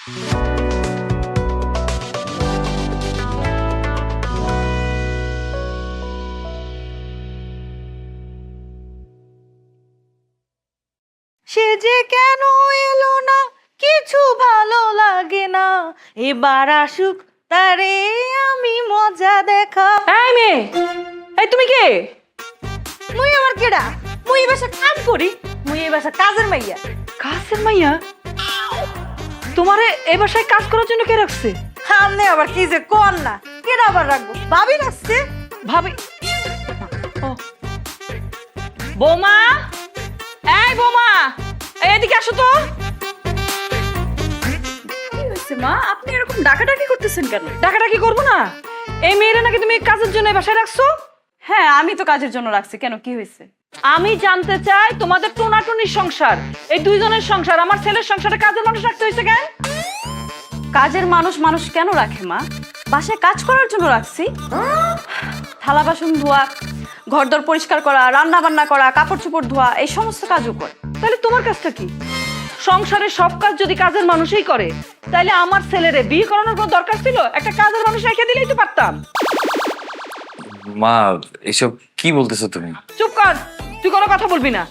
সে যে কেন এলো না, কিছু ভালো লাগে না, এবার আসুক তারে আমি মজা দেখা। এই মেয়ে, এই তুমি কে? মুই আমার কেডা? মুই এই বাসা কাম করি, মুই এই বাসা কাজের মাইয়া। কাজের মাইয়া? তোমারে এই বাসায় কাজ করার জন্য কে রাখছে? সামনে আবার কি যে কোন না, কেডা আবার রাখবো? ভাবি রাখছে। ভাবি? ও বৌমা, এই বৌমা, এদিকে আসো তো। কি হয়েছে মা, আপনি এরকম ডাকাডাকি করতেছেন কেন? ডাকাডাকি করবো না? এই মেয়েরা নাকি তুমি কাজের জন্য এই বাসায় রাখছো? হ্যাঁ, আমি তো কাজের জন্য রাখছি, কেন কি হয়েছে? আমি জানতে চাই তোমাদের টোনাটুনির সংসার, এই দুইজনের সংসার, আমার ছেলের সংসারে কাজের মানুষ রাখতে হয়েছে কেন? কাজের মানুষ কেন রাখে মা? বাসায় কাজ করার জন্য রাখছি। থালা বাসন ধোয়া, ঘরদর পরিষ্কার করা, রান্না বান্না করা, কাপড় চোপড় ধোয়া, এই সমস্ত কাজও করে। তাহলে তোমার কাজটা কি? সংসারের সব কাজ যদি কাজের মানুষই করে, তাহলে আমার ছেলেরে বিয়ে করানোর কোনো দরকার ছিল? একটা কাজের মানুষ রেখে দিলেই তো পারতাম। মা, এসব কি বলতেছো তুমি? চুপ কর, তুই কোনো কথা বলবি না।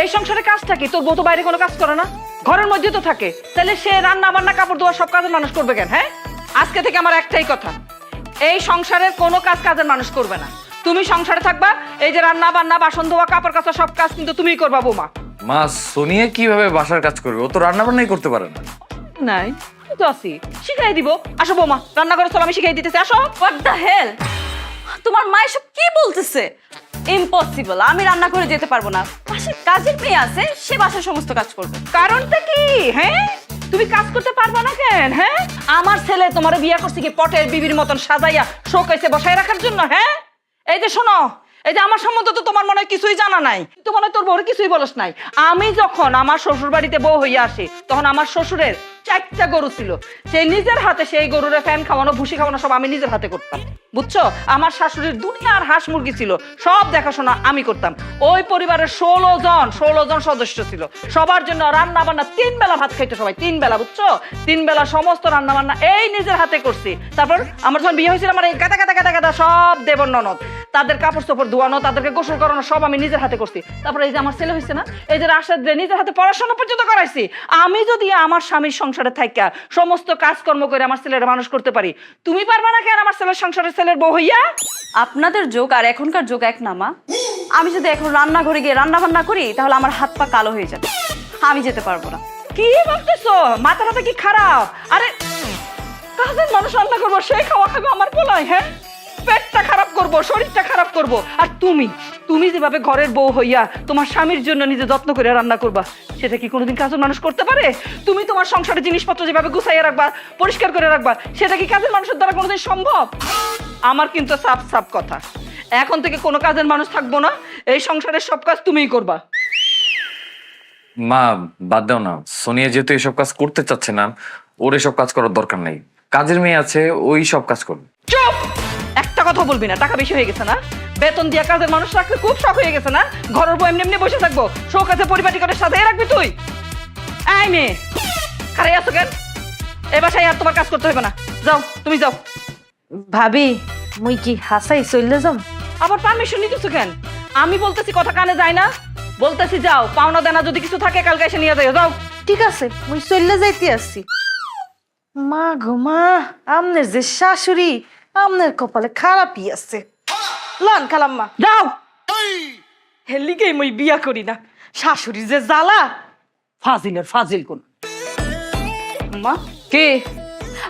এই সংসারে কাজটা কি? তোর বউ তো বাইরে কোনো কাজ করে না, ঘরের মধ্যে তো থাকে, তাহলে সে রান্না বান্না কাপড় ধোয়া সব কাজের মানুষ করবে কেন? হ্যাঁ, আজকে থেকে আমার একটাই কথা, এই সংসারের কোনো কাজ কাজের মানুষ করবে না। তুমি সংসারে থাকবা, এই যে রান্না বান্না বাসন ধোয়া কাপড় কাচা সব কাজ কিন্তু তুমিই করবা বৌমা। মা, সোনিয়া কিভাবে বাসার কাজ করবে? ও তো রান্না বান্নাই করতে পারে না। নাই, আমি তো আছি, শিখাই দিব। আসো বৌমা, রান্না করে চলো, আমি শিখাই দিতেছি, আসো। হোয়াট দ্য হেল, তোমার মা এসব কি বলতেছে? ইম্পসিবল, আমি রান্না করে যেতে পারবো না। বাসায় কাজের মেয়ে আছে, সে বাসার সমস্ত কাজ করবে। কারণটা কি? হ্যাঁ, তুমি কাজ করতে পারবা না কেন? হ্যাঁ, আমার ছেলে তোমার বিয়ে করছে কি পটের বিবির মতন সাজাইয়া শোকেসে বসায় রাখার জন্য? হ্যাঁ, এই যে শোনো, এই যে আমার সম্বন্ধে তো তোমার মনে হয় কিছুই জানা নাই, তো মনে হয় তোর বউর কিছুই বলস নাই। আমি যখন আমার শ্বশুর বাড়িতে বউ হইয়া আসি, তখন আমার শ্বশুরের 4টা গরু ছিল, সে নিজের হাতে সেই গরুরে ফ্যান খাওয়ানো, ভুসি খাওয়ানো সব আমি নিজের হাতে করতাম, বুঝছো? আমার শাশুড়ির দুনিয়ার হাঁস মুরগি ছিল, সব দেখাশোনা আমি করতাম। ওই পরিবারের 16 জন সদস্য ছিল, সবার জন্য রান্না বান্না 3 বেলা ভাত খাইতো সবাই, 3 বেলা, বুঝছো? 3 বেলা সমস্ত রান্না বান্না এই নিজের হাতে করছি। তারপর আমার যখন বিয়ে হয়েছিল, আমার এই গাদা গাদা গাদা গাদা সব দেবর ননদ, তাদের কাপড় চোপড় ধোয়ানো, তাদেরকে গোসল করানো সব আমি নিজের হাতে করছি। তারপরে এই যে আমার ছেলে হয়েছে না, এই যে রাশেদ নিজের হাতে পড়াশোনা পর্যন্ত করাইছি। আমি যদি আমার স্বামীর সংসারে থাইকা সমস্ত কাজকর্ম করে আমার ছেলের মানুষ করতে পারি, তুমি পারবা না কেন আমার ছেলের সংসারের ছেলের বউ হইয়া? আপনাদের যোগ আর এখনকার যোগ এক না মা। আমি যদি এখন রান্নাঘরে গিয়ে রান্না বান্না করি, তাহলে আমার হাত পা কালো হয়ে যাবে, আমি যেতে পারবো না। কি ভাবতেছো? মাথা টাথা কি খারাপ? আরে কাজের মানুষ রান্না করবো, সেই খাওয়া খাবে আমার পোলায়? হ্যাঁ, পেটটা খারাপ করবো, শরীরটা খারাপ করবো। আর তুমি যেভাবে ঘরের বউ হইয়া তোমার স্বামীর জন্য নিজে যত্ন করে রান্না করবা, সেটা কি কোনোদিন কাজের মানুষ করতে পারে? তুমি তোমার সংসারের জিনিসপত্র যেভাবে গুছাইয়া রাখবা, পরিষ্কার করে রাখবা, সেটা কি কাজের মানুষের দ্বারা কোনোদিন সম্ভব? আমার কিন্তু সাফ সাফ কথা, এখন থেকে কোনো কাজের মানুষ থাকবো না, এই সংসারের সব কাজ তুমিই করবা। মা, বাদ দাও না, সোনিয়া যেহেতু এসব কাজ করতে চাচ্ছে না, ওর এসব কাজ করার দরকার নেই। কাজের মেয়ে আছে, ওই সব কাজ করবে। চুপ! একটা কথা বলবি না, টাকা বেশি হয়ে গেছে না? বেতন দিয়া কাজের মানুষ রাখতে খুব শখ হয়ে গেছে না? ঘরের বউ এমনি এমনি বসে থাকবো, শোক আছে পরিপাটি করে সাজাই রাখবি তুই? এই মেয়ে, খারাই আছো কেন? এ বাসায় আর তোমার কাজ করতে হবে না, যাও, তুমি যাও। ভাবি, মুই কি হাসাই চললে যাম? আবার পারমিশন নিতেছো কেন? আমি বলতেছি কথা কানে যায় না? বলতেছি যাও, পাওনা দেনা যদি কিছু থাকে কালকে এসে নিয়ে যাও, যাও। ঠিক আছে, মুই চললে যাইতে আসছি। মা গো মা, আমনের যে শাশুড়ি, আমনের কপালে খারাপই আছে। লন খালাম্মা, যাও। হেলিকেই মই বিয়া করি না, শাশুড়ির যে জ্বালা, ফাজিলের ফাজিল কোন। মা কে?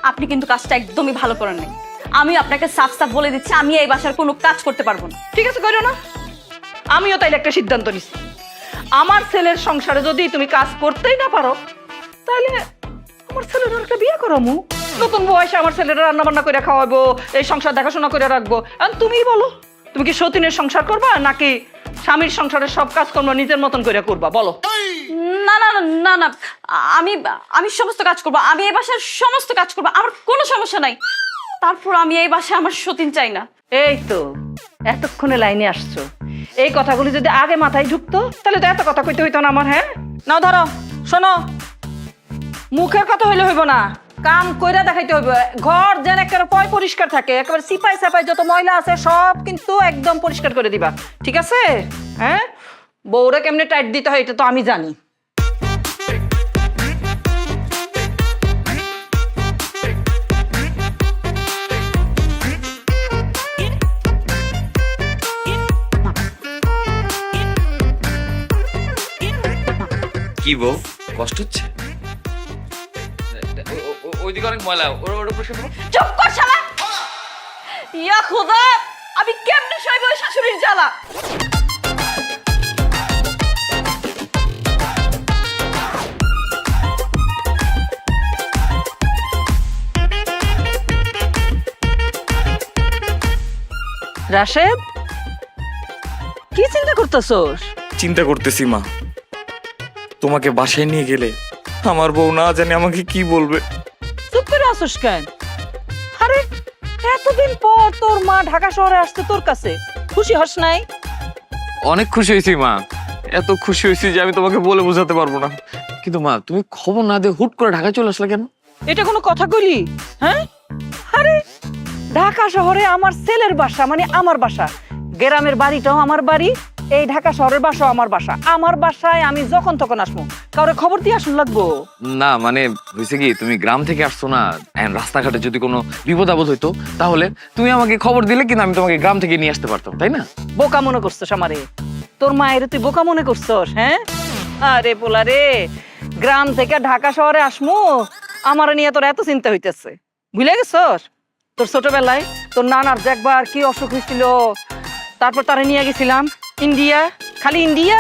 আপনি কিন্তু কাজটা একদমই ভালো করেন নাই। আমি আপনাকে সাফ সাফ বলে দিচ্ছি, আমি এই বাসার কোনো কাজ করতে পারবো না। ঠিক আছে, করো না। আমিও তাইলে একটা সিদ্ধান্ত নিছি, আমার ছেলের সংসারে যদি তুমি কাজ করতেই না পারো, তাহলে আমার ছেলের একটা বিয়ে করামু। নতুন বয়সে আমার ছেলেরা রান্না বান্না করে খাওয়াবো, এই সংসার দেখাশোনা করে রাখবো। এখন তুমিই বলো, তুমি কি সতীনের সংসার করবা, নাকি স্বামীর সংসারের সব কাজকর্ম নিজের মতন করে করবা? বলো। না না না না, আমি আমি সমস্ত কাজ করবো, আমি এই বাসার সমস্ত কাজ করবো, আমার কোনো সমস্যা নাই। তারপর আমি এই বাসায় আমার সতীন চাই না। এই তো এতক্ষণে লাইনে আসছো, এই কথাগুলি যদি আগে মাথায় ঢুকতো, তাহলে তো এত কথা কইতে হইতো না আমার। হ্যাঁ, নাও ধরো, শোনো, মুখের কথা হইলে হইব না, কাম কইরা দেখাইতে হইব। ঘর যেন একেবারে পয় পরিষ্কার থাকে, একেবারে সিপাই সাপাই যত ময়লা আছে সব কিন্তু একদম পরিষ্কার করে দিবা, ঠিক আছে? হ্যাঁ, বউরে কেমনে টাইট দিতে হয় এটা তো আমি জানি। কি বউ, কষ্ট হচ্ছে? ওইদিকে অনেক ময়লা, ওটা পরিষ্কার করো। চুপ কর শালা! ইয়া খোদা, আমি কেমনে সইব ওই শাশুড়ির জ্বালা? রাশেদ, কি চিন্তা করতেছস? চিন্তা করতেছি মা, তোমাকে বাসায় নিয়ে গেলে আমার বউ না জানে আমাকে কি বলবে। চুপ করে আসুস কেন? আরে এতদিন পর তোর মা ঢাকা শহরে আসছে তোর কাছে, খুশি হস নাই? অনেক খুশি হয়েছি মা, এত খুশি হয়েছি যে আমি তোমাকে বলে বোঝাতে পারবো না। কিন্তু মা, তুমি খবর না দিয়ে হুট করে ঢাকা চলে আসলে কেন? এটা কোনো কথা কইলি? হ্যাঁ, আরে ঢাকা শহরে আমার ছেলের বাসা, মানে আমার বাসা। গ্রামের বাড়িটাও আমার বাড়ি, এই ঢাকা শহরের বাসাও আমার বাসা। আমার বাসায় আমি যখন তখন আসবো, কাউরে খবর দিয়ে আসুন লাগবো? না মানে হয়েছে কি, তুমি গ্রাম থেকে আসছো না, রাস্তাঘাটে যদি কোনো বিপদ আপদ হইতো তাহলে তুমি আমাকে খবর দিলে, কিন্তু আমি তোমাকে গ্রাম থেকে নিয়ে আসতে পারতাম, তাই না? বোকা মনে করছস আমারে? তোর মায়ের তুই বোকা মনে করছস? হ্যাঁ, আরে পোলা রে, গ্রাম থেকে ঢাকা শহরে আসমু আমার নিয়ে তোর এত চিন্তা হইতেছে, ভুলে গেছস? তোর ছোটবেলায় তোর নানার যে একবার কি অসুখ হয়েছিল, তারপর তারা নিয়ে গেছিলাম ইন্ডিয়া। খালি ইন্ডিয়া,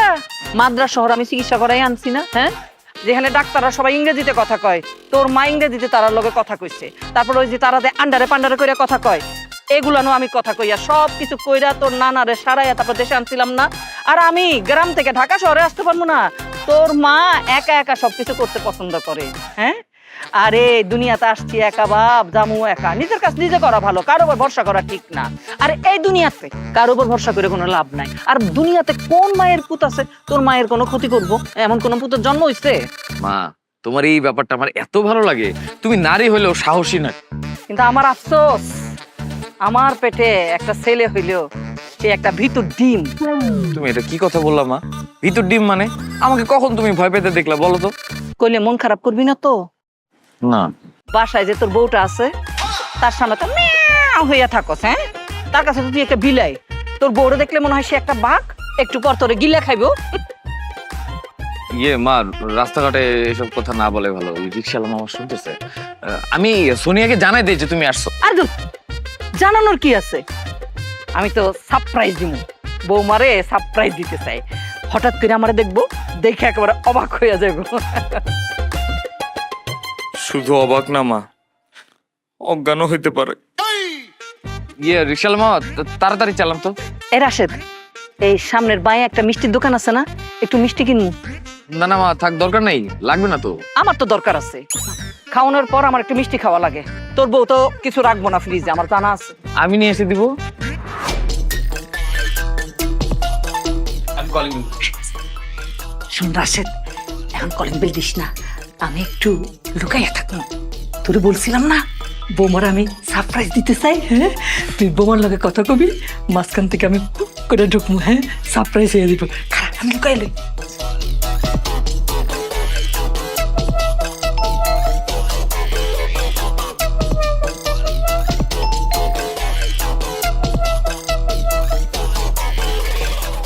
মাদ্রাস শহর আমি চিকিৎসা করাই আনছি না? হ্যাঁ, যেখানে ডাক্তাররা সবাই ইংরেজিতে কথা কয়, তোর মা ইংরেজিতে তারার লগে কথা কইছে। তারপর ওই যে তারা যে আন্ডারে পান্ডারে কইরা কথা কয়, এগুলানো আমি কথা কইয়া সব কিছু কইরা তোর নানারে সারাইয়া তারপর দেশে আনছিলাম না। আর আমি গ্রাম থেকে ঢাকা শহরে আসতে পারবো না? তোর মা একা একা সবকিছু করতে পছন্দ করে। হ্যাঁ, আরে দুনিয়াতে আসছি একা বাপ, জামু একা, নিজের কাজ নিজে করা ভালো, কারো উপর ভরসা করা ঠিক না। আর এই দুনিয়াতে কারো উপর ভরসা করে কোনো লাভ নাই। আর দুনিয়াতে কোন মায়ের পুত আছে তোর মায়ের কোনো ক্ষতি করবো? এমন কোন পুতের জন্ম হইছে? মা, তোমার এই ব্যাপারটা আমার এত ভালো লাগে, তুমি নারী হইলেও সাহসী না। কিন্তু আমার আফসোস, আমার পেটে একটা ছেলে হইলেও সে একটা ভিতর ডিম। তুমি এটা কি কথা বললা মা? ভিতর ডিম মানে? আমাকে কখন তুমি ভয় পেতে দেখলা বলো তো? কইলে মন খারাপ করবি না তো? না। বাসায় যে তোর বউটা আছে তার সামনে তো মিয়াও হইয়া থাকস। হ্যাঁ, তার কাছে তো তুই একটা বিলাই। তোর বউরে দেখলে মনে হয় সে একটা বাঘ, একটু পর তোরে গিলে খাইবো। ইয়ে মা, রাস্তাঘাটে এসব কথা না বলে ভালো, রিক্সাওয়ালা মামা শুনতেছে। আমি সোনিয়াকে জানাই দিই যে তুমি আসছো। আর দূর, জানানোর কি আছে? আমি তো সারপ্রাইজ দিব, বৌমারে সারপ্রাইজ দিতে চাই। হঠাৎ করে আমারে দেখবো, দেখে একেবারে অবাক হইয়া যাবো। শুধু অবাক না মা, অজ্ঞানও হইতে পারে। ইয়ে রিক্সাওয়ালা মামা, তাড়াতাড়ি চালাম তো। এই রাশেদ, এই সামনের বাঁয়ে একটা মিষ্টির দোকান আছে না, একটু মিষ্টি কিনবো। না না মা, থাক, দরকার নেই, লাগবে না তো। আমার তো দরকার আছে, খাওয়ানোর পর আমার একটু মিষ্টি খাওয়া লাগে। তোর বউ তো কিছু রাখবো না ফ্রিজে, আমার জানা আছে। আমি নিয়ে এসে দিব। শোন রাশেদ, এখন কলিং বেল দিস না, আমি একটু লুকাইয়া থাকবো। তোরে বলছিলাম না বৌমার আমি সারপ্রাইজ দিতে চাই। হ্যাঁ, তুই বৌমার লগে কথা কবি, মাঝখান থেকে আমি হুক করে ঢুকবো। হ্যাঁ, সারপ্রাইজ হয়ে দিব। খারাপ, আমি লুকাই লই।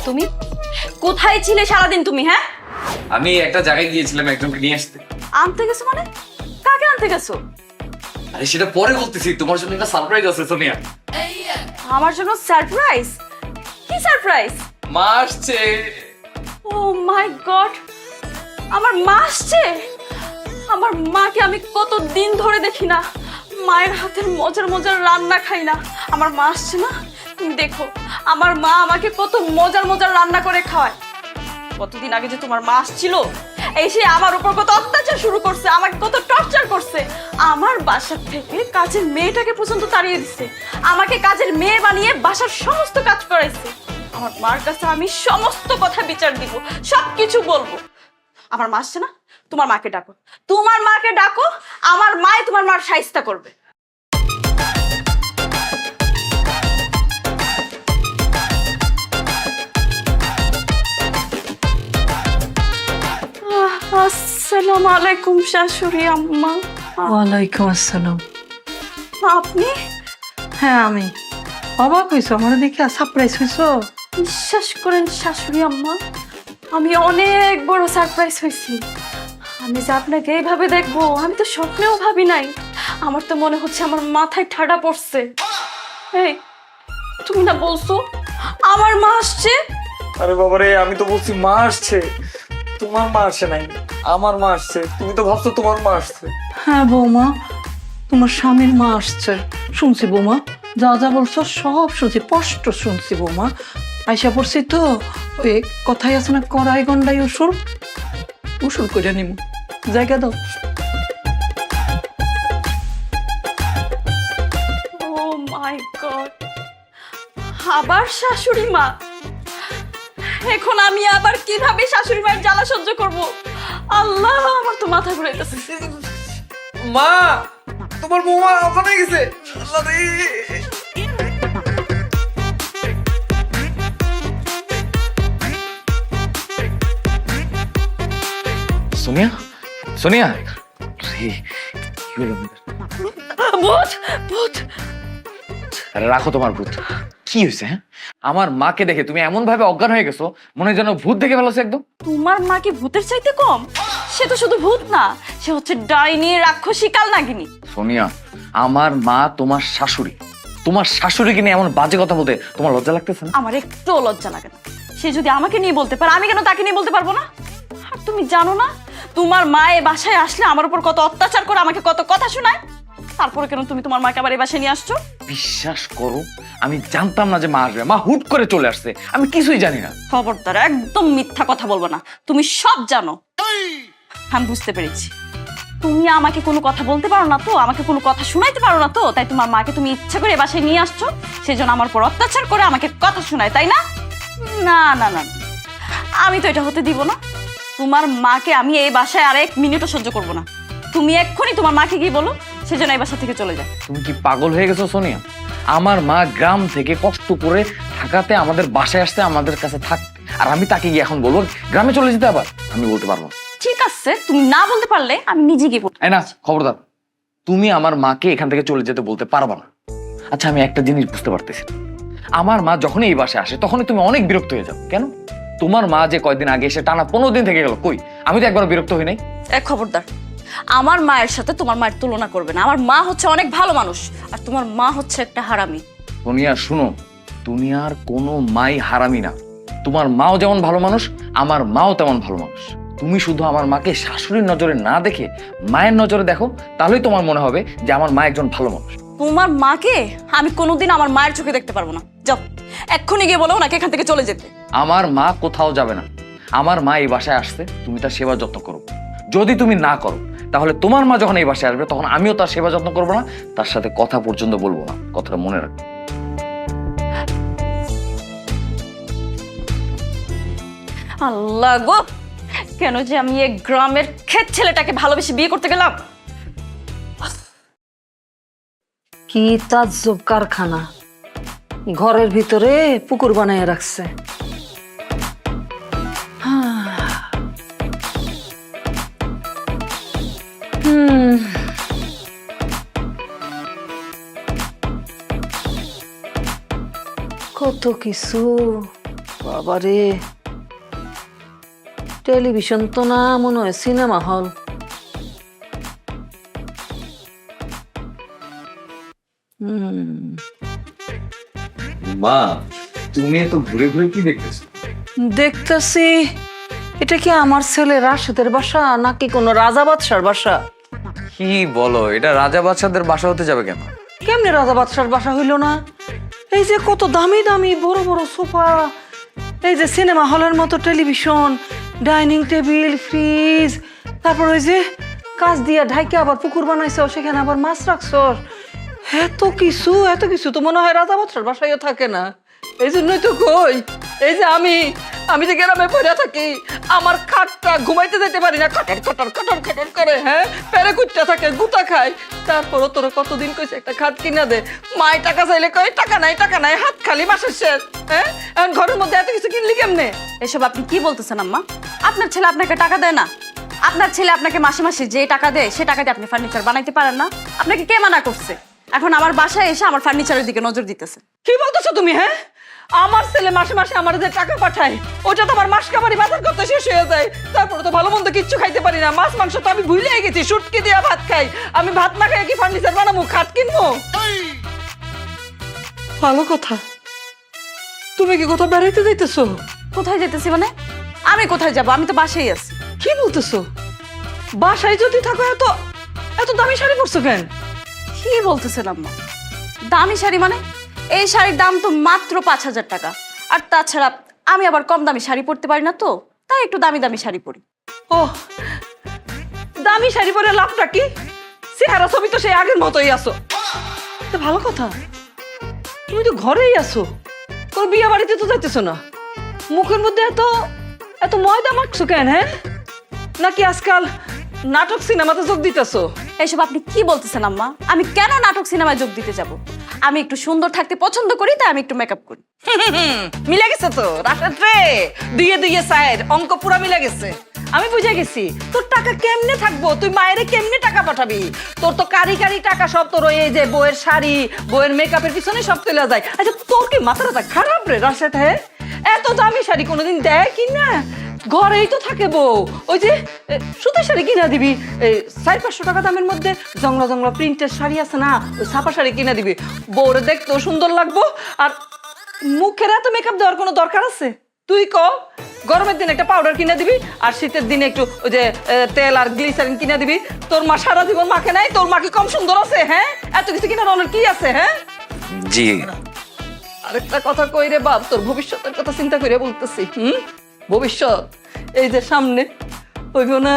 তুমি কোথায় ছিলে সারাদিন তুমি? হ্যাঁ, আমি একটা জায়গায় গিয়েছিলাম একজনকে নিয়ে আসতে। আনতে গেছো মানে? কাকে আনতে গেছো? আরে সেটা পরে বলতেছি, তোমার জন্য একটা সারপ্রাইজ আছে সোনিয়া। আমার জন্য সারপ্রাইজ? কি সারপ্রাইজ? মা আসছে। ও মাই গড, আমার মা আসছে। আমার মাকে আমি কত দিন ধরে দেখি না, মায়ের হাতের মজার মজার রান্না খাই না। আমার মা আসছে না, তুমি দেখো আমার মা আমাকে কত মজার মজার রান্না করে খাওয়ায়। কতদিন আগে যে তোমার মা আসছিল, এসে আমার উপর কত অত্যাচার শুরু করছে, আমাকে কত টর্চার করছে। আমার বাসা থেকে কাজের মেয়েটাকে পর্যন্ত তাড়িয়ে দিচ্ছে, আমাকে কাজের মেয়ে বানিয়ে বাসার সমস্ত কাজ করাইছে। আমার মার কাছে আমি সমস্ত কথা বিচার দিব, সবকিছু বলবো। আমার মা আসছে না, তোমার মাকে ডাকো, তোমার মাকে ডাকো, আমার মাই তোমার মার শায়েস্তা করবে। আসসালামু আলাইকুম শাশুড়ি আম্মা। ওয়ালাইকুম আসসালাম। আপনি? হ্যাঁ আমি। অবাক হইছো, আমার দেখে সারপ্রাইজ হইছো? বিশ্বাস করেন শাশুড়ি আম্মা, আমি অনেক বড় সারপ্রাইজ হয়েছি। আমি যে আপনাকে এইভাবে দেখবো আমি তো স্বপ্নেও ভাবি নাই। আমার তো মনে হচ্ছে আমার মাথায় ঠাডা পড়ছে। এই তুমি না বলছো আমার মা আসছে? আরে বাবারে, আমি তো বলছি মা আসছে, তোমার মা আসে নাই, আমার মা আসছে। তুমি তো ভাবছো তোমার মা আসছে। হ্যাঁ বৌমা, তোমার স্বামীর মা আসছে। শুনছি বৌমা, যা যা বলছো সব শুনছি, স্পষ্ট শুনছি বৌমা। আইসা পড়ছি তো, ওই কথাই আছে না, কড়াই গন্ডাই উসুল উসুল করে নিব। জায়গা দাও। ও মাই গড, আবার শাশুড়ি মা! এখন আমি আবার কিভাবে শাশুড়ি মায়ের জ্বালা সহ্য করব? আল্লাহ, আমার তো মাথা ঘুরাইতেছে। মা, তোমার বৌমা ওখানে গেছে। আল্লাহ রে। সোনিয়া, সোনিয়া, রে, কি হলো? ভূত, ভূত! আরে রাখো তোমার ভূত। কি হয়েছে? হ্যাঁ, আমার মাকে দেখে তুমি এমন ভাবে অজ্ঞান হয়ে গেছো, মনে হয় যেন ভূত দেখে ফেলোছে একদম। তোমার মা কি ভূতের চাইতে কম? সে তো শুধু ভূত না, সে হচ্ছে ডাইনি, রাক্ষসী, কালনাগিনী। সোনিয়া, আমার মা তোমার শাশুড়ি। তোমার শাশুড়িকে নিয়ে এমন বাজে কথা বলতে তোমার লজ্জা লাগতেছে না? আমার একটু লজ্জা লাগে না। সে যদি আমাকে নিয়ে বলতে পারে, আমি কেন তাকে নিয়ে বলতে পারবো না? আর তুমি জানো না তোমার মা এ বাসায় আসলে আমার উপর কত অত্যাচার করে, আমাকে কত কথা শোনায়। তারপরে কেন তুমি তোমার মাকে আবার এই বাসায় নিয়ে আসছো? বিশ্বাস করো, আমি জানতাম না যে মা আসবে। মা হুট করে চলে আসছে, আমি কিছুই জানি না। খবরদার, একদম মিথ্যা কথা বলবো না। তুমি সব জানো। আমি বুঝতে পেরেছি, তুমি আমাকে কোনো কথা বলতে পারো না তো, আমাকে কোনো কথা শোনাইতে পারো না তো, তাই তোমার মাকে তুমি ইচ্ছা করে এ বাসায় নিয়ে আসছো। সেজন্য আমার উপর অত্যাচার করে আমাকে কথা শোনায়, তাই না? না না না, আমি তো এটা হতে দিব না। তোমার মাকে আমি এই বাসায় আর 1 মিনিটও সহ্য করবো না। তুমি এক্ষুনি তোমার মাকে গিয়ে বলো সেজন্য এই বাসা থেকে চলে যায়। তুমি কি পাগল হয়ে গেছো সোনিয়া? আমার মা গ্রাম থেকে কষ্ট করে ঢাকাতে আমাদের বাসায় আসতে, আমাদের কাছে থাকতে, আর আমি তাকে গিয়ে এখন বলবো গ্রামে চলে যেতে? আবার আমি বলতে পারবো না। ঠিক আছে, তুমি না বলতে পারলে আমি নিজে গিয়ে বলবো। এই না, খবরদার, তুমি আমার মাকে এখান থেকে চলে যেতে বলতে পারবা না। আচ্ছা, আমি একটা জিনিস বুঝতে পারতেছি না। আমার মা যখনই এই বাসায় আসে তখনই তুমি অনেক বিরক্ত হয়ে যাও কেন? তোমার মা যে কয়দিন আগে এসে টানা 15 দিন থেকে গেল, কই আমি তো একবার বিরক্ত হই নাই। এক খবরদার, আমার মায়ের সাথে তোমার মায়ের তুলনা করবে না। আমার মা হচ্ছে অনেক ভালো মানুষ, আর তোমার মা হচ্ছে একটা হারামি। সোনিয়া শুনো, দুনিয়ার কোনো মাই হারামি না। তোমার মাও যেমন ভালো মানুষ, আমার মাও তেমন ভালো মানুষ। তুমি শুধু আমার মাকে শাশুড়ির নজরে না দেখে মায়ের নজরে দেখো, তাহলেই তোমার মনে হবে যে আমার মা একজন ভালো মানুষ। তোমার মাকে আমি কোনোদিন আমার মায়ের চোখে দেখতে পারবো না। যাও, এক্ষুনি গিয়ে বলো নাকি এখান থেকে চলে যেতে। আমার মা কোথাও যাবে না। আমার মা এই বাসায় আসছে, তুমি তার সেবা যত্ন করো। যদি তুমি না করো, তাহলে তোমার মা যখন এই বাসায় আসবে তখন আমিও তার সেবা যত্ন করবো না, তার সাথে কথা পর্যন্ত বলবো না। কথাটা মনে রাখো। আল্লাহ গো, কেন যে আমি এই গ্রামের ক্ষেত ছেলেটাকে ভালোবেসে বিয়ে করতে গেলাম। কি তাজ্জব কারখানা, ঘরের ভিতরে পুকুর বানায় রাখছে। কত কিছু বাবারে, টেলিভিশন তো না, মনে হয় সিনেমা হল। মা, তুমি এত ঘুরে ঘুরে কি দেখতেছো? দেখতেছি এটা কি আমার ছেলে রাশেদের বাসা নাকি কোনো রাজা বাদশার বাসা? কি বলো, এটা রাজা বাদশাদের বাসা হতে যাবে কেন? কেমনে রাজা বাদশার বাসা হইল না? এই যে কত দামি দামি বড় বড় সোফা, এই যে সিনেমা হলের মতো টেলিভিশন, ডাইনিং টেবিল, ফ্রিজ, তারপর ওই যে কাঁচ দিয়া ঢাইকে আবার পুকুর বানাইছ, সেখানে আবার মাছ রাখছ। এত কিছু এত কিছু তো মনে হয় রাজা বাদশার বাসায়ও থাকে না। এই জন্যই তো কই, এই যে আমি যে গ্রামে পড়ে থাকি, আমার খাটটা ঘুমাইতে যেতে পারি না, খটর খটর খটর খটর করে, হ্যাঁ, পেরে কুটতে থাকে, গুতা খায়। তারপরও তোরা কতদিন কইছে একটা খাট কিনা দে, মায় টাকা চাইলে কয় টাকা নাই, হাত খালি মাসের শেষ। হ্যাঁ, এখন ঘরের মধ্যে এত কিছু কিনলি কেমনে? এসব আপনি কি বলতেছেন আম্মা? আপনার ছেলে আপনাকে টাকা দেয় না? আপনার ছেলে আপনাকে মাসে মাসে যে টাকা দেয় সে টাকা দিয়ে আপনি ফার্নিচার বানাইতে পারেন না? আপনাকে কে মানা করছে? এখন আমার বাসায় এসে আমার ফার্নিচারের দিকে নজর দিতেছে। কি বলতেছো তুমি? হ্যাঁ, আমার ছেলে মাসে মাসে আমার যে টাকা পাঠায়, ওটা তো আমার মাস কাবারি বাজার করতে শেষ হয়ে যায়। তারপরে তো ভালো মন্দ কিচ্ছু খাইতে পারি না, মাছ মাংস তো আমি ভুলে গেছি, শুটকি দিয়ে ভাত খাই। আমি ভাত না খাই কি ফার্নিচার বানাবো, খাট কিনবো? ভালো কথা। তুমি কি কোথাও বেড়াইতে যাইতেছো? কোথায় যেতেছি মানে? আমি কোথায় যাব? আমি তো বাসায় আছি। কি বলতেছো? বাসায় যদি থাকো, এত এত দামি শাড়ি পরছো কেন? কি বলতেছেন আম্মা? দামি শাড়ি মানে? এই শাড়ির দাম তো মাত্র 5,000 টাকা। আর তাছাড়া আমি আবার কম দামি শাড়ি পরতে পারি না, তো তাই একটু দামি দামি শাড়ি পরি। ও, দামি শাড়ি পরে লাভটা কি? চেহারা ছবি তো সেই আগের মতোই আছো। তো ভালো কথা, তুমি তো ঘরেই আছো, তোর বিয়ে বাড়িতে তো যাইতেছো না। মুখের মধ্যে এত এত ময়দা মাখছো কেন? হ্যাঁ, নাকি আজকাল নাটক সিনেমাতে যোগ দিতেছো? এসব আপনি কি বলতেছেন আম্মা? আমি কেন নাটক সিনেমায় যোগ দিতে যাব? আমি একটু সুন্দর থাকতে পছন্দ করি, তাই আমি একটু মেকআপ করি। মিলে গেছে তো রাশেদ রে, দুইয়ে দুইয়ে সাইড অঙ্ক পুরা মিলে গেছে। আমি বুঝে গেছি তোর টাকা কেমনে থাকবো, তুই মায়েরে কেমনে টাকা পাঠাবি? তোর তো কারি কারি টাকা সব তোর এই যে বইয়ের শাড়ি, বইয়ের মেকআপের পিছনে সব চলে যায়। আচ্ছা, তোর কি মাথাটা খারাপ রে রাশেদ? হ্যাঁ, এত দামি শাড়ি কোনোদিন দেয় কি না? ঘরেই তো থাকে বউ, ওই যে সুতির শাড়ি কিনা দিবি, 400-500 টাকা দামের মধ্যে জংলা জংলা প্রিন্টের শাড়ি আছে না, ওই ছাপা শাড়ি কিনা দিবি। বউরে দেখতেও সুন্দর লাগবো, আর মুখের এত মেকআপ দেওয়ার কোনো দরকার আছে? তুই ক, গরমের দিনে একটা পাউডার কিনে দিবি, আর শীতের দিনে একটু ওই যে তেল আর গ্লিসারিন কিনে দিবি। তোর মা সারা জীবন মাখে নাই, তোর মা কি কম সুন্দর আছে? হ্যাঁ, এত কিছু কিনার অনেক কি আছে? হ্যাঁ, জি। আরেকটা কথা কই রে বাপ, তোর ভবিষ্যতের কথা চিন্তা করে বলতেছি। ভবিষ্যৎ এই যে সামনে, হইব না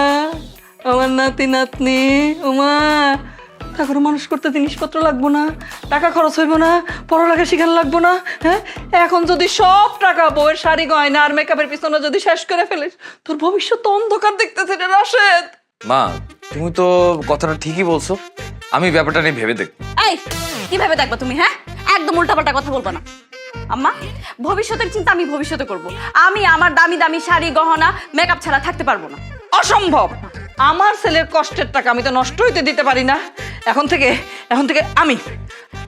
আমার নাতি নাতনি, ওমা তারপরে মানুষ করতে জিনিসপত্র লাগবো না, টাকা খরচ হইব না, পড়ালেখা শিখানো লাগবো না। হ্যাঁ, এখন যদি সব টাকা বউয়ের শাড়ি গয়না আর মেকআপের পিছনে যদি শেষ করে ফেলিস, তোর ভবিষ্যৎ তো অন্ধকার দেখতেছে রে রাশেদ। মা, তুমি তো কথাটা ঠিকই বলছো, আমি ব্যাপারটা নিয়ে ভেবে দেখ। এই কিভাবে দেখবা তুমি? হ্যাঁ, একদম উল্টাপাল্টা কথা বলবা না আম্মা। ভবিষ্যতের চিন্তা আমি ভবিষ্যতে করব। আমি আমার দামি দামি শাড়ি গহনা মেকআপ ছাড়া থাকতে পারবো না। অসম্ভব। আমার ছেলের কষ্টের টাকা আমি তো নষ্ট হইতে দিতে পারি না। এখন থেকে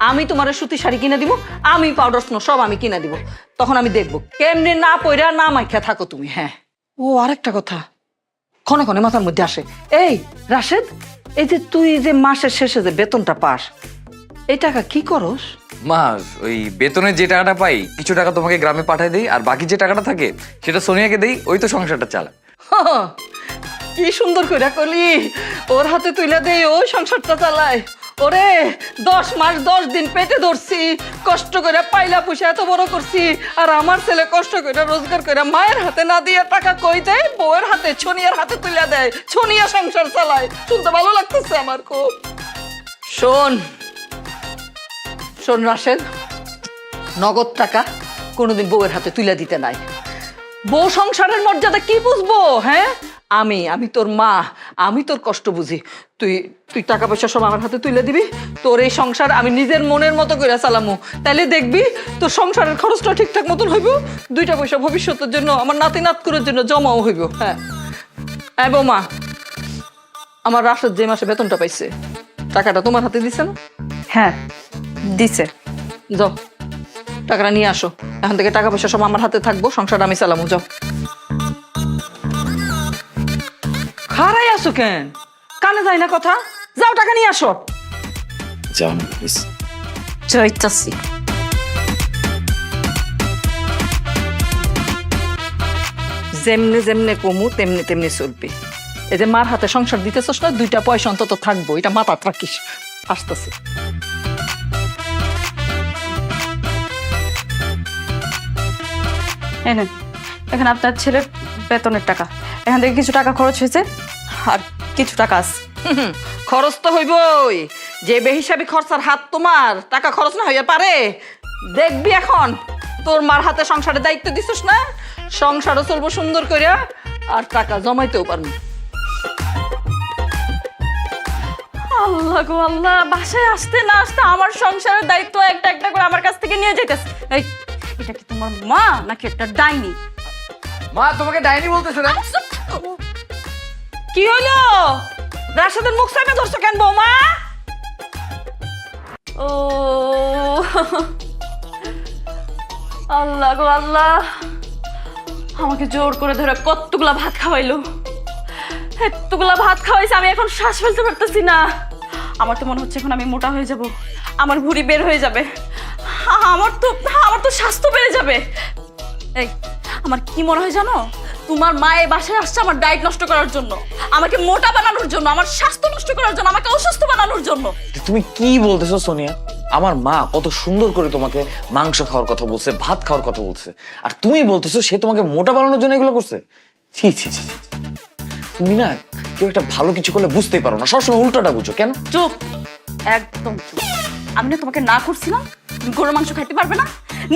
আমি তোমার সুতি শাড়ি কিনে দিব, আমি পাউডার স্নো সব আমি কিনে দিব। তখন আমি দেখবো কেমনে না পইরা না মাইখা থাকো তুমি। হ্যাঁ, ও আরেকটা কথা ক্ষণে ক্ষণে মাথার মধ্যে আসে, এই রাশেদ, এই যে তুই যে মাসের শেষে যে বেতনটা পাস, এই টাকা কি করস? মা, ওই বেতনের যে টাকাটা পাই, কিছু টাকা তোমাকে গ্রামে পাঠাই দেই, আর বাকি যে টাকাটা থাকে সেটা সোনিয়াকে দেই, ওই তো সংসারটা চালায়। কি সুন্দর করে কলি, ওর হাতে তুলে দেই, ওই সংসারটা চালায়। ওরে 10 মাস 10 দিন পেটে ধরছি, কষ্ট করে পাইলা পয়সা এত বড় করছি, আর আমার ছেলে কষ্ট করে রোজগার করে মায়ের হাতে না দিয়ে টাকা কই দেয়, বউয়ের হাতে ছনিয়ার হাতে তুলে দেয়, ছনিয়া সংসার চালায়। শুনতে ভালো লাগতেছে আমার খুব। শোন শোন রাশেদ, নগদ টাকা কোনোদিন বউয়ের হাতে তুলে দিতে নাই। বউ সংসারের মর্যাদা কি বুঝবো? হ্যাঁ, আমি তোর মা, আমি তোর কষ্ট বুঝি। তুই টাকা পয়সা সব আমার হাতে তুলে দিবি, তোর এই সংসার আমি নিজের মনের মতো করে চালামু। তাইলে দেখবি তোর সংসারের খরচটা ঠিকঠাক মতন হইব, 2টা পয়সা ভবিষ্যতের জন্য আমার নাতি নাতকুরের জন্য জমাও হইব। হ্যাঁ, বৌমা, আমার রাশেদ যে মাসে বেতনটা পাইছে, টাকাটা তোমার হাতে দিছে না? হ্যাঁ দিছে। যাও টাকাটা নিয়ে আসো, এখন থেকে টাকা পয়সা সব আমার হাতে থাকবো, সংসার আমি চালামু। যাও। খারাই আসো কেন? কানে যায় না কথা? যাও টাকা নিয়ে আসো। যাও প্লিজ। যাইতাছি। যেমনে যেমনে কমু তেমনি তেমনি চলবি। এই যে মার হাতে সংসার দিতেছস না, 2টা পয়সা অন্তত থাকবো, এটা মাথাত রাখিস। আসতেছি। এনেন, এখানে আপনার ছেলের বেতনের টাকা। এখান থেকে কিছু টাকা খরচ হয়েছে, আর কিছু টাকা আছে। খরচ তো হইবই, যে বেহিসাবি খরচার হাত তোমার, টাকা খরচ না হইয়া পারে? দেখবি এখন তোর মার হাতে সংসারের দায়িত্ব দিছিস না, সংসারও চলবো সুন্দর করে, আর টাকা জমাইতেও পারবো। আল্লাহ গো আল্লাহ, বাসায় আসতে না আসতে আমার সংসারের দায়িত্ব একটা একটা করে আমার কাছ থেকে নিয়ে যাইতেছে। এই, এটা কি তোমার মা নাকি একটা ডাইনি? মা তোমাকে ডাইনি বলতেছে না? কি হলো? রাশেদের মুখ সামনে ধরছো কেন বৌমা? ও আল্লাহ গো আল্লাহ, আমাকে জোর করে ধরে কতগুলা ভাত খাওয়াইলো। এতগুলা ভাত খাওয়াইছে, আমি এখন শ্বাস ফেলতে পারতেছি না। আমার তো মনে হচ্ছে এখন আমি মোটা হয়ে যাব, আমার ভুঁড়ি বের হয়ে যাবে, আমার তো স্বাস্থ্য বেড়ে যাবে। এই, আমার কি মনে হয় জানো, তোমার মা এই বাসায় আসছে আমার ডায়েট নষ্ট করার জন্য, আমাকে মোটা বানানোর জন্য, আমার স্বাস্থ্য নষ্ট করার জন্য, আমাকে অসুস্থ বানানোর জন্য। তুমি কি বলতেছো সোনিয়া? আমার মা কত সুন্দর করে তোমাকে মাংস খাওয়ার কথা বলছে, ভাত খাওয়ার কথা বলছে, আর তুমি বলতেছো সে তোমাকে মোটা বানানোর জন্য এগুলো করছে? ছি ছি ছি ছি। তুমি না কেউ একটা ভালো কিছু করলে বুঝতেই পারো না, সবসময় উল্টোটা বুঝো কেন? চুপ, একদম চুপ। আমি না তোমাকে না করছিলাম তুমি গরুর মাংস খাইতে পারবে না?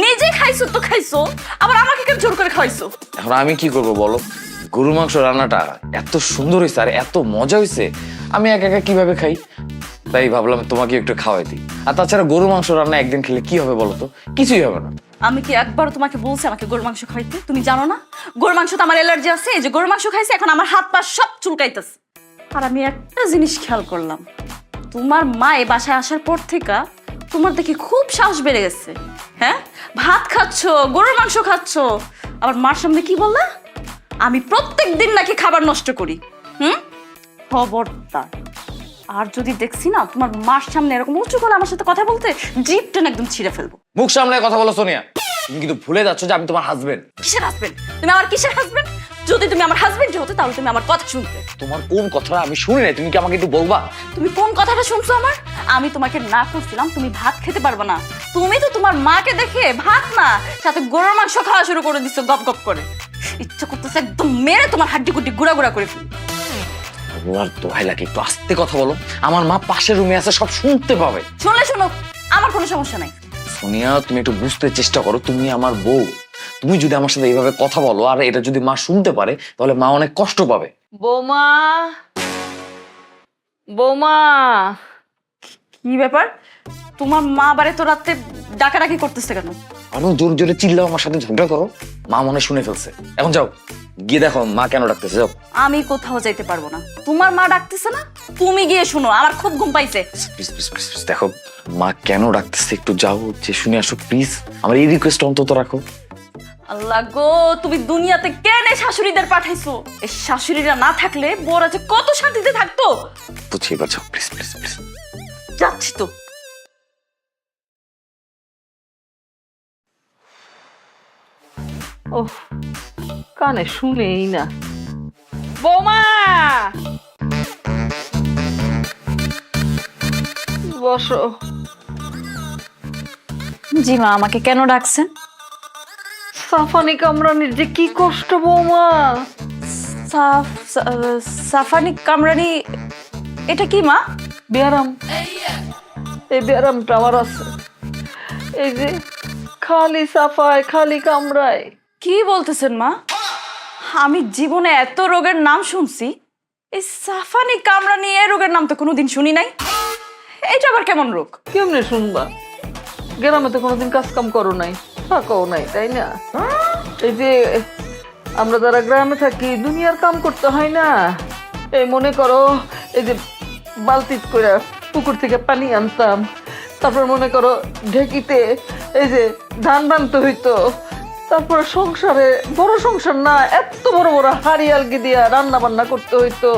নিজে খাইছো তো খাইছো, আবার আমাকে কেন জোর করে খাইছো? এখন আমি কি করবো বলো? গরুর মাংস রান্নাটা এত সুন্দর হয়েছে আর এত মজা হয়েছে, আমি একা একা কিভাবে খাই? তাই ভাবলাম তোমাকে একটু খাওয়াই দিই। আর তাছাড়া গরুর মাংস রান্না একদিন খেলে কি হবে বলো তো? কিছুই হবে না। আমি কি একবারও তোমাকে বলছি আমাকে গরুর মাংস খাইতে? তুমি জানো না গরুর মাংস তো আমার অ্যালার্জি আছে। এই যে গরুর মাংস খাইছে, এখন আমার হাত পা সব চুলকাইতেছে। আর আমি একটা জিনিস খেয়াল করলাম, তোমার মা এই বাসায় আসার পর থেকে তোমার দেখি খুব সাহস বেড়ে গেছে। হ্যাঁ, ভাত খাচ্ছ, গরুর মাংস খাচ্ছ, আবার মার সামনে কি বললা? আমি প্রত্যেক দিন নাকি খাবার নষ্ট করি। খবরদার, আর যদি দেখছি না তোমার মার সামনে এরকম উঁচু করে আমার সাথে কথা বলতে, জিপটা একদম ছিঁড়ে ফেলবো। মুখ সামলায় কথা বলো সোনিয়া, তুমি কিন্তু ভুলে যাচ্ছ যে আমি তোমার হাজবেন্ড। কিসের হাজবেন্ড? তুমি আমার কিসের হাজবেন্ড? যদি তুমি আমার হাজবেন্ড হতে তাহলে তুমি আমার কথা শুনতে। তোমার কোন কথাটা আমি শুনি নাই, তুমি কি আমাকে একটু বলবা? তুমি কোন কথাটা শুনছো আমার? আমি তোমাকে না করছিলাম তুমি ভাত খেতে পারবে না, তুমি তো তোমার মাকে দেখে ভাত না সাথে গরুর মাংস খাওয়া শুরু করে দিচ্ছ গপ গপ করে। ইচ্ছা করতেছে একদম মেরে তোমার হাড্ডি কুড্ডি গুড়া গুড়া করে ফেলি। আর দোহাই লাগে একটু আস্তে কথা বলো, আমার মা পাশের রুমে আছে, সব শুনতে পাবে। শুনলে শোনো, আমার কোনো সমস্যা নাই। সোনিয়া তুমি একটু বুঝতে চেষ্টা করো, তুমি আমার বউ। তুমি যদি আমার সাথে এইভাবে কথা বলো আর এটা যদি মা শুনতে পারে তাহলে মা অনেক কষ্ট পাবে। বৌমা, বৌমা, কি ব্যাপার? তোমার মা বাড়ি তো রাতে ডাকাডাকি করতেছে কেন? আরো জোরে জোরে চিল্লাও, আমার সাথে ঝগড়া করো, মা মনে শুনে ফেলছে। এখন যাও গিয়ে দেখো মা কেন ডাকতেছে, যাও। আমি কোথাও যাইতে পারবো না, তোমার মা ডাকতেছে না, তুমি গিয়ে শুনো, আমার খুব ঘুম পাইছে। প্লিজ প্লিজ প্লিজ প্লিজ দেখো মা কেন ডাকতেছে, একটু যাও যে শুনে আসো প্লিজ, আমার এই রিকোয়েস্ট অন্তত রাখো। আল্লাহ গো, তুমি দুনিয়াতে কেন এই শাশুড়িদের পাঠাইছো? এই শাশুড়িরা না থাকলে বউরা যে কত শান্তিতে থাকতো। বুঝি এবার যাও প্লিজ প্লিজ প্লিজ। যাচ্ছি তো। ও কানে শুনেই না। বৌমা, বসো। জি মা, আমাকে কেন ডাকছেন? সাফানি কামরানির যে কি কষ্ট বৌমা। সাফানি কামরানি, এটা কি মা? ব্যারাম, এই ব্যারামটা আমার আছে। এই যে খালি সাফায় খালি কামড়ায়। কি বলতেছেন মা? আমি জীবনে এত রোগের নাম শুনছি, এই সাফানি কামরানি এই রোগের নাম তো কোনোদিন শুনি নাই। এটা আবার কেমন রোগ? কেমনে শুনবা? গ্রামে তো কোনোদিন কাজ কাম করো নাই, থাকও নাই, তাই না? এই যে আমরা যারা গ্রামে থাকি দুনিয়ার কাম করতে হয় না। এই মনে করো, এই যে বালতি করে পুকুর থেকে পানি আনতাম, তারপর মনে করো ঢেকিতে এই যে ধান বানতে হইতো, তারপরে সংসারে বড় সংসার না, এত বড় বড় হাড়ি আলগি দিয়া রান্না বান্না করতে হইতো।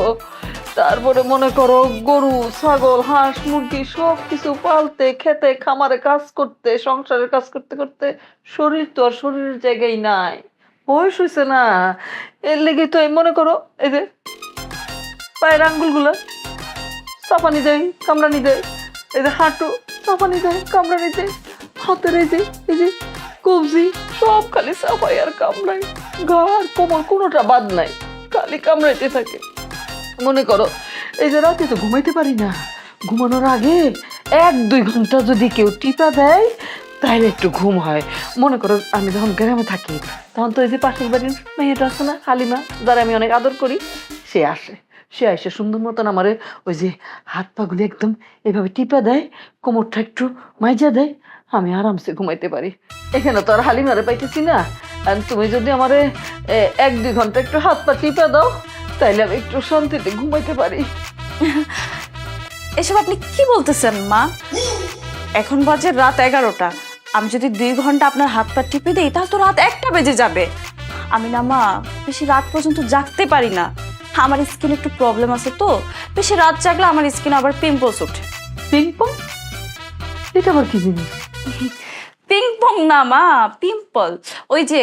তারপরে মনে করো গরু ছাগল হাঁস মুরগি সব কিছু পালতে, খেতে খামারে কাজ করতে, সংসারের কাজ করতে করতে শরীর তো আর শরীরের জায়গায় নাই, বয়স হয়েছে না। এর লেগে তো এই মনে করো এই যে পায়ের আঙ্গুলগুলা চাপানি দেয় কামড়ানি দেয়, এই যে হাঁটু চাপানি দেয় কামড়ানি দেয়, হাতের এই যে কবজি সব খালি চাপাই আর কামড়ায়, গা আর কোমর কোনোটা বাদ নাই, খালি কামড়াইতে থাকে। মনে করো এই যে রাতে তো ঘুমাইতে পারি না, ঘুমানোর আগে 1-2 ঘন্টা যদি কেউ টিপা দেয় তাইলে একটু ঘুম হয়। মনে করো আমি যখন গ্রামে থাকি তখন তো ওই যে পাশের বাড়ির মেয়েটা আছে না হালিমা, যারা আমি অনেক আদর করি, সে আসে। সে এসে সুন্দর মতন আমারে ওই যে হাত পাগুলি একদম এভাবে টিপা দেয়, কোমরটা একটু মাইজা দেয়, আমি আরামসে ঘুমাইতে পারি। এখানে তো আর হালিমারে পাইতেছি না। আর তুমি যদি আমারে 1-2 ঘন্টা একটু হাত পা টিপা দাও, তাইলে আমি একটু শান্তিতে ঘুমাইতে পারি। এসব আপনি কি বলতেছেন মা? এখন বাজে রাত 11টা। আমি যদি 2 ঘন্টা আপনার হাত পা টিপে দিই তাহলে তো রাত 1টা বেজে যাবে। আমি না মা বেশি রাত পর্যন্ত জাগতে পারি না। আমার স্কিন একটু প্রবলেম আছে তো, বেশি রাত জাগলে আমার স্কিনে আবার পিম্পলস ওঠে। পিংপং? এটা আবার কি জিনিস? পিংপং না মা, পিম্পল। ওই যে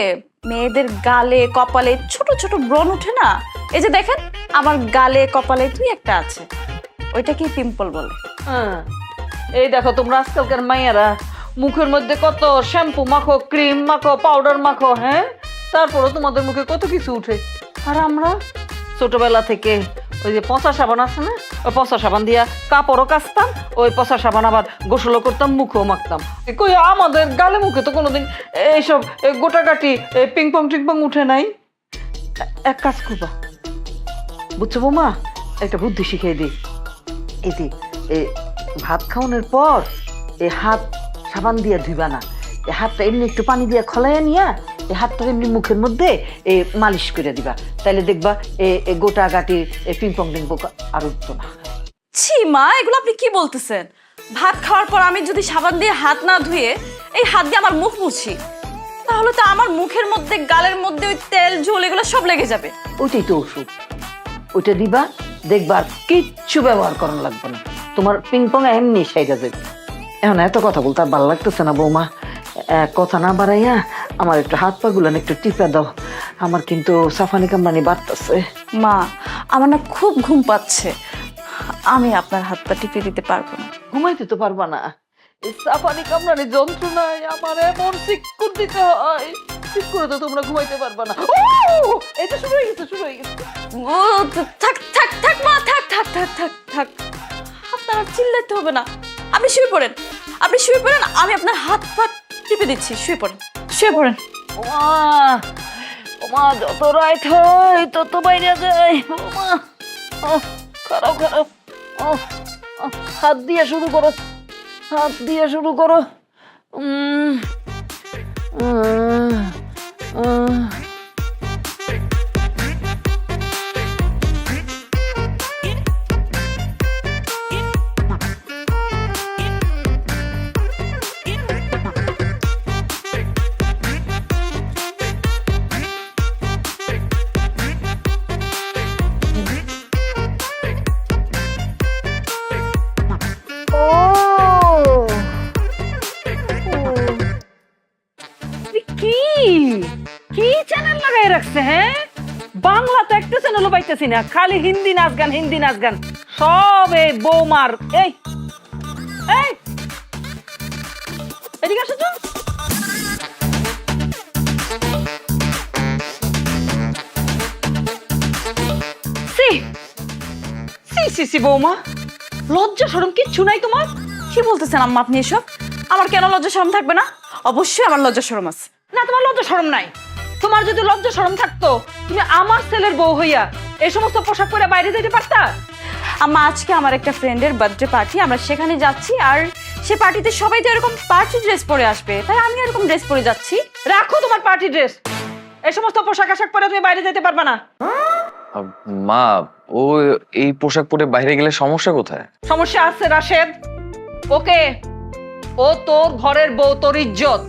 মেয়েদের গালে কপালে ছোট ছোট ব্রণ ওঠে না, এই যে দেখেন আমার গালে কপালে 2-1টা আছে, ওইটাকে পিম্পল বলে। হ্যাঁ, এই দেখো তোমরা আজকালকার মাইয়ারা মুখের মধ্যে কত শ্যাম্পু মাখো, ক্রিম মাখো, পাউডার মাখো, হ্যাঁ, তারপরও তোমাদের মুখে কত কিছু উঠে। আর আমরা ছোটবেলা থেকে ওই যে পচা সাবান আছে না, ওই পচা সাবান দিয়া কাপড়ও কাচতাম, ওই পচা সাবান আবার গোসলও করতাম, মুখও মাখতাম। কই আমাদের গালে মুখে তো কোনোদিন এইসব গোটাগাটি পিংপং টিংপং উঠে নাই। এক কাজ করবা বুঝছো বৌমা, একটা বুদ্ধি শিখিয়ে দিই। এই যে ভাত খাওয়ানোর পর এই হাত সাবান দিয়ে ধুইবা না, এই হাতটা এমনি একটু পানি দিয়ে খলাইয়া নিয়া এই হাতটা এমনি মুখের মধ্যে মালিশ করে দিবা, তাইলে দেখবা গোটা গাটির পিংপং টিংপং আর উঠতো না। ছি মা, এগুলো আপনি কি বলতেছেন? ভাত খাওয়ার পর আমি যদি সাবান দিয়ে হাত না ধুয়ে এই হাত দিয়ে আমার মুখ মুছি, তাহলে তো আমার মুখের মধ্যে গালের মধ্যে ওই তেল ঝোল এগুলো সব লেগে যাবে। ওইটাই তো ওষুধ, ওইটা দিবা, দেখবা আর কিচ্ছু ব্যবহার করানো লাগবে না, তোমার পিংপং এমনি সাইডা যাবে। এখন এত কথা বলতে আর ভালো লাগতেছে না বৌমা, কথা না বাড়াইয়া আমার একটু হাত পা গুলান একটু টিপে দাও, আমার কিন্তু সাফানি কামরানি বাড়তেছে। মা আমার না খুব ঘুম পাচ্ছে, আমি আপনার হাত পা টিপে দিতে পারবো না। ঘুমাইতে তো পারবা না, এই সাফানি কামরানি যন্ত্রণায় আমার এমন চিৎকার দিতে হয়, ঠিক করে তো তোমরা ঘুমাইতে পারবা না। এটা শুরু হয়ে গেছে, শুরু হয়ে গেছে। ও থাক থাক থাক মা, থাক থাক থাক থাক থাক, আপনার চিল্লাতে হবে না, আপনি শুয়ে পড়েন, আপনি শুয়ে পড়েন, আমি আপনার হাত পা টিপে দিচ্ছি, শুয়ে পড়েন, শুয়ে পড়েন। ওমা ওমা, যত রাইত হয় তত বাইরে যায়। ওমা খারাপ খারাপ, হাত দিয়ে শুরু করো, হাত দিয়ে শুরু করো। কি কি চ্যানেল লাগাই রাখছে? হ্যাঁ, বাংলা তো একটা চ্যানেলও পাইতেছি না, খালি হিন্দি নাচ গান, হিন্দি নাচ গান সব এই বৌমার। এই এই এদিকে আসো তো। সি সি সি সি বৌমা, লজ্জা শরম কিচ্ছু নাই তোমার? কি বলতেছেন আম্মা আপনি এসব? আমার কেন লজ্জা শরম থাকবে না? অবশ্যই আমার লজ্জা শরম আছে। না, তোমার লজ্জা শরম নাই। তোমার যদি লজ্জা শরম থাকতো তুমি আমার ছেলের বউ হইয়া এই সমস্ত পোশাক পরে বাইরে যেতে পারতা? আম্মা আজকে আমার একটা ফ্রেন্ডের বার্থডে পার্টি, আমরা সেখানে যাচ্ছি, আর সে পার্টিতে সবাই তো এরকম পার্টি ড্রেস পরে আসবে, তাই আমি এরকম ড্রেস পরে যাচ্ছি। রাখো তোমার পার্টি ড্রেস, এই সমস্ত পোশাক আশাক পরে তুমি বাইরে যেতে পারবে না। মা, ও এই পোশাক পরে বাইরে গেলে সমস্যা কোথায়? সমস্যা আছে রাশেদ, ওকে, ও তোর ঘরের বউ, তোর ইজ্জত।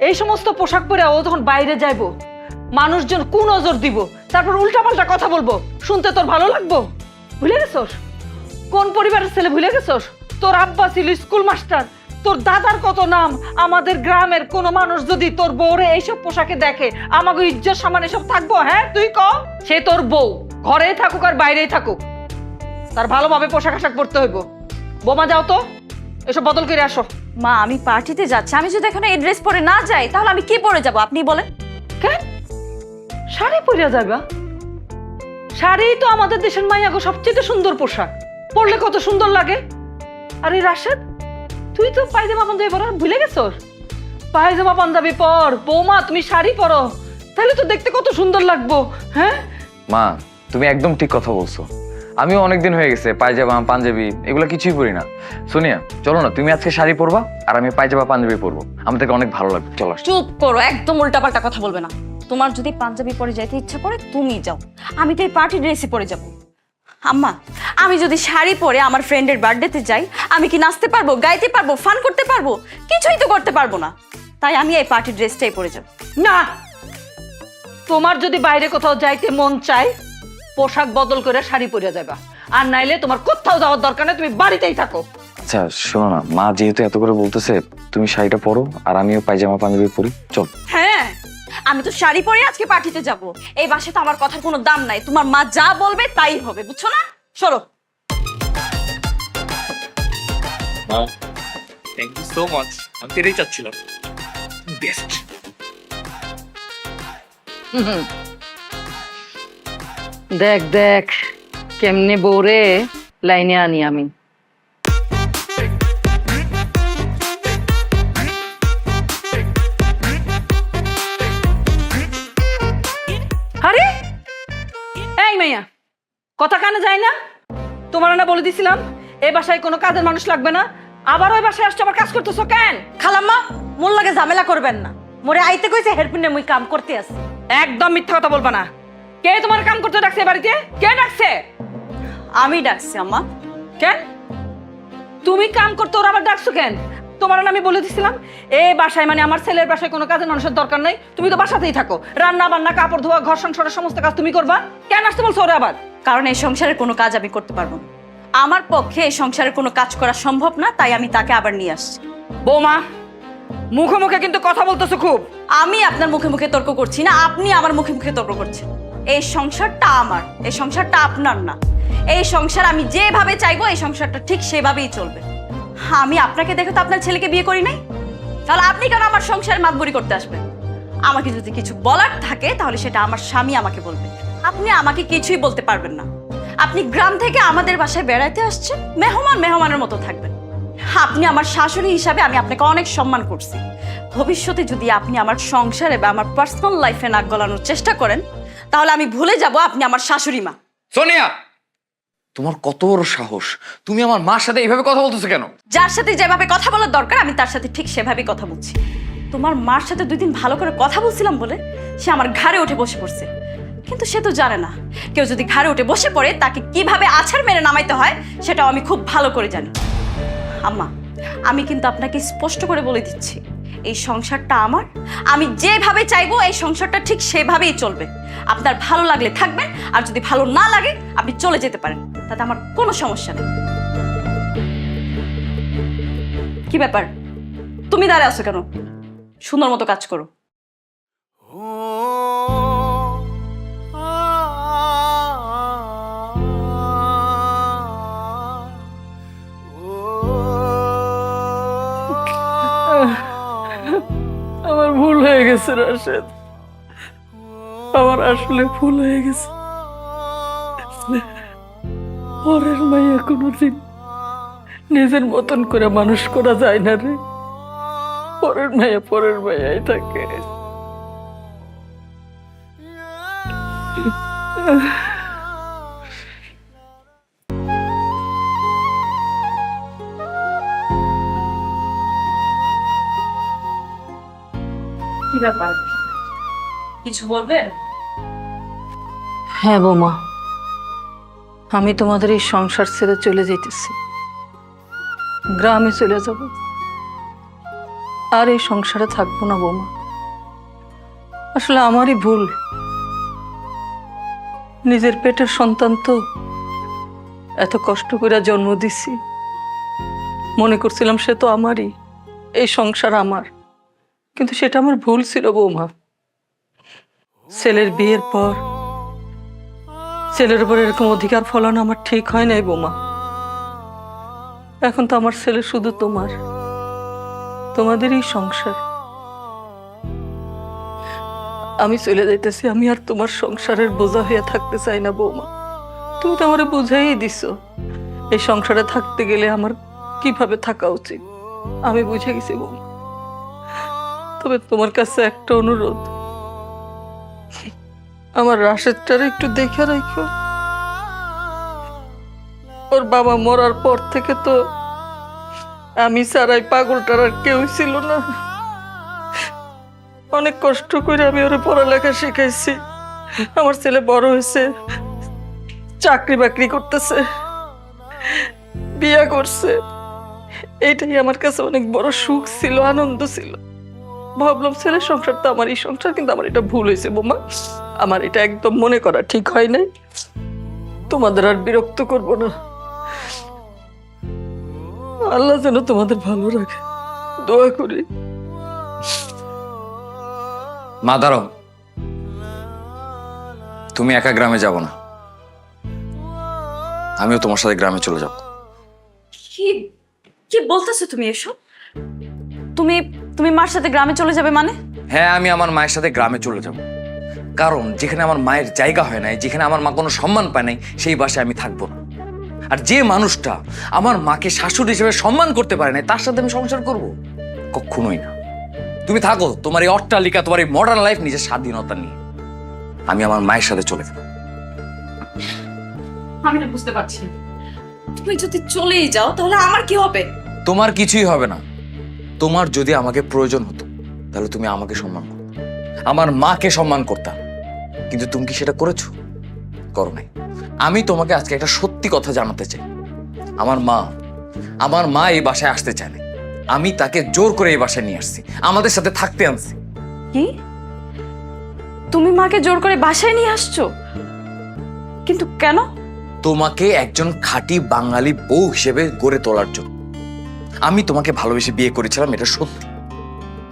এই সমস্ত পোশাক পরে ও যখন বাইরে যাইবো, মানুষজন কোন নজর দিব, তারপর উল্টাপাল্টা কথা বলবো, শুনতে তোর ভালো লাগবো? ভুলে গেছোস কোন পরিবারের ছেলে? ভুলে গেছোস তোর আব্বা ছিল স্কুল মাস্টার, তোর দাদার কত নাম। আমাদের গ্রামের কোন মানুষ যদি তোর বউরে এইসব পোশাকে দেখে, আমাকে ইজ্জত সামান এসব থাকবো? হ্যাঁ তুই ক, সে তোর বউ, ঘরেই থাকুক আর বাইরেই থাকুক, তার ভালোভাবে পোশাক আশাক পরতে হইব। বোমা যাও তো, এসব বদল করে আসো। মা আমি পার্টিতে যাচ্ছি, আমি যদি এখন এই ড্রেস পরে না যাই তাহলে আমি কি পরে যাব আপনি বলেন? কেন শাড়ি পরে যাবা? শাড়ি তো আমাদের দেশের মাইয়াগো সবচেয়ে সুন্দর পোশাক, পরলে কত সুন্দর লাগে। আর এই রাশেদ, তুই তো পায়জামা বন্ধ এবার ভুলে গেছস? পায়জামা পাঞ্জাবি পর। বৌমা তুমি শাড়ি পরো, তাহলে তো দেখতে কত সুন্দর লাগবো। হ্যাঁ মা, তুমি একদম ঠিক কথা বলছো। আমিও অনেকদিন হয়ে গেছে পায়জামা পাঞ্জাবি এগুলো কিছুই পরি না। সোনিয়া চলো না, তুমি আজকে শাড়ি পরবা আর আমি পায়জামা পাঞ্জাবি পরবো, আমাদেরকে অনেক ভালো লাগবে। চলো আসো। চুপ করো, একদম উল্টাপাল্টা কথা বলবে না। তোমার যদি পাঞ্জাবি পরে যাইতে ইচ্ছা করে তুমি যাও, আমি তো এই পার্টি ড্রেসই পরে যাব। আম্মা, আমি যদি শাড়ি পরে আমার ফ্রেন্ডের বার্থডেতে যাই, আমি কি নাচতে পারবো, গাইতে পারবো, ফান করতে পারবো? কিছুই তো করতে পারবো না। তাই আমি এই পার্টি ড্রেসটাই পরে যাব। না, তোমার যদি বাইরে কোথাও যাইতে মন চায় পোশাক বদল করে শাড়ি পরে যাবা, আর নাইলে তোমার কোথাও যাওয়ার দরকার নেই, তুমি বাড়িতেই থাকো। আচ্ছা শোনো না, মা যেহেতু এত করে বলতেছে, তুমি শাড়িটা পরো আর আমিও পায়জামা পাঞ্জাবি পরি। চল। হ্যাঁ, আমি তো শাড়ি পরে আজকে পার্টিতে যাব। এই বাসায় তো আমার কথার কোনো দাম নাই। তোমার মা যা বলবে তাই হবে, বুঝছো না? সরো। মা, থ্যাংক ইউ সো মাচ। আমি তো এটাই চাচ্ছিলাম। বেস্ট। দেখ দেখ কেমনে বউরে লাইনে আনি আমি। আরে এই মাইয়া, কথা কানে যায় না? তোমার না বলে দিছিলাম এই বাসায় কোনো কাজের মানুষ লাগবে না, আবার ওই বাসায় আসছো, আবার কাজ করতেছো কেন? খালাম্মা, মোর লাগে ঝামেলা করবেন না। মোরে আইতে কইছে হেডপিনে মুই কাম করতে আসি। একদম মিথ্যা কথা বলবা না। কে তোমার কাম করতে ডাকছে বাড়িতে? কে ডাকছে? আমি ডাকছি আম্মা। কেন তুমি কাম করতে ওরা আবার ডাকছো কেন? তোমার না আমি বলে দিছিলাম এই বাসায় মানে আমার ছেলের বাসায় কোনো কাজের মানুষের দরকার নাই, তুমি তো বাসাতেই থাকো, রান্না বান্না কাপড় ধোয়া ঘর সংসারের সমস্ত কাজ তুমি করবা। কেন আসতে বলছো ওরা আবার? কারণ এই সংসারের কোনো কাজ আমি করতে পারবো না। আমার পক্ষে এই সংসারের কোনো কাজ করা সম্ভব না, তাই আমি তাকে আবার নিয়ে আসছি। বৌমা, মুখে মুখে কিন্তু কথা বলতেছো খুব। আমি আপনার মুখে মুখে তর্ক করছি না, আপনি আমার মুখে মুখে তর্ক করছেন। এই সংসারটা আমার, এই সংসারটা আপনার না। এই সংসার আমি যেভাবে চাইবো এই সংসারটা ঠিক সেভাবেই চলবে। আমি আপনাকে দেখে তো আপনার ছেলেকে বিয়ে করি নাই, তাহলে আপনি কেন আমার সংসারে মাতবরি করতে আসবেন? আমাকে যদি কিছু বলার থাকে তাহলে সেটা আমার স্বামী আমাকে বলবে। আপনি আমাকে কিছুই বলতে পারবেন না। আপনি গ্রাম থেকে আমাদের বাসায় বেড়াতে আসছেন, মেহমান মেহমানের মতো থাকবেন। আপনি আমার শাশুড়ি হিসাবে আমি আপনাকে অনেক সম্মান করছি। ভবিষ্যতে যদি আপনি আমার সংসারে বা আমার পার্সোনাল লাইফে নাক গলানোর চেষ্টা করেন তাহলে আমি ভুলে যাব আপনি আমার শাশুড়ি মা। সোনিয়া, তোমার কত বড় সাহস! তুমি আমার মার সাথে এইভাবে কথা বলতেছো কেন? যার সাথে যেভাবে কথা বলার দরকার আমি তার সাথে ঠিক সেভাবেই কথা বলছি। তোমার মার সাথে 2 দিন ভালো করে কথা বলছিলাম বলে সে আমার ঘাড়ে উঠে বসে পড়ছে, কিন্তু সে তো জানে না কেউ যদি ঘাড়ে উঠে বসে পড়ে তাকে কিভাবে আছাড় মেরে নামাইতে হয় সেটাও আমি খুব ভালো করে জানি। আম্মা, আমি কিন্তু আপনাকে স্পষ্ট করে বলে দিচ্ছি এই সংসারটা আমার। আমি যেভাবে চাইবো এই সংসারটা ঠিক সেভাবেই চলবে। আপনার ভালো লাগলে থাকবেন, আর যদি ভালো না লাগে আপনি চলে যেতে পারেন, তাতে আমার কোনো সমস্যা নেই। কি ব্যাপার, তুমি দাঁড়ায় আছো কেন? সুন্দর মতো কাজ করো। আমার ভুল হয়ে গেছে রাশেদ, আমার আসলে ভুল হয়ে গেছে। পরের মাইয়া কোনোদিন নিজের মতন করে মানুষ করা যায় না রে। পরের মাইয়াই থাকে। কি ব্যাপার, কিছু বলবে? হ্যাঁ বৌমা, আমি তোমাদের এই সংসার ছেড়ে চলে যেতেছি, গ্রামে চলে যাব, আর এই সংসারে থাকবো না বৌমা। আসলে আমারই ভুল, নিজের পেটের সন্তান তো এত কষ্ট করে জন্ম দিছি, মনে করছিলাম সে তো আমারই, এই সংসার আমার, কিন্তু সেটা আমার ভুল ছিল বৌমা। ছেলের বিয়ের পর ছেলের উপর এরকম অধিকার ফলানো আমার ঠিক হয় নাই বৌমা। এখন তো আমার ছেলে শুধু তোমার, তোমাদেরই সংসার। আমি চলে যাইতেছি, আমি আর তোমার সংসারের বোঝা হয়ে থাকতে চাই না বৌমা। তুমি তো আমারে বুঝাই দিছো এই সংসারে থাকতে গেলে আমার কিভাবে থাকা উচিত, আমি বুঝে গেছি বৌমা। তবে তোমার কাছে একটা অনুরোধ, আমার রাশেদটার একটু দেখে রাখো। ওর বাবা মরার পর থেকে তো আমি ছাড়াই পাগলটার আর কেউ ছিল না। অনেক কষ্ট করে আমি ওরে পড়ালেখা শিখাইছি। আমার ছেলে বড় হয়েছে, চাকরি বাকরি করতেছে, বিয়ে করছে। এইটাই আমার কাছে অনেক বড় সুখ ছিল, আনন্দ ছিল। ভাবলাম ছেলের সংসার তো আমারই সংসার, কিন্তু আমার এটা ভুল হয়েছে বোমা। আমার এটা একদম মনে করা ঠিক হয় নাই। তোমাদের আর বিরক্ত করব না। আল্লাহ যেন তোমাদের ভালো রাখে, দোয়া করি। মা দাঁড়াও, তুমি একা গ্রামে যাব না, আমিও তোমার সাথে গ্রামে চলে যাব। কি কি বলতেছো তুমি এসব? তুমি তুমি মার সাথে গ্রামে চলে যাবে মানে? হ্যাঁ, আমি আমার মায়ের সাথে গ্রামে চলে যাব। কারণ যেখানে আমার মায়ের জায়গা হয় নাই, যেখানে আমার মা কোনো সম্মান পায় নাই, সেই বাসায় আমি থাকবো না। আর যে মানুষটা আমার মাকে শাশুড়ি হিসেবে সম্মান করতে পারে নাই, তার সাথে আমি সংসার করব? কখনোই না। তুমি থাকো তোমার এই অট্টালিকা, তোমার এই মডার্ন লাইফ, নিজের স্বাধীনতা নিয়ে। আমি আমার মায়ের সাথে চলে যাবো। আমি না বুঝতে পারছি, তুমি যদি চলেই যাও তাহলে আমার কি হবে? তোমার কিছুই হবে না। তোমার যদি আমাকে প্রয়োজন হতো তাহলে তুমি আমাকে সম্মান করতে, আমার মাকে সম্মান করতা। কিন্তু তুমি কি সেটা করেছো? করো নাই। আমি তোমাকে আজকে একটা সত্যি কথা জানাতে চাই। আমার মা এই বাসায় আসতে চায় না। আমি তাকে জোর করে এই বাসায় নিয়ে আসছি, আমাদের সাথে থাকতে আনছি। কি? তুমি মাকে জোর করে বাসায় নিয়ে আসছো? কিন্তু কেন? তোমাকে একজন খাঁটি বাঙালি বউ হিসেবে গড়ে তোলার জন্য। আমি তোমাকে ভালোবেসে বিয়ে করেছিলাম, এটা সত্যি।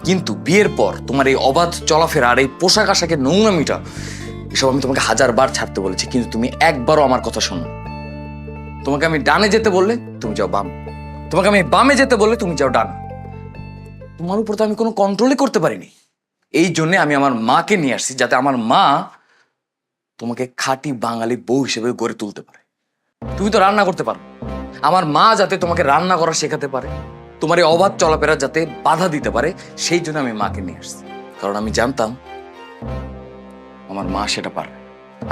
কিন্তু বিয়ের পর তোমার এই অবাধ চলাফেরা আর এই পোশাক আশাকের নোংরামিটা, এসব আমি তোমাকে 1000 বার ছাড়তে বলেছি, কিন্তু তুমি একবারও আমার কথা শোনো। তোমাকে আমি ডানে যেতে বললে তুমি যাও বাম, তোমাকে আমি বামে যেতে বললে তুমি যাও ডান। তোমার উপর তো আমি কোনো কন্ট্রোলই করতে পারিনি। এই জন্য আমি আমার মাকে নিয়ে আসছি, যাতে আমার মা তোমাকে খাঁটি বাঙালি বউ হিসেবে গড়ে তুলতে পারে। তুমি তো রান্না করতে পারো, আমার মা যাতে তোমাকে রান্না করা শেখাতে পারে, তোমার এই অবাধ চলাফেরা যাতে বাধা দিতে পারে, সেই জন্য আমি মাকে নিয়ে আসছি। কারণ আমি জানতাম আমার মা সেটা পারবে।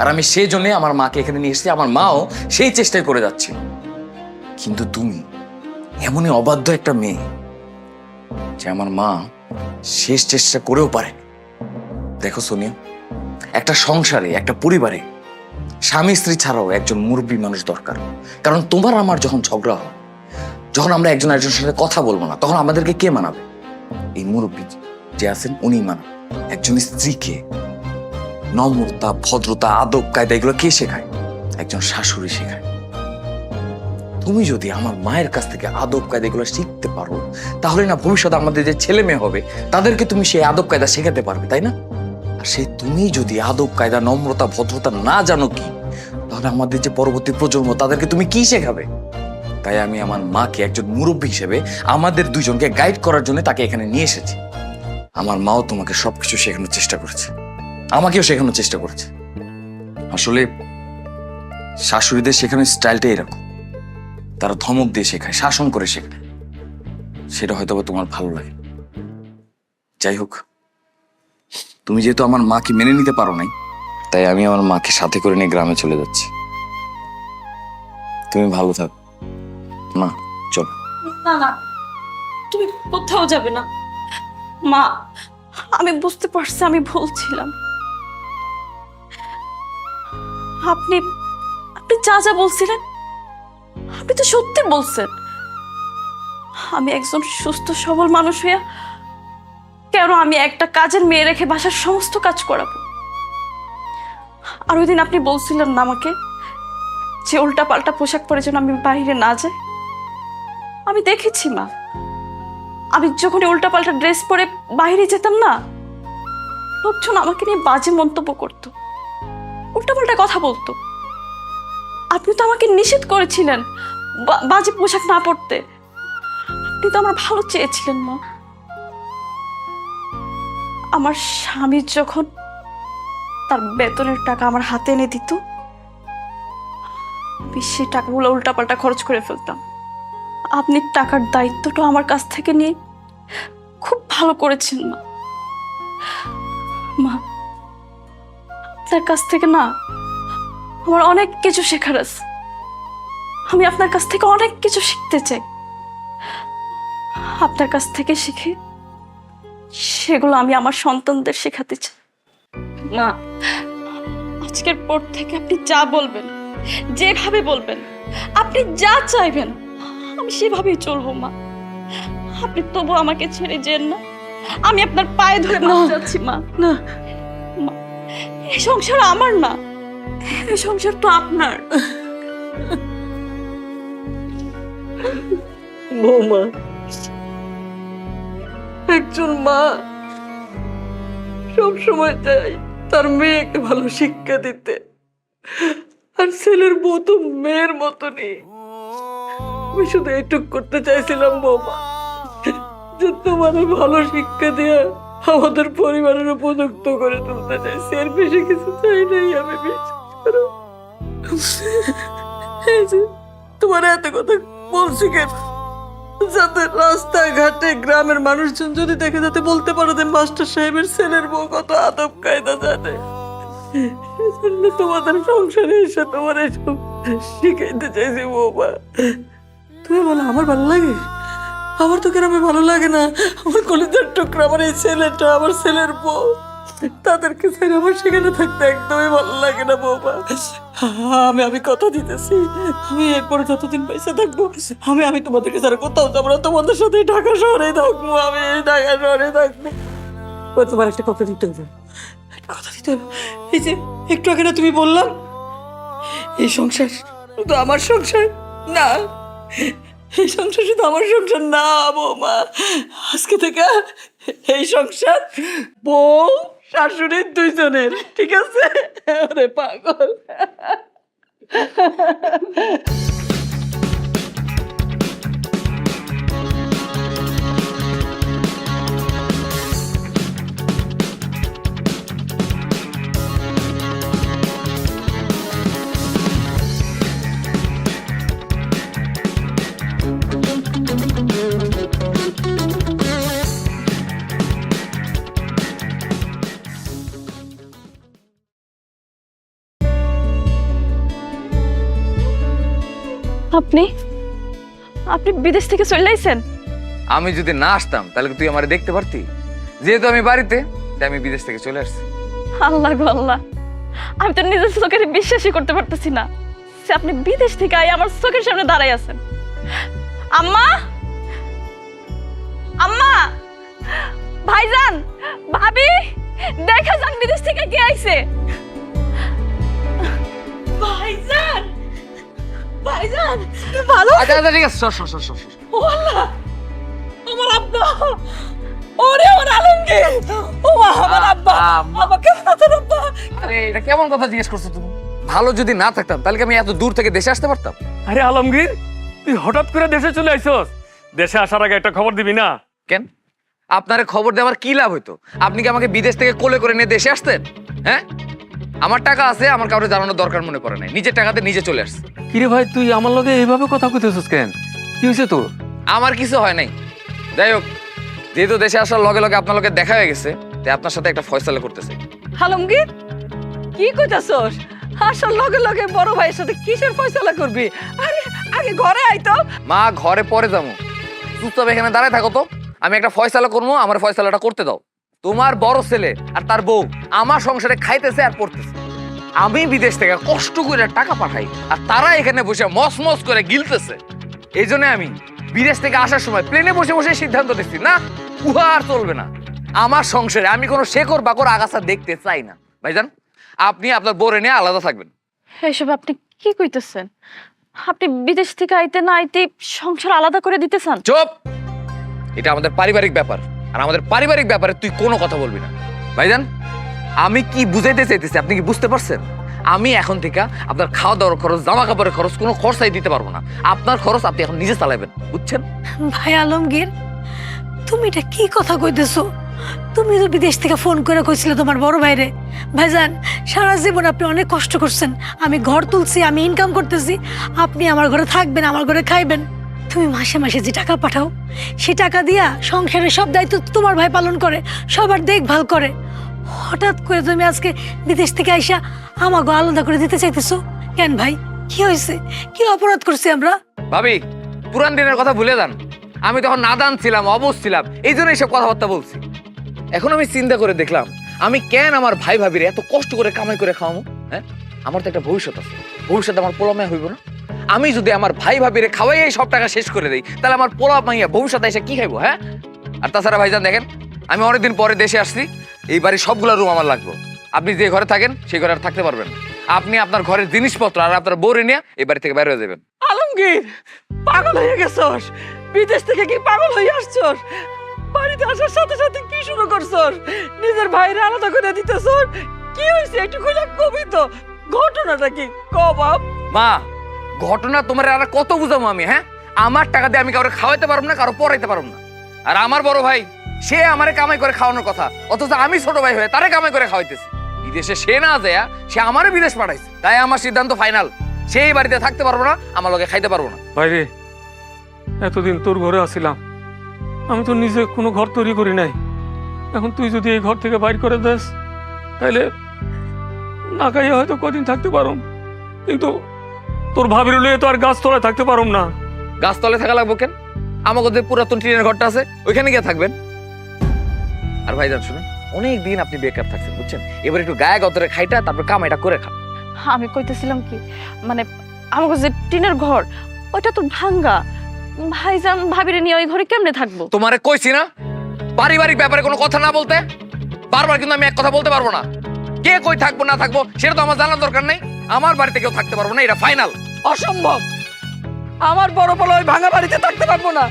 আর আমি সেই জন্য আমার মাকে এখানে নিয়ে এসেছি। আমার মাও সেই চেষ্টাই করে যাচ্ছে। কিন্তু তুমি এমনই অবাধ্য একটা মেয়ে যে আমার মা শেষ চেষ্টা করেও পারেনি। দেখো সোনিয়া, একটা সংসারে, একটা পরিবারে স্বামী স্ত্রী ছাড়াও একজন মুরব্বী মানুষ দরকার। কারণ তোমার আমার যখন ঝগড়া হয়, যখন আমরা একজন একজনের সাথে কথা বলবো না, তখন আমাদেরকে কে মানাবে? এই মুরব্বী যে আছেন উনি মানাবে। একজন স্ত্রীকে নম্রতা, ভদ্রতা, আদব কায়দা এগুলো কে শেখায়? একজন শাশুড়ি শেখায়। তুমি যদি আমার মায়ের কাছ থেকে আদব কায়দা এগুলো শিখতে পারো, তাহলে না ভবিষ্যতে আমাদের যে ছেলে মেয়ে হবে তাদেরকে তুমি সেই আদব কায়দা শেখাতে পারবে, তাই না? আর সেই তুমি যদি আদব কায়দা, নম্রতা, ভদ্রতা না জানো কি, তাহলে আমাদের যে পরবর্তী প্রজন্ম তাদেরকে তুমি কি শেখাবে? তাই আমি আমার মাকে একজন মুরব্বী হিসেবে আমাদের দুজনকে গাইড করার জন্য তাকে এখানে নিয়ে এসেছি। আমার মাও তোমাকে সবকিছু শেখানোর চেষ্টা করেছে, আমাকেও শেখানোর চেষ্টা করেছে। আসলে শাশুড়িদের শেখানোর স্টাইলটা এরকম, তারা ধমক দিয়ে শেখায়, শাসন করে শেখায়। সেটা হয়তো তোমার ভালো লাগে। যাই হোক, তুমি যেহেতু আমার মাকে মেনে নিতে পারো নাই, তাই আমি আমার মাকে সাথে করে নিয়ে গ্রামে চলে যাচ্ছি। তুমি ভালো থাকো মা, চলো। না না, তুমি কোথাও যাবে না মা। আমি বুঝতে পারছি আমি ভুল ছিলাম। আপনি আপনি যা যা বলছিলেন আপনি তো সত্যি বলছেন। আমি একজন সুস্থ সবল মানুষ হইয়া কেন আমি একটা কাজের মেয়ে রেখে বাসার সমস্ত কাজ করাবো? আর ওই দিন আপনি বলছিলেন না আমাকে যে উল্টা পাল্টা পোশাক পরে যেন আমি বাইরে না যাই। আমি দেখেছি মা, আমি যখন উল্টা পাল্টা ড্রেস পরে বাইরে যেতাম না, লোকজন আমাকে নিয়ে বাজে মন্তব্য করতো, উল্টা পাল্টা কথা বলতো। আপনি তো আমাকে নিষেধ করেছিলেন বাজে পোশাক না পরতে। আপনি তো আমার ভালো চেয়েছিলেন মা। আমার স্বামী যখন তার বেতনের টাকা আমার হাতে এনে দিত, আমি সেই টাকাগুলো উল্টাপাল্টা খরচ করে ফেলতাম। আপনি টাকার দায়িত্বটা আমার কাছ থেকে নিয়ে খুব ভালো করেছেন মা। আপনার কাছ থেকে না আমার অনেক কিছু শেখার আছে। আমি আপনার কাছ থেকে অনেক কিছু শিখতে চাই। আপনার কাছ থেকে শিখে সেগুলো আমি আমার সন্তানদের শেখাতে চাই। না, আজকের পর থেকে আপনি যা বলবেন, যেভাবে বলবেন, আপনি যা চাইবেন আমি সেভাবেই চলবো মা। আপনি তবু আমাকে ছেড়ে যেন না। আমি আপনার পায়ে ধরে মাফ চাচ্ছি মা। না মা, এই সংসার আমার না, এই সংসার তো আপনার। বৌমা, একজন মা সব সময় চাই তার মেয়েকে ভালো শিক্ষা দিতে, আর ছেলের বউ তো মেয়ের মতনই। আমি শুধু এইটুক করতে চাইছিলাম বৌমা, যে তোমার ভালো শিক্ষা দিয়ে আমাদের পরিবারের উপযুক্ত করে তুলতে চাইছি, এর বেশি কিছু চাই নাই আমি। বিশ্বাস করো, এই যে তোমার এত কথা বলছি কেন, যাতে রাস্তাঘাটে গ্রামের মানুষজন যদি দেখে যাতে বলতে পারো যে মাস্টার সাহেবের ছেলের বউ কত আদব কায়দা জানে। এজন্য তোমাদের সংসারে এসে তোমার এসব শিখাইতে চাইছি বৌমা। তুমি বলো আমার ভালো লাগে? আমার তো গ্রামে ভালো লাগে না। আমার কলিজার টুকরা, আমার এই ছেলেটা, আমার ছেলের বউ, তাদেরকে ছেড়ে আমার সেখানে থাকতে একদমই ভালো লাগে না বৌমা। আমি কথা দিতেছি, আমি এরপরে যতদিন পয়সা থাকবো আমি তোমাদেরকে ছাড়া কোথাও যাবো না, তোমাদের সাথে ঢাকা শহরে থাকবো। আমি ঢাকা শহরে থাকবো। তোমার একটা কথা দিতে হবে, একটা কথা দিতে হবে। এই যে একটু আগে না তুমি বললাম এই সংসার শুধু আমার সংসার না, এই সংসার শুধু আমার সংসার না বৌমা। আজকে থেকে এই সংসার বউ শাশুড়ির দুইজনের, ঠিক আছে? আরে পাগল। আপনি আপনি বিদেশ থেকে চলে আইছেন? আমি যদি না আসতাম তাহলে কি তুই আমারে দেখতে পারতি? যেহেতু আমি বাড়িতে, তাই আমি বিদেশ থেকে চলে আসছি। আল্লাহ গো আল্লাহ, আমি তো নিজের চোখের বিশ্বাসই করতে পারতেছি না যে আপনি বিদেশ থেকে আই আমার চোখের সামনে দাঁড়াই আছেন। আম্মা, আম্মা, ভাইজান, ভাবি, দেখা যান বিদেশ থেকে কে আইছে। ভাইজান, ভাইজান, ভালো? আচ্ছা আচ্ছা ঠিক আছে, সর সর সর সর সর। ও আল্লাহ, আমার আব্বা, ওরে ওর আলমগীর, ও মা, আমার আব্বা, আমাকে বাঁচান আব্বা। আরে এটা কেমন কথা জিজ্ঞেস করছো তুমি? ভালো যদি না থাকতাম তাহলে কি আমি এত দূর থেকে দেশে আসতে পারতাম? আরে আলমগীর, তুই হঠাৎ করে দেশে চলে আইছস। দেশে আসার আগে একটা খবর দিবি না? কেন? আপনারে খবর দেওয়ার কি লাভ হইতো? আপনি কি আমাকে বিদেশ থেকে কোলে করে নিয়ে দেশে আসতেন? হ্যাঁ, আমার টাকা আছে, আমার কাউকে জানানোর দরকার মনে পড়ে নাই, নিজের টাকাতে নিজে চলে আসছে। কিরে ভাই, তুই আমার লগে এইভাবে কথা কইতেছস কেন? কি হয়েছে তোর? আমার কিছু হয় নাই। যাই হোক, যেহেতু দেশে আসার লগে লগে আপনার লগে দেখা হয়ে গেছে, তাই আপনার সাথে একটা ফয়সালা করতেছে। আলমগীর, কি কইতাছস? আসার লগে লগে বড় ভাইয়ের সাথে কিসের ফয়সালা করবি? আরে আগে ঘরে আইতো। মা, ঘরে পরে যাবো, চুপচাপ এখানে দাঁড়ায় থাকো তো। আমি একটা ফয়সালা করবো, আমার ফয়সালাটা করতে দাও। তোমার বড় ছেলে আর তার বউ আমার সংসারে খাইতেছে আর পড়তেছে। আমি বিদেশ থেকে কষ্ট করে টাকা পাঠাই আর তারা এখানে বসে মস মস করে গিলতেছে। এই জন্য আমি বিদেশ থেকে আসার সময় প্লেনে বসে বসে সিদ্ধান্ত নিচ্ছি, না, উহা আর চলবে না। আমার সংসারে আমি কোনো শেকড় বাকড় আগাছা দেখতে চাই না। ভাইজান, আপনি আপনার বউরে নিয়ে আলাদা থাকবেন। এসব আপনি কি কইতেছেন? আপনি বিদেশ থেকে আইতে না আইতে সংসার আলাদা করে দিতে চান? চুপ! এটা আমাদের পারিবারিক ব্যাপার, আর আমাদের পারিবারিক ব্যাপারে তুই কোনো কথা বলবি না। ভাইজান, আমি কি বুঝাইতে চাইতেছি আপনি কি বুঝতে পারছেন? আমি এখন থেকে আপনার খাওয়া দাওয়ার খরচ, জামা কাপড়ের খরচ কোনো খরচাই দিতে পারবো না। আপনার খরচ আপনি এখন নিজে চালাবেন, বুঝছেন? ভাই আলমগীর, তুমি এটা কি কথা কইতেছো? তুমি তো বিদেশ থেকে ফোন করে কইছিলে তোমার বড় ভাইরে, ভাইজান সারা জীবন আপনি অনেক কষ্ট করছেন, আমি ঘর তুলছি, আমি ইনকাম করতেছি, আপনি আমার ঘরে থাকবেন, আমার ঘরে খাইবেন। তুমি মাসে মাসে যে টাকা পাঠাও, সে টাকা দিয়া সংসারের সব দায়িত্ব তোমার ভাই পালন করে, সবার দেখভাল করে। হঠাৎ করে তুমি আজকে বিদেশ থেকে আইসা আমাকে আলাদা করে দিতে চাইতেছো কেন ভাই? কি হয়েছে? কি অপরাধ করছি আমরা? ভাবি, পুরান দিনের কথা ভুলে যান। আমি তখন নাদান ছিলাম, অবশ ছিলাম, এই জন্য এইসব কথাবার্তা বলছি। এখন আমি চিন্তা করে দেখলাম আমি কেন আমার ভাই ভাবিরে এত কষ্ট করে কামাই করে খাওয়াবো। হ্যাঁ, আমার তো একটা ভবিষ্যৎ আছে, ভবিষ্যৎ আমার পোলা মাইয়া হইব না? আমি যদি আমার ভাই ভাবিরে খাওয়াই এই সব টাকা শেষ করে দেই, তাহলে আমার পোলা মাইয়া ভবিষ্যতে এসে কি খাইবো? হ্যাঁ, আর তাছাড়া ভাইজান দেখেন, আমি অনেকদিন পরে দেশে আসছি, এই বাড়ির সবগুলো রুম আমার লাগবে। আপনি যে ঘরে থাকেন সেই ঘরে আর থাকতে পারবেন না। আপনি আপনার ঘরের জিনিসপত্র আর আপনার বউরে নিয়ে এই বাড়ি থেকে বাইরে হয়ে যাবেন। আলমগীর, পাগল হয়ে গেছস? বিদেশ থেকে কি পাগল হয়ে আসছস? বাড়িতে আসার সাথে সাথে কি শুরু করছস? নিজের ভাইরে আলাদা করে দিতেছস? কি হয়েছে একটু খুলে কবি তো, ঘটনাটা কি ক বাপ? মা, ঘটনা তোমার আর কত বুঝাবো আমি? হ্যাঁ, আমার টাকা দিয়ে আমি কারো খাওয়াইতে পারবো না, কারো পড়াইতে পারবো না। আর আমার বড় ভাই, সে আমারে কামাই করে খাওয়ানোর কথা, অথচ আমি ছোট ভাই হয়ে তারে কামাই করে খাওয়াইতেছি। বিদেশে সে না যায়, সে আমারে বিদেশ পাঠাইছে। তাই আমার সিদ্ধান্ত ফাইনাল, সেই বাড়িতে থাকতে পারবো না, আমার লগে খাইতে পারবো না। ভাইরে, এতদিন তোর ঘরে আসিলাম, আমি তো নিজে কোনো ঘর তৈরি করি নাই। এখন তুই যদি এই ঘর থেকে বাইর করে দেস, তাহলে না খাইয়ে হয়তো কদিন থাকতে পারুম, কিন্তু তোর ভাবির লইয়ে তো আর গাছ তলায় থাকতে পারুম না। গাছতলে থাকা লাগবো কেন? আমাকে যে পুরাতন টিনের ঘরটা আছে ওইখানে গিয়ে থাকবেন। আর ভাইজান শুনুন, অনেক দিন আপনি বেকার থাকছেন, বুঝছেন? এবার একটু গায়ে গতরে খাইটা তারপর কামাইটা করে খান। আমি কইতেছিলাম কি, মানে আমাকে যে টিনের ঘর ওইটা তো ভাঙ্গা, ভাইজান ভাবিরে নিয়ে ওই ঘরে কেমনে থাকবো? তোমারে কইছি না পারিবারিক ব্যাপারে কোনো কথা না বলতে। বারবার কিন্তু আমি এক কথা বলতে পারবো না। কে কই থাকবো না থাকবো সেটা তো আমার জানার দরকার নেই। আমার বাড়িতে কেউ থাকতে পারবো না, এটা ফাইনাল। অসম্ভব, আমার বড় পোলা ওই ভাঙা বাড়িতে থাকতে পারবো না।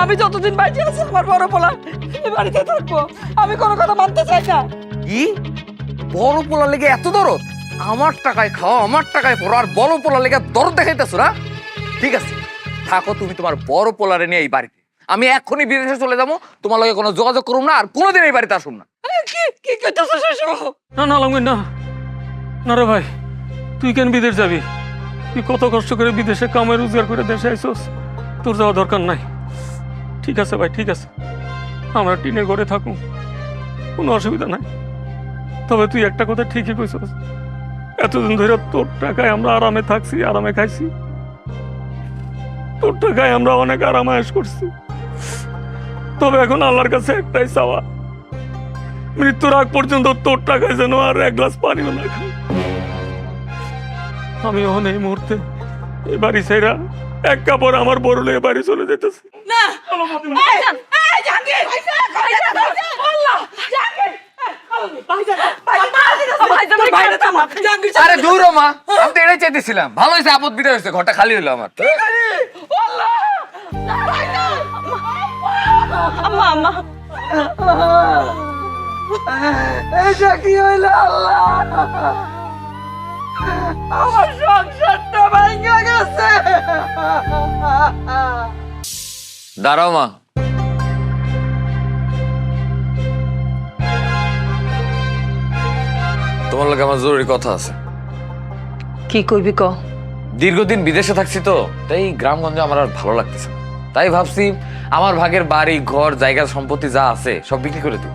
আমি যতদিন বাইরে আছি আমার বড় পোলা এই বাড়িতে থাকবো। আমি কোনো কথা মানতে চাই না। কি বড় পোলা লেগে এত দরদ? আমার টাকায় খাও, আমার টাকায় পড়ো, আর বড় পোলা লেগে দরদ দেখাইতেছো না? ঠিক আছে, থাকো তুমি তোমার বড় পোলারে নিয়ে এই বাড়িতে। আমি এখনই বিদেশে চলে যাবো, তোমার লগে কোনো যোগাযোগ করুম না, আর কোনোদিন এই বাড়িতে আসুম না। কি কি কইতাছস এসব? না না আলমগীর, না না রে ভাই, তুই কেন বিদেশ যাবি? তুই কত কষ্ট করে বিদেশে কামাই রোজগার করে দেশে আইসস, তোর যাওয়া দরকার নাই। ঠিক আছে ভাই, ঠিক আছে, আমরা টিনের ঘরে থাকুন, কোনো অসুবিধা নাই। তবে তুই একটা কথা ঠিকই কইছস, এতদিন ধরে তোর টাকায় আমরা আরামে থাকছি, আরামে খাইছি, তোর টাকায় আমরা অনেক আরাম আয়েশ করছি। তবে এখন আল্লাহর কাছে একটাই চাওয়া, মৃত্যুর আগ পর্যন্ত তোর টাকায় যেন আর এক গ্লাস পানিও না খাই। আমি এখন এই মুহূর্তে এই বাড়ি ছেড়া এক কাপড় আমার বড় লয়ে বাড়ি চলে যেতেছি। না ভাইজান, এই জাহাঙ্গীর, আল্লাহ জাহাঙ্গীর, ভাইজান থামা, জাহাঙ্গীর আরে দূর হ মা, আমি তো এটাই চাইতেছিলাম। ভালো হয়েছে, আপদ বিদায় হয়েছে, ঘরটা খালি হলো আমার। আল্লাহ ভাইজান, আম্মা আম্মা, এটা কি হইলো আল্লাহ? আমার সংসারটা ভাঙা গেছে। দাঁড়াও মা, তোমার লগে আমার জরুরি কথা আছে। কি কইবি ক? দীর্ঘদিন বিদেশে থাকছি তো, তাই গ্রামগঞ্জে আমার আর ভালো লাগতেছে না। তাই ভাবছি আমার ভাগের বাড়ি ঘর জায়গা সম্পত্তি যা আছে সব বিক্রি করে দিব।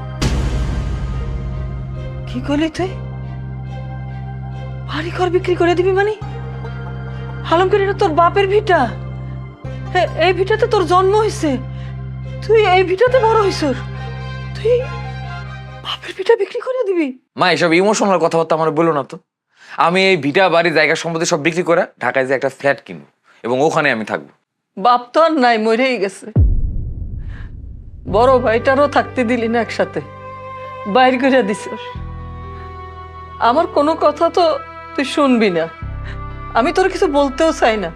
কি করলি তুই? বাড়ি ঘর বিক্রি করে দিবি মানে? আলমগীর, এটা তোর বাপের ভিটা, এই ভিটাতে তোর জন্ম হয়েছে, তুই এই ভিটাতে বড় হইছ, তুই বাপের ভিটা বিক্রি করে দিবি? মা, এসব ইমোশনাল কথাবার্তা আমার বলো না তো। আমি এই ভিটা বাড়ি জায়গা সম্পত্তি সব বিক্রি করে ঢাকায় যে একটা ফ্ল্যাট কিনবো এবং ওখানে আমি থাকবো। বাপ তো আর নাই, মরেই গেছে। বড় ভাইটারও থাকতে দিলি না একসাথে, বাইর করে দিস। আমার কোনো কথা তো তুই শুনবি না, আমি তোর কিছু বলতেও চাই না,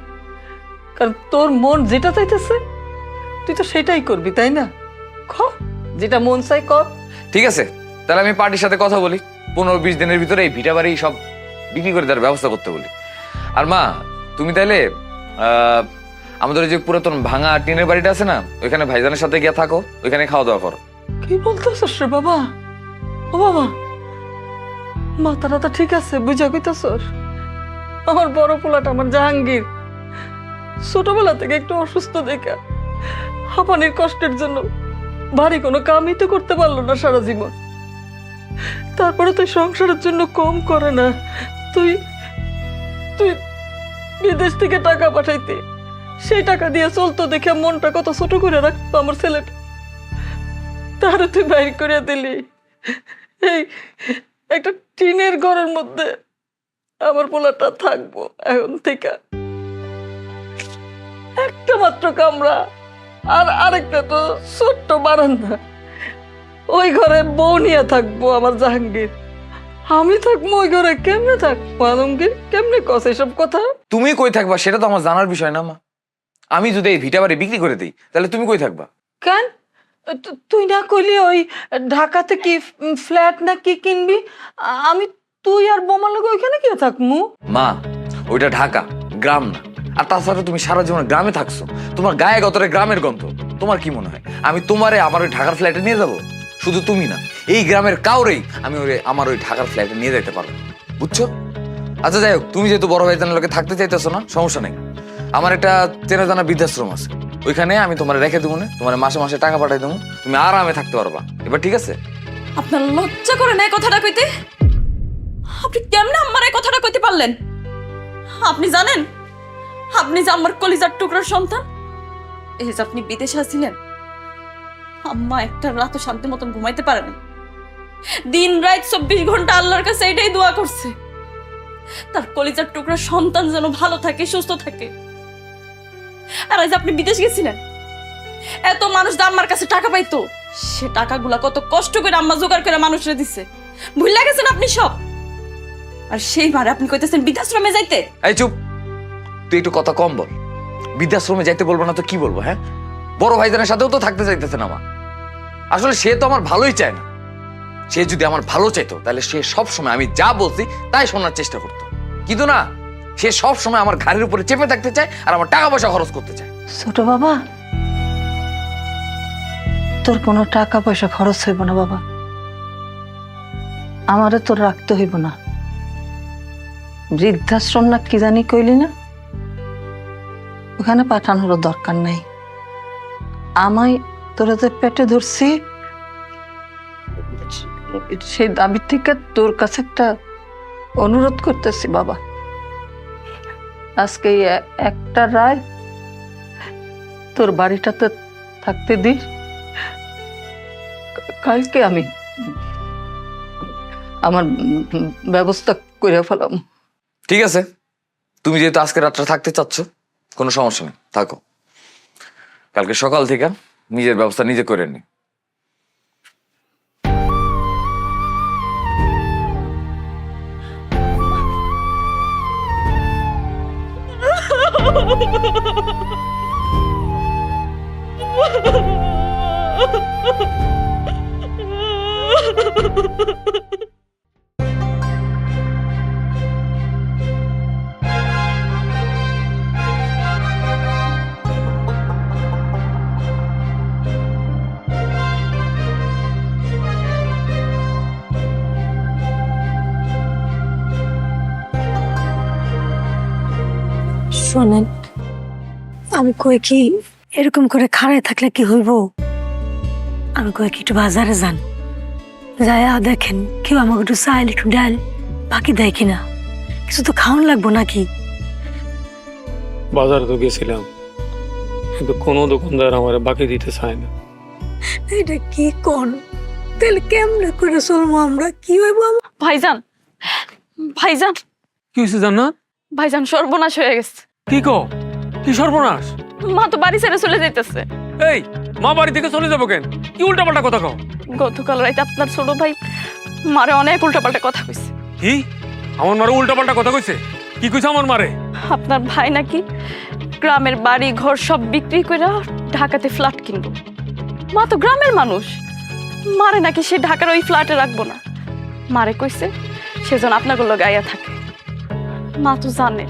কারণ তোর মন যেটা চাইতেছে তুই তো সেটাই করবি, তাই না? খ, যেটা মন চাই কর। ঠিক আছে, তাহলে আমি পার্টির সাথে কথা বলি, 15-20 দিনের ভিতরে এই ভিটা বাড়ি সব বিক্রি করে দেওয়ার ব্যবস্থা করতে বলি। আর মা, তুমি তাইলে আমাদের যে পুরাতন ভাঙা টিনের বাড়িটা আছে না, ওইখানে ভাইজানের সাথে গিয়ে থাকো, ওইখানে খাওয়া দাওয়া করো। কি বলতেছস রে বাবা? ও বাবা, মাথাটা তো ঠিক আছে, বুঝা কইতাছস? আমার বড় পোলাটা, আমার জাহাঙ্গীর, ছোটবেলা থেকে একটু অসুস্থ দেখা হাঁপানির কষ্টের জন্য বাড়ি কোনো কামই তো করতে পারলো না সারা জীবন। তারপরে তুই সংসারের জন্য কম করে না, তুই তুই বিদেশ থেকে টাকা পাঠাইতে, সেই টাকা দিয়ে চলতো দেখে মনটা কত ছোট করে রাখতো আমার ছেলেটা, তাহলে তুই বাইর করে দিলি। এই একটা টিনের ঘরের মধ্যে আমার পোলাটা থাকবো এখন থেকে, একটা মাত্র কামরা আর আরেকটা তো ছোট্ট বারান্দা, ওই ঘরে বউ নিয়ে থাকবো আমার জাহাঙ্গীর। আমি থাকবো ওই ঘরে, কেমনে থাকবো আলমগীর, কেমনে কস এসব কথা? তুমি কই থাকবা সেটা তো আমার জানার বিষয় না মা। আমি যদি এই ভিটা বাড়ি বিক্রি করে দিই তাহলে তুমি কই থাকবা? কেন তুই না কইলি ওই ঢাকাতে কি ফ্ল্যাট না কি কিনবি? আমি তুই আর বোমার লোক ওইখানে কি থাকমু? মা ওইটা ঢাকা, গ্রাম না। আর তাছাড়া তুমি সারা জীবন গ্রামে থাকছো, তোমার গায়ে গতরে গ্রামের গন্ধ। তোমার কি মনে হয় আমি তোমারে আমার ওই ঢাকার ফ্ল্যাটে নিয়ে যাব? শুধু তুমি না, এই গ্রামের কাউরেই আমি আমার ওই ঢাকার ফ্ল্যাটে নিয়ে যেতে পারবো, বুঝছো? আচ্ছা যাই হোক, তুমি যেহেতু বড় ভাইজানের লোকে থাকতে চাইতেছো না, সমস্যা নেই। আমার একটা চেনা জানা বৃদ্ধাশ্রম আছে, ওইখানে আমি তোমার রেখে দেবো না, তোমার মাসে মাসে টাকা পাঠাই দেবো, তুমি আরামে থাকতে পারবা। এবার ঠিক আছে? আপনার লজ্জা করে না এই কথাটা কইতে? আপনি কেমনে আমার এই কথাটা কইতে পারলেন? আপনি জানেন আপনি যে আমার কলিজার টুকরার সন্তান? এই যে আপনি বিদেশে আছিলেন, আম্মা একটা রাতও শান্তি মতন ঘুমাইতে পারেনি, দিন রাত 24 ঘন্টা আল্লাহর কাছে এটাই দোয়া করছে তার কলিজার টুকরার সন্তান যেন ভালো থাকে, সুস্থ থাকে। আর আজ আপনি বিদেশ গেছিলেন, এত মানুষ যে আম্মার কাছে টাকা পাইতো, সে টাকাগুলা কত কষ্ট করে আম্মা জোগাড় করে মানুষরে দিছে, ভুলে গেছেন আপনি সব। আর সেই মারে আপনি কইতেছেন বৃদ্ধাশ্রমে যাইতে? এই চুপ, তুই একটু কথা কম বল। বৃদ্ধাশ্রমে যাইতে বলবো না তো কি বলবো? হ্যাঁ, বড় ভাইজানের সাথেও তো থাকতে চাইতেছে না মা। আসলে সে তো আমার ভালোই চায় না। সে যদি আমার ভালো চাইতো তাহলে সে সব সময় আমি যা বলছি তাই শোনার চেষ্টা করতো, কিন্তু না, সে সব সময় আমার ঘাড়ের উপরে চেপে থাকতে চায় আর আমার টাকা পয়সা খরচ করতে চায়। ছোট বাবা, তোর কোনো টাকা পয়সা খরচ হইব না বাবা, আমারে তোর রাখতে হইব না। বৃদ্ধাশ্রম না কি জানি কইলি না, ওখানে পাঠানোর দরকার নাই। আমায় তোরা যে পেটে ধরছি, সেই দাবি থেকে তোর কাছে একটা অনুরোধ করতেছি বাবা। আজকে একটা রায় তোর বাড়িটাতে থাকতে দিস, কালকে আমি আমার ব্যবস্থা করে ফেলাম। ঠিক আছে, তুমি যেহেতু আজকে রাতটা থাকতে চাচ্ছ, কোনো সমস্যা নেই, থাকো। কালকে সকাল থেকে নিজের ব্যবস্থা নিজে করে নি। শোনেন, আমি কই কি এরকম করে খাড়ায় থাকলে কি হইব? আমি কই কি একটু বাজারে যান, যায়া দেখেন কেউ আমাকে একটু চাইল একটু ডাল বাকি দেয় কিনা, কিছু তো খাওয়ান লাগবো নাকি। বাজারে তো গেছিলাম, কিন্তু কোনো দোকানদার আমার বাকি দিতে চায় না। এটা কি কোন, তাহলে কেমনে করে চলবো আমরা, কি হইব? ভাইজান, ভাইজান, কি হয়েছে জান্নাত? ভাইজান সর্বনাশ হয়ে গেছে। কি কও? কি সর্বনাশ? মা তো বাড়ি ছেড়ে চলে যাইতেছে। এই মা বাড়ি থেকে চলে যাবো কেন? কি উল্টাপাল্টা কথা কও? গতকাল রাতে আপনার ছোট ভাই মারে অনেক উল্টাপাল্টা কথা কইছে। কি আমার মারে উল্টাপাল্টা কথা কইছে? কি কইছে আমার মারে? আপনার ভাই নাকি গ্রামের বাড়ি ঘর সব বিক্রি করে ঢাকাতে ফ্ল্যাট কিনবো। মা তো গ্রামের মানুষ, মারে নাকি সে ঢাকার ওই ফ্ল্যাটে রাখবো না। মারে কইছে সেজন আপনাগুলো গাইয়া থাকে। মা তো জানে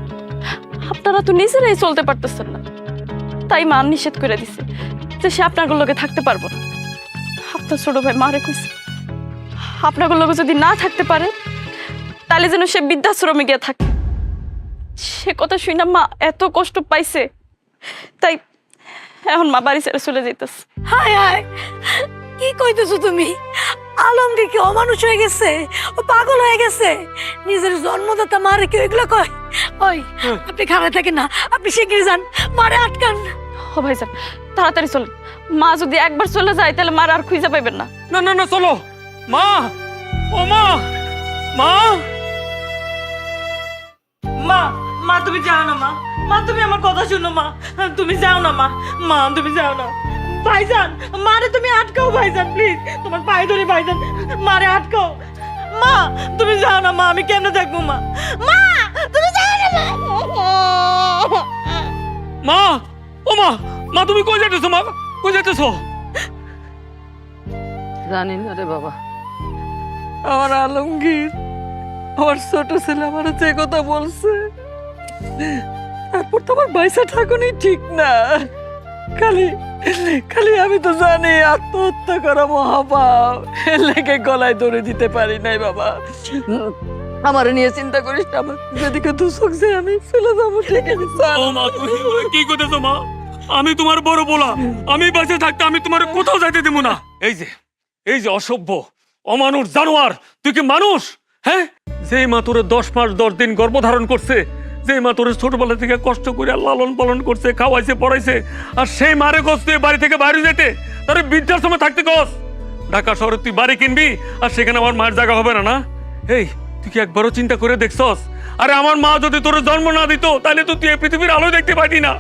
আপনারা তো নিজেরাই চলতে পারতেছেন না, তাই মা নিষেধ করে দিছে যে সে আপনাগুলোকে থাকতে পারবো না। আপনার ছোট ভাই মারে কইছে আপনাগুলোকে যদি না থাকতে পারে তাহলে যেন সে বৃদ্ধাশ্রমে গিয়ে থাকে। সে কথা শুই না মা এত কষ্ট পাইছে, তাই এখন মা বাড়ি ছেড়ে চলে যেতেছে। হায় হায়, কি কইতেছো তুমি? আলমগীর কি অমানুষ হয়ে গেছে? ও পাগল হয়ে গেছে? নিজের জন্মদাতা মারে কেউ এগুলো কয়? ওই আপনি খারাপ থাকেন না, আপনি শিগগির যান, মারে আটকান। ও ভাইজান তাড়াতাড়ি চলেন, মা যদি একবার চলে যায় তাহলে মার আর খুঁজে পাইবেন না। না না না, চলো মা। ও মা, মা। মা, মা তুমি যাও না মা, মা তুমি আমার কথা শুনো মা, তুমি যাও না মা, মা তুমি যাও না। ভাইজান, মারে তুমি আটকাও ভাইজান, প্লিজ তোমার পায়ে ধরে ভাইজান, মারে আটকাও। মা তুমি যাও না মা, আমি কেন দেখবো মা, মা তুমি যাও না মা। মা, ও মা, মা তুমি কই যাইতেছো? মা কই যাইতেছো? জানি না রে বাবা। আমার আলমগীর, আমার ছোট ছেলে আমার যে কথা বলছে, তারপর তো আমার পয়সা ঠাকুরই ঠিক না। খালি খালি আমি তো জানি আত্মহত্যা করা মহাপাপ, এর লেগে গলায় ধরে দিতে পারি নাই বাবা। আমার নিয়ে চিন্তা করিস না, আমার যেদিকে দুঃখ যে আমি চলে যাবো, ঠিক আছে চল। ও মা, তুমি কি করতেছো মা? আমি তোমার বড় বলা, আমি বাঁচে থাকতে আমি তোমার কোথাও যাইতে দেবো না। এই যে অসভ্য অমানুষ জানোয়ার, তুই কি মানুষ? হ্যাঁ, যে মা তোরে 10 মাস 10 দিন গর্ভধারণ করছে, যে মা তোরে ছোটবেলা থেকে কষ্ট করে লালন পালন করছে, খাওয়াইছে পড়াইছে, আর সেই মারে গছ তুই বাড়ি থেকে বাইরে যেতে, তারে বৃদ্ধাশ্রমে থাকতে গছ। ঢাকা শহরে তুই বাড়ি কিনবি আর সেখানে আমার মায়ের জায়গা হবে না? না, এই তুই কি একবারও চিন্তা করে দেখছস? আরে আমার মা যদি তোর জন্ম না দিত তাহলে তো তুই এই পৃথিবীর আলো দেখতে পাইতি না।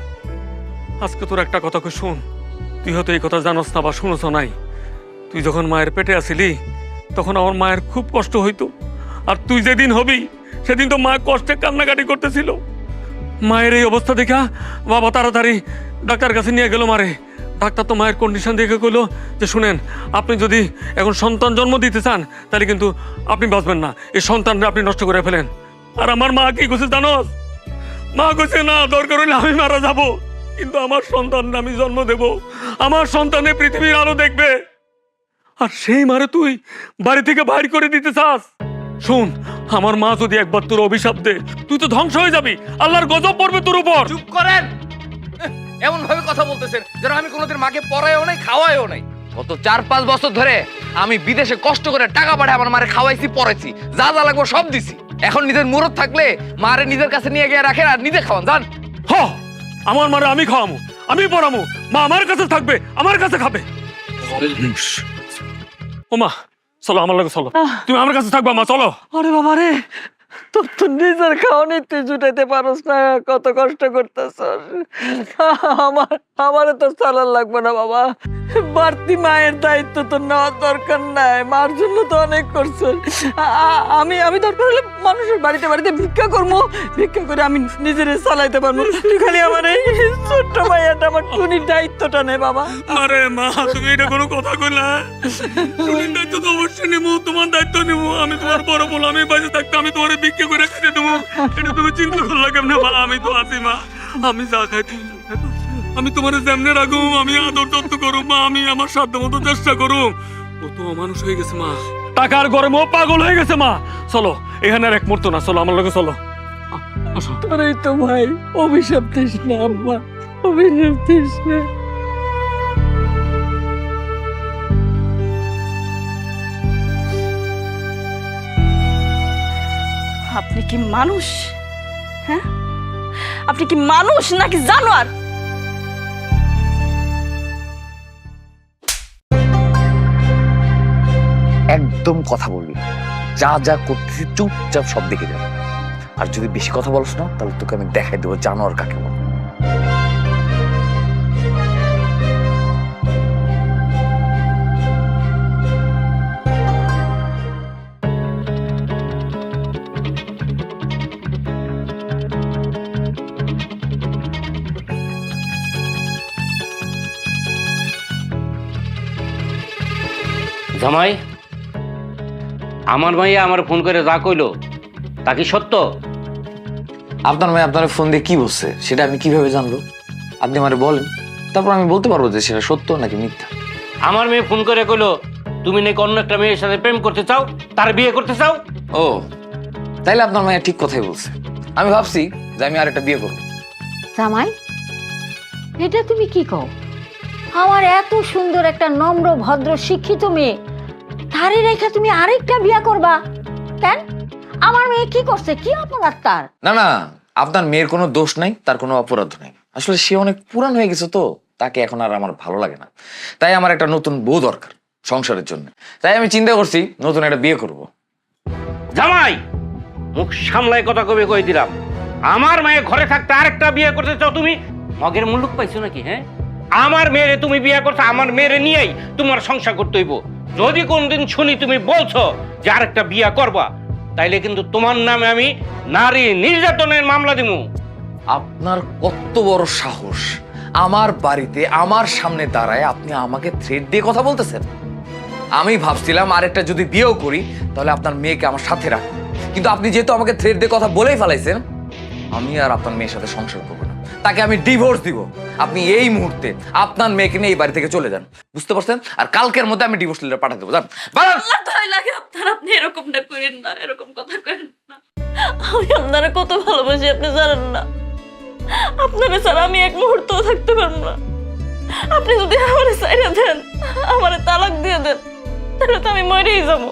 আজকে তোর একটা কথা শুন, তুই হয়তো এই কথা জানোস না বা শুনোস নাই। তুই যখন মায়ের পেটে আসিলি তখন আমার মায়ের খুব কষ্ট হইতো, আর তুই যেদিন হবি সেদিন তো মা কষ্টে কান্নাকাটি করতেছিল। মায়ের এই অবস্থা দেখা বাবা তাড়াতাড়ি ডাক্তার কাছে নিয়ে গেল মারে। ডাক্তার তো মায়ের কন্ডিশন দেখে কইলো যে শুনেন, আপনি যদি এখন সন্তান জন্ম দিতে চান তাহলে কিন্তু আপনি বাঁচবেন না, এই সন্তানটা আপনি নষ্ট করে ফেলেন। আর আমার মা কি কইছে জানোস? মা কইছে না, দরকার হলে আমি মারা যাব, কিন্তু আমার সন্তান আমি জন্ম দেব, আমার সন্তানে পৃথিবীর আলো দেখবে। আর সেই মারে তুই বাড়ি থেকে বাইর করে দিতে চাস? শুন, আমার মা যদি একবার তোর অভিশাপ দে, তুই তো ধ্বংস হয়ে যাবি, আল্লাহর গজব পড়বে তোর উপর। চুপ করেন, এমন ভাবে কথা বলতেছেন যেন আমি কোনোদিন মাকে পড়াইও নাই, খাওয়াইও নাই। গত 4-5 বছর ধরে আমি বিদেশে কষ্ট করে টাকা পাঠাই আমার মারে খাওয়াইছি, পড়াইছি, যা যা লাগবে সব দিছি। এখন নিজের মুরত থাকলে মারে নিজের কাছে নিয়ে গিয়ে রাখেন আর নিজে খাওয়ান যান। হ, আমার মারে আমি খাওয়ামু, আমি পড়ামু, মা আমার কাছে থাকবে, আমার কাছে খাবে। ও মা, চলো আমার লাগে, চলো তুমি আমার কাছে থাকবা মা, চলো। আরে বাবা রে, তোর তো নিজের খাওয়ানি তুই জুটাইতে পারস না, কত কষ্ট করতেছ। আমারে তো চালার লাগবে না বাবা, বাড়তি মায়ের দায়িত্ব তো নেওয়ার দরকার নাই, মার জন্য তো অনেক করছো। আমি দরকার হলে মানুষের বাড়িতে বাড়িতে ভিক্ষা করবো, ভিক্ষা করে আমি নিজের চালাইতে পারবো। তুই খালি আমার এই ছোট্ট ভাইয়াটা, আমার টুনির দায়িত্বটা নে বাবা। আরে মা, তুমি এটা কোনো কথা কইলা? টুনির দায়িত্ব তো অবশ্যই নেবো, তোমার দায়িত্ব নেবো। আমি তোমার বড় বল, আমি বাঁচে থাকতে আমি তোমার ভিক্ষা করে খেতে দেবো, এটা তুমি চিন্তা করলা কেমনে মা? আমি তো আছি মা, আমি যা খাই তুমি যা খাই, আমি তোমার যেমনে রাখবো, আমি আদর যত্ন করো মা, আমি আমার সাধ্য মতো চেষ্টা করো। ও তো মানুষ হয়ে গেছে মা, টাকার গরমে ও পাগল হয়ে গেছে মা। চলো, এখানে আর এক মুহূর্ত না, চলো আমার লগে চলো। তোরই তো ভাই, অভিশাপ দিস না আম্মা, অভিশাপ দিস না। আপনি কি মানুষ? হ্যাঁ, আপনি কি মানুষ নাকি জানোয়ার? একদম কথা বলবি, যা যা করতেছি চুপচাপ সব দিকে যাবে। আর যদি বেশি কথা বলছ না তাহলে তোকে আমি দেখাই দেবো জানোয়ার কাকে বলে। জামাই, আমার মাইয়া আমার ফোন করে যা কইলো তা কি সত্য? আপনার মেয়ে আপনার ফোন দিয়ে কি বলছে সেটা আমি কিভাবে জানবো? আপনি আমারে বলেন, তারপর আমি বলতে পারবো যে সেটা সত্য নাকি মিথ্যা। আমার মেয়ে ফোন করে কইলো তুমি নাকি অন্য একটা মেয়ের সাথে প্রেম করতে চাও, তার বিয়ে করতে চাও। ও, তাইলে আপনার মেয়ে ঠিক কথাই বলছে। আমি ভাবছি যে আমি আরেকটা বিয়ে করবো। জামাই, এটা তুমি কি কও? আমার এত সুন্দর একটা নম্র ভদ্র শিক্ষিত মেয়ে, তারে রেখে তুমি আরেকটা বিয়া করবা কেন? আমার মেয়ে কি করছে? কি অপরাধ তার? না না, আপনার মেয়ের কোনো দোষ নাই, তার কোনো অপরাধ নাই। আসলে সে অনেক পুরান হয়ে গেছে, তো তাকে এখন আর আমার ভালো লাগে না। তাই আমার একটা নতুন বউ দরকার সংসারের জন্য। তাই আমি চিন্তা করছি নতুন একটা বিয়ে করব। জামাই, মুখ সামলায় কথা কবে কই দিলাম। আমার মেয়ে ঘরে থাকতে আরেকটা বিয়ে করতে চাও তুমি? মগের মুলুক পাইছো নাকি? হ্যাঁ, আমার মেয়েরে তুমি বিয়ে করছো, আমার মেয়েরে নিয়েই তোমার সংসার করতে হইব। যদি কোনদিন শুনি তুমি বলছো যে আরেকটা বিয়ে করবা, তাইলে কিন্তু তোমার নামে আমি নারী নির্যাতনের মামলা দিব। আপনার কত বড় সাহস, আমার বাড়িতে আমার সামনে দাঁড়ায় আপনি আমাকে থ্রেট দিয়ে কথা বলতেছেন? আমি ভাবছিলাম আরেকটা যদি বিয়েও করি তাহলে আপনার মেয়েকে আমার সাথে রাখবেন, কিন্তু আপনি যেহেতু আমাকে থ্রেট দিয়ে কথা বলেই ফেলাইছেন, আমি আর আপনার মেয়ের সাথে সংসার করবো না, তাকে আমি ডিভোর্স দিব। আপনি এই মুহূর্তে আপনার মেয়েকে নিয়ে এই বাড়ি থেকে চলে যান, বুঝতে পারছেন? আর কালকের মধ্যে আমি ডিভোর্স লেটার পাঠিয়ে দেবো। যান, বাড়ান। আল্লাহ ভয় লাগে আপনার, আপনি এরকমটা করেন না, এরকম কথা করেন না। আমি আপনারা কত ভালোবাসি আপনি জানেন না। আপনারা ছাড়া আমি এক মুহূর্তও থাকতে পারবো না। আপনি যদি আমার সাইরা দেন, আমার তালাক দিয়ে দেন, তাহলে তো আমি মরেই যাবো।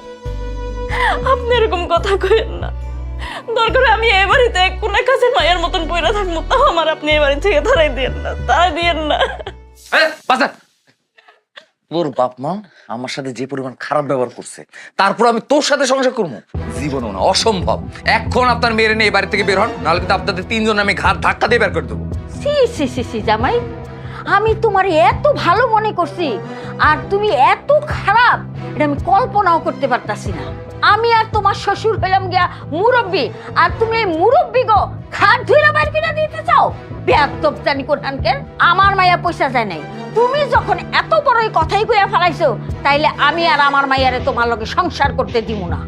আপনি এরকম কথা করেন না। দরকার আমি এই বাড়িতে এক কোন কাছে মায়ের মতন পয়রা থাকবো, তাও আমার আপনি এই বাড়ি থেকে ধরাই দিয়েন না, তাই দিয়েন না। তোর বাপ মা আমার সাথে যে পরিমাণ খারাপ ব্যবহার করছে, তারপর আমি তোর সাথে সংসার করবো? জীবনও না, অসম্ভব। এখন আপনার মেয়ের নিয়ে এই বাড়ি থেকে বের হন, নাহলে কিন্তু আপনাদের তিনজন আমি ঘাট ধাক্কা দিয়ে বের করে দেবো। সি সি সি সি জামাই, আমি তোমার এত ভালো মনে করছি আর তুমি এত খারাপ, এটা আমি কল্পনাও করতে পারতাছি না। আমি আর তোমার শ্বশুর হইলাম গিয়া মুরব্বী, আর তুমি এই মুরব্বী গো খাট ধুইরা বাইর কিনা দিতে চাও? বেয়াদব জানি কোরআনকে। আমার মাইয়া পয়সা যায় নাই, তুমি যখন এত বড় এই কথাই কইয়া ফেলাইছো, তাইলে আমি আর আমার মাইয়ারে তোমার লগে সংসার করতে দিব না।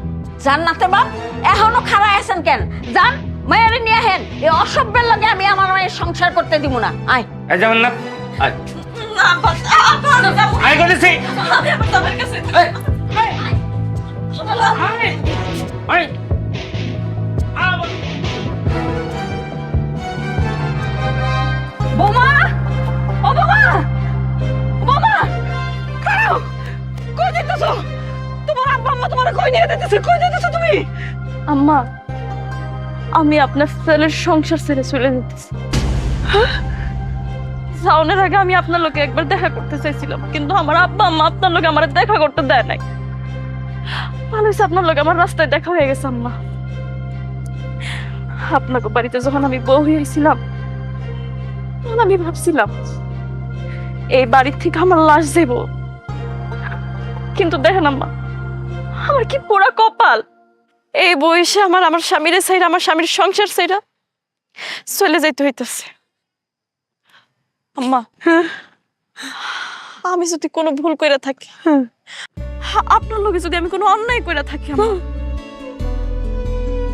জান্নাতের বাপ এখনো খাড়া আছেন কেন? জান, মাইয়ারে নিয়ে আহেন। এই অসভ্যের লগে আমি আমার মায়ের সংসার করতে দিব না। আয় এই যেমন না, আয় না বাস, আয় করেছি। আমি আমার তোমার কাছে আয় বোমা, ও বোমা, বোমা, খারাপ। কই যেতেছো? তোমার আব্বা আম্মা তোমার কই নিয়ে যেতেছে? কই যেতেছো তুমি? আম্মা, আমি আপনার ছেলের সংসার ছেড়ে চলে যেতেছি। যাওয়ার আগে আমি আপনার লোকে একবার দেখা করতে চাইছিলাম, কিন্তু আমার আব্বা আম্মা আপনার লোকে আমার দেখা করতে দেয় নাই। ভালো হয়েছে আপনার লোকে আমার রাস্তায় দেখা হয়ে গেছে। আম্মা, আপনাকে বাড়িতে যখন আমি বউ হয়েছিলাম, তখন আমি ভাবছিলাম এই বাড়ির থেকে আমার লাশ দেব, কিন্তু দেখেন আম্মা, আমার কি পোড়া কপাল। এই বয়সে আমার স্বামীর সাইরা, আমার স্বামীর সংসার সাইরা চলে যাইতে হইতেছে। আম্মা, আমি যদি কোনো ভুল কইরা থাকি, আপনার লগে যদি আমি কোনো অন্যায় কইরা থাকি,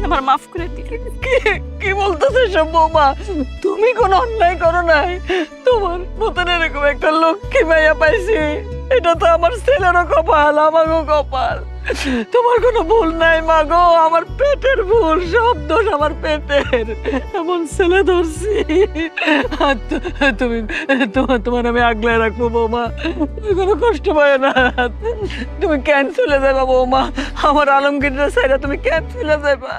আমার মাফ করে দিন। কি বলতেছে সব বৌমা? তুমি কোনো অন্যায় করো নাই। তোমার মতন এরকম একটা লক্ষ্মী মাইয়া পাইছি, এটা তো আমার ছেলেরও কপাল, আমারও কপাল। তোমার কোনো ভুল নাই মা গো, আমার পেটের ভুল, সব দোষ আমার পেটের। এমন ছেলে ধরছি। তুমি তোমার আমি আগলায় রাখবো বৌমা, তুমি কোনো কষ্ট পায় না। তুমি কেন চলে যাবা বৌমা? আমার আলমগীররা ছাইরা তুমি কেন চলে যাবা?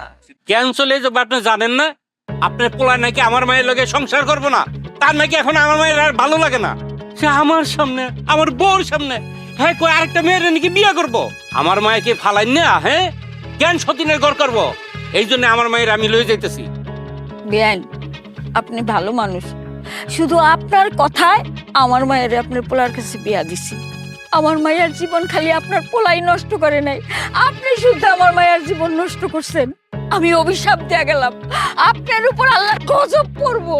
ক্যান্সেল হয়ে যাবে। আপনি জানেন না আপনার পোলায় নাকি আমার মায়ের লগে সংসার করবো না? তার নাকি এখন আমার মায়ের আর ভালো লাগে না। সে আমার সামনে, আমার বউর সামনে, হ্যাঁ কই আরেকটা মেয়ের নাকি বিয়ে করবো। আমার মায়েকে ফালাই না, হ্যাঁ কেন সতীনের ঘর করবো? এই জন্য আমার মায়ের আমি লয়ে যাইতেছি। বেআইন, আপনি ভালো মানুষ, শুধু আপনার কথায় আমার মায়ের আপনার পোলার কাছে বিয়া দিছি। আমার মায়ের জীবন খালি আপনার পোলাই নষ্ট করে নাই, আপনি শুধু আমার মায়ের জীবন নষ্ট করছেন। আমি অভিশাপ দিয়ে গেলাম, আপনার উপর আল্লাহ গজব পড়বো।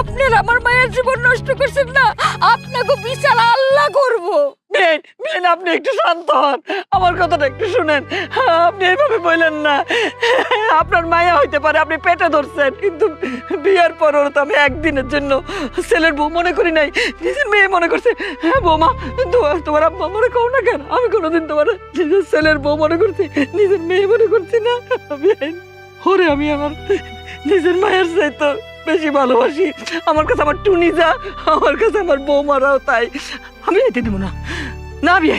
আপনার আমার মায়ের জীবন নষ্ট করছেন না, আপনাকে বিচার আল্লাহ করবো। বেন, আপনি একটু শান্ত হন, আমার কথাটা একটু শুনেন। আপনি এইভাবে বললেন না। আপনার মায়া হইতে পারে, আপনি পেটে ধরছেন, কিন্তু বিয়ের পরও তো আমি একদিনের জন্য ছেলের বউ মনে করি নাই, নিজের মেয়ে মনে করছে। হ্যাঁ বৌমা, তোমার আব্বা মনে করো না কেন? আমি কোনোদিন তোমার নিজের ছেলের বউ মনে করছি, নিজের মেয়ে মনে করছি না। ওরে আমি আমার নিজের মায়ের চাইতো বেশি ভালোবাসি। আমার কাছে আমার টুনি যা, আমার কাছে আমার বৌমারাও তাই। আমি যেতে দিব না, না বিয়ে,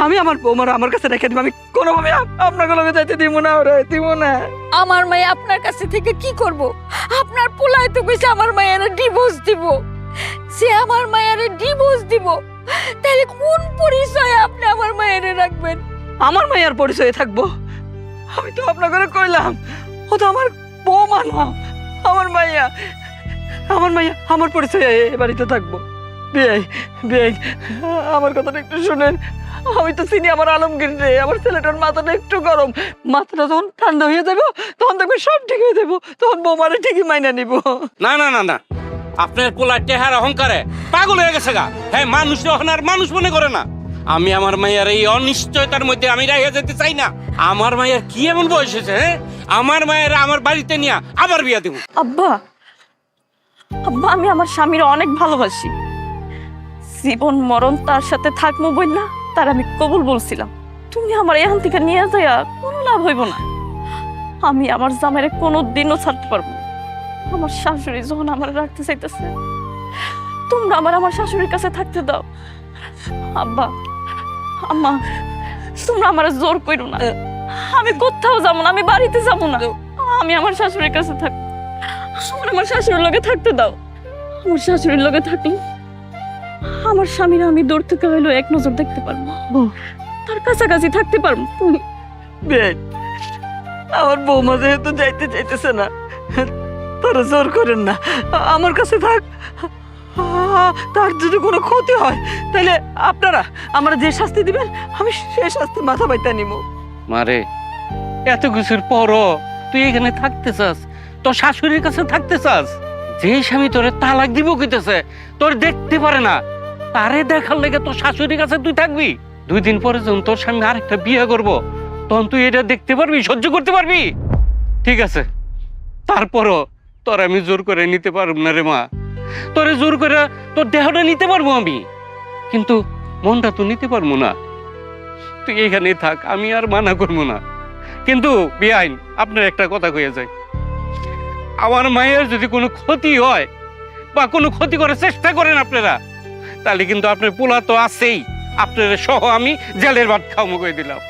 আমি আমার বৌমার আমার কাছে রেখে দিব। আমি কোনোভাবে আপনাকে লগে যাইতে দিব না, ওরে দিব না। আমার মেয়ে আপনার কাছে থেকে কি করব? আপনার পোলাই তো কইছে আমার মায়ের ডিভোর্স দিব। সে আমার মায়ের ডিভোর্স দিব, তাহলে কোন পরিচয়ে আপনি আমার মায়ের রাখবেন? আমার মায়ের পরিচয়ে থাকবো? আমি তো আপনাকে কইলাম ও তো আমার বৌমা না, আমার মাইয়া। আমার মাইয়া আমার পরিচয়ে এ বাড়িতে থাকবো। বিয়ে বিয়ে, আমার কথাটা একটু শুনেন। আমি তো চিনি আমার আলমগীর রে, আমার ছেলেটার মাথাটা একটু গরম। মাথাটা যখন ঠান্ডা হয়ে যাবো তখন দেখবে সব ঠিক হয়ে যাবো, তখন বৌমারে ঠিকই মাইনা নিব। না না না না, আপনার পোলার টেহার অহংকারে পাগল হয়ে গেছে গা। হ্যাঁ, মানুষ যখন আর মানুষ মনে করে না। আমি আমার মায়ের এই অনিশ্চয়তার মধ্যে আমি রাইয়া যেতে চাই না। আমার মায়ের কি এমন বয়স হয়েছে? হ্যাঁ, আমার মায়ের আমার বাড়িতে নিয়ে আবার বিয়া দেবো। আব্বা, আব্বা, আমি আমার স্বামীর অনেক ভালোবাসি। জীবন মরণ তার সাথে থাকবো বললা তার আমি কবুল বলছিলাম। তুমি আমার এখান থেকে নিয়ে যাইয়া কোনো লাভ হইব না। আমি আমার জামাইরে কোনো দিনও ছাড়তে পারবো না। আমার শাশুড়ি যখন আমার রাখতে চাইতেছে, তোমরা আমার শাশুড়ির কাছে থাকতে দাও। আব্বা, আম্মা, তোমরা আমার জোর করো না। আমি কোথাও যাবো না, আমি বাড়িতে যাবো না। আমি আমার শাশুড়ির কাছে থাকবো। আমার শাশুড়ির লগে থাকতে দাও। আমার শাশুড়ির লগে থাকলে আমার স্বামীরা আমি দূর থেকে হইলেও এক নজর দেখতে পারবো, তার কাছাকাছি থাকতে পারবো। বিয়ে, আমার বৌমা যেহেতু যাইতে চাইতেছে না, তারা জোর করেন না, আমার কাছে থাক। তার যদি কোনো ক্ষতি হয় তাহলে আপনারা আমার যে শাস্তি দিবেন আমি সেই শাস্তি মাথা বাইতা নিব। মারে, এত কিছুর পরও তুই এখানে থাকতে চাস, তোর শাশুড়ির কাছে থাকতে চাস? যে স্বামী তোরে তালাক দিব কইতেছে, তোর দেখতে পারে না, তারে দেখার লেগে তোর শাশুড়ির কাছে তুই থাকবি? 2 দিন পরে যখন তোর স্বামী আরেকটা বিয়ে করবো, তখন তুই এটা দেখতে পারবি, সহ্য করতে পারবি? ঠিক আছে, তারপরও তোর আমি জোর করে নিতে পারব না রে মা। তোরে জোর করে তোর দেহটা নিতে পারবো আমি, কিন্তু মনটা তো নিতে পারবো না। তুই এখানেই থাক, আমি আর মানা করবো না। কিন্তু বেআইন, আপনার একটা কথা কইয়া যায়, আমার মায়ের যদি কোনো ক্ষতি হয় বা কোনো ক্ষতি করার চেষ্টা করেন আপনারা, তাহলে কিন্তু আপনার পোলা তো আছেই, আপনার সহ আমি জেলের ভাত খাওয়ামো কই দিলাম।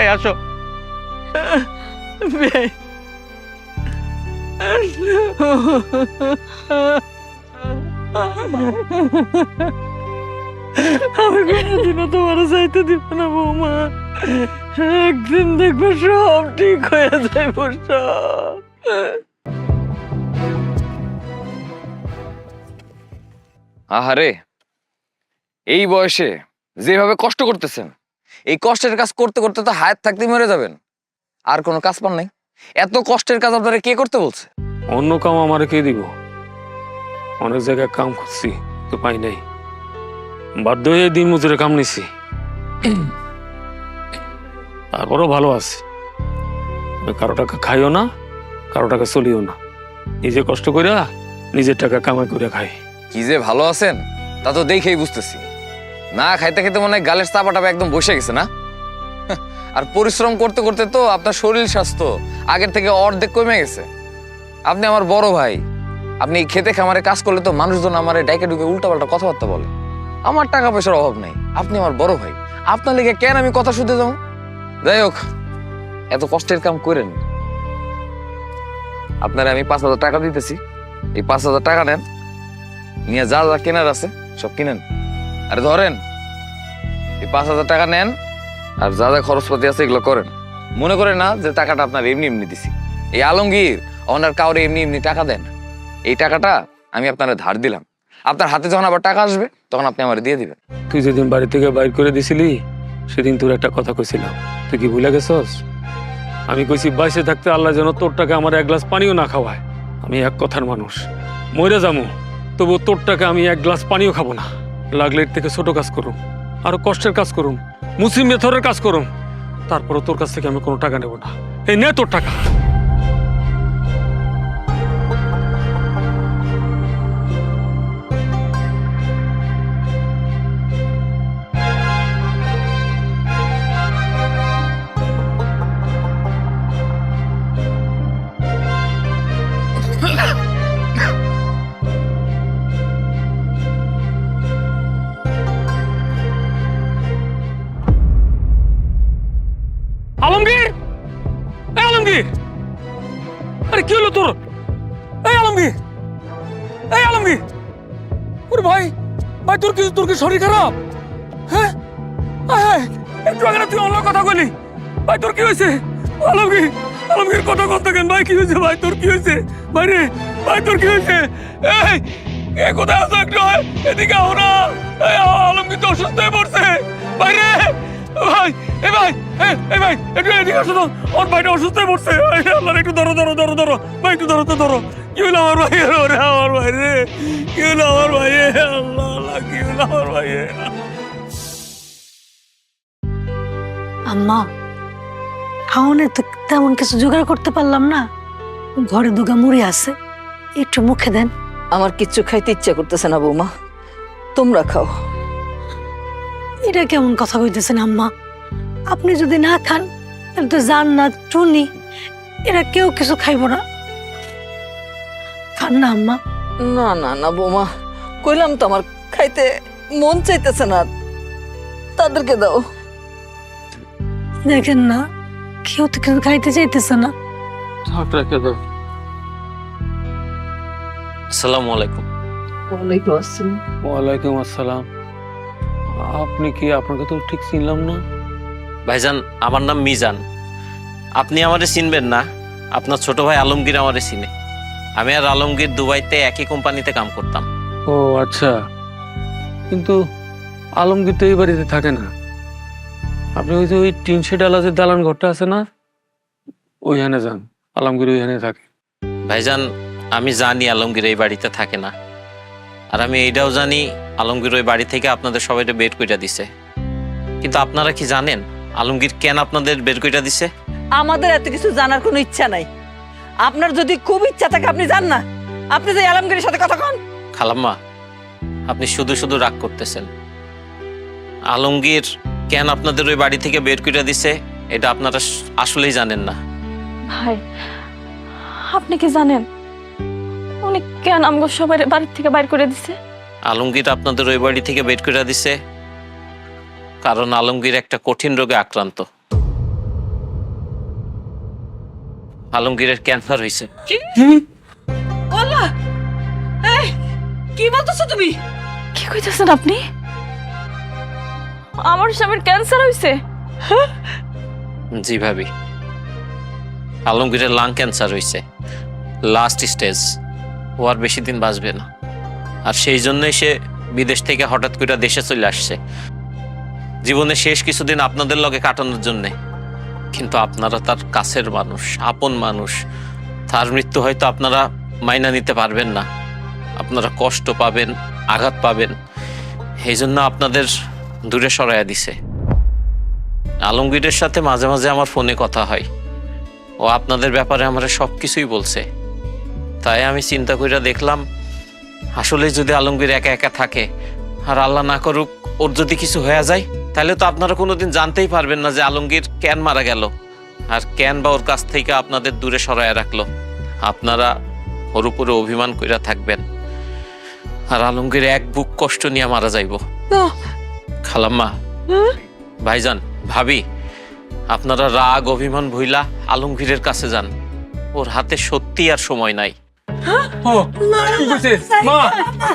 এই আসো। বিয়ে, আমি কোনোদিনও তোমার যাইতে দিব না বৌমা। একদিন দেখবে সব ঠিক হয়ে যাইব সব। আহারে, এই বয়সে যেভাবে কষ্ট করতেছেন, এই কষ্টের কাজ করতে করতে তো হায়াত থাকতে মরে যাবেন। আর কোনো কাজ পান নাই? এত কষ্টের কাজ আপনারা কে করতে বলছে? অন্য কাম আমারে কে দিব? অনেক জায়গায় কাম করছি তো পাই নাই, বাধ্য হয়ে দিন মজুরে কাম নিছি। তারপরও ভালো আছি। কারো টাকা খাইও না, কারো টাকা চলিও না, নিজে কষ্ট করিয়া নিজের টাকা কামাই করে খাই। কি যে ভালো আছেন তা তো দেখেই বুঝতেছি। না খাইতে খাইতে মনে হয় গালের চাপাটাপা একদম বসে গেছে না? আর পরিশ্রম করতে করতে তো আপনার শরীর স্বাস্থ্য আগের থেকে অর্ধেক কমে গেছে। আপনি আমার বড় ভাই, আপনি খেতে খামারে কাজ করলে তো মানুষজন আমার ডাইকে ডুকে উল্টাপাল্টা কথাবার্তা বলে। আমার টাকা পয়সার অভাব নাই, আপনি আমার বড় ভাই, আপনার লেগে কেন আমি কথা শুনতে যাবো? যাই হোক, এত কষ্টের কাম করেন। আপনারা আমি 5,000 টাকা দিতেছি, এই 5,000 টাকা নেন, নিয়ে যা যা কেনার আছে সব কিনেন। আরে ধরেন, এই 5,000 টাকা নেন, আর যা যা খরচপাতি আছে এগুলো করেন। মনে করেন না যে টাকাটা আপনার এমনি এমনি দিছি। এই আলমগীর ওনার কাউরে এমনি এমনি টাকা দেন। এই টাকাটা আমি আপনারা ধার দিলাম, আপনার হাতে যখন আবার টাকা আসবে তখন আপনি আমার দিয়ে দিবেন। তুই যেদিন বাড়ি থেকে বাইর করে দিছিলি সেদিন তোর একটা কথা কইছিলাম, তুই কি ভুলে গেছস? আমি কইছি বাইসে থাকতে আল্লাহ যেন তোর টাকা আমার 1 গ্লাস পানিও না খাওয়ায়। আমি এক কথার মানুষ, মরে যাবো, তবু তোর টাকা আমি 1 গ্লাস পানিও খাবো না। লাগলে এর থেকে ছোট কাজ করুন, আরো কষ্টের কাজ করুন, মুসলিম মেথরের কাজ করুন, তারপরও তোর কাছ থেকে আমি কোনো টাকা নেব না। এই নে তোর টাকা। আরে কি হলো তোর? এই আলমগীর, এই আলমগীর, ওরে ভাই, ভাই তোর কি শরীর খারাপ? হ্যাঁ, একটু আগে না তুই অন্য কথা বলি। ভাই তোর কি হয়েছে? আলমগীর, আলমগীর কথা কথা কেন? ভাই কি হয়েছে? ভাই তোর কি হয়েছে? ভাই রে, ভাই তোর কি হয়েছে? এই কোথায় আছো? একটু এদিকে আও না। আলমগীর তো অসুস্থ হয়ে পড়ছে। ভাই রে, ভাই, এই ভাই একটু এদিকে আসো তো। ওর ভাইটা অসুস্থ হয়ে পড়ছে। আল্লাহ, একটু ধরো। ভাই একটু ধরো। কি হলো আমার ভাই? ওরে আমার ভাই রে, কি হলো আমার ভাই? আল্লাহ, কি হলো আমার ভাই? আম্মা, খাওয়ানোর তো তেমন কিছু জোগাড় করতে পারলাম না। ঘরে দুগা মুড়ি আছে, একটু মুখে দেন। আমার কিচ্ছু খাইতে ইচ্ছা করতেছে না বৌমা, তোমরা খাও। এটা কেমন কথা কইতেছেন আম্মা? আপনি যদি না খান তাহলে তো জান্নাত, টুনি এরা কেউ কিছু খাইব না। খান না আম্মা। না বৌমা, কইলাম তো আমার খাইতে মন চাইতেছে না, তাদেরকে দাও। দেখেন না, কেউ তো কিছু খাইতে চাইতেছে না। রেখে দাও। আসসালামু আলাইকুম। ওয়ালাইকুম আসসালাম। আপনি কি? আপনাকে তো ঠিক চিনলাম না। ভাইজান, আমার নাম মিজান। আপনি আমারে চিনবেন না, আপনার ছোট ভাই আলমগীর আমারে চিনে। আমি আর আলমগীর দুবাইতে একই কোম্পানিতে কাম করতাম। ও আচ্ছা, কিন্তু আলমগীর তো এই বাড়িতে থাকে না। আপনি ওই টিন শেড আলা যে দালান ঘরটা আছে না, ওইখানে যান। আলমগীর ওইখানে থাকে। ভাইজান, আমি জানি আলমগীর এই বাড়িতে থাকে না, আর আমি এইটাও জানি আলমগীর ওই বাড়ি থেকে আপনাদের সবাইকে বের কইরা দিছে। কিন্তু আপনারা কি জানেন আলমগীর কেন আপনাদের বের কইরা দিছে? আমাদের এত কিছু জানার কোনো ইচ্ছা নাই। আপনার যদি খুব ইচ্ছা থাকে আপনি যান না, আপনি যে আলমগীরের সাথে কথা কন। খালাম্মা, আপনি শুধু শুধু রাগ করতেছেন। আলমগীর কেন আপনাদের ওই বাড়ি থেকে বের কইরা দিছে এটা আপনারা আসলেই জানেন না। ভাই, আপনি কি জানেন উনি কেন আমগো সবাই বাড়ি থেকে বাইর করে দিছে? আলমগীর আপনাদের ওই বাড়ি থেকে বের কইরা দিছে কারণ আলমগীর একটা কঠিন রোগে আক্রান্ত। আলমগীরের ক্যান্সার হয়েছে। আল্লাহ, এই কি বলতেছো তুমি? কি কইতেছেন আপনি? আমার স্বামীর ক্যান্সার হইছে? জি ভাবি, আলমগীরের লাং ক্যান্সার হয়েছে, লাস্ট স্টেজ। ও আর বেশি দিন বাঁচবে না, আর সেই জন্যই সে বিদেশ থেকে হঠাৎ করে দেশে চলে আসছে জীবনের শেষ কিছুদিন আপনাদের লগে কাটানোর জন্যে। কিন্তু আপনারা তার কাছের মানুষ, আপন মানুষ। তার মৃত্যু হয়তো আপনারা মাইনা নিতে পারবেন না, আপনারা কষ্ট পাবেন, আঘাত পাবেন। এই জন্য আপনাদের দূরে সরাইয়া দিছে। আলমগীরের সাথে মাঝে মাঝে আমার ফোনে কথা হয়, ও আপনাদের ব্যাপারে আমার সব কিছুই বলছে। তাই আমি চিন্তা করে দেখলাম আসলে যদি আলমগীর একা একা থাকে, আর আল্লাহ না করুক ওর যদি কিছু হয়ে যায়, তাহলে তো আপনারা কোনোদিন জানতেই পারবেন না যে আলমগীর কেন মারা গেল, আর কেন বা ওর কাছ থেকে আপনাদের দূরে সরাইয়া রাখলো। আপনারা ওর উপরে অভিমান কইরা থাকবেন, আর আলমগীর এক বুক কষ্ট নিয়ে মারা যাইব। খালাম্মা, ভাইজান, ভাবি, আপনারা রাগ অভিমান ভুইলা আলমগীরের কাছে যান। ওর হাতে সত্যি আর সময় নাই। ও কি কইছে? মা,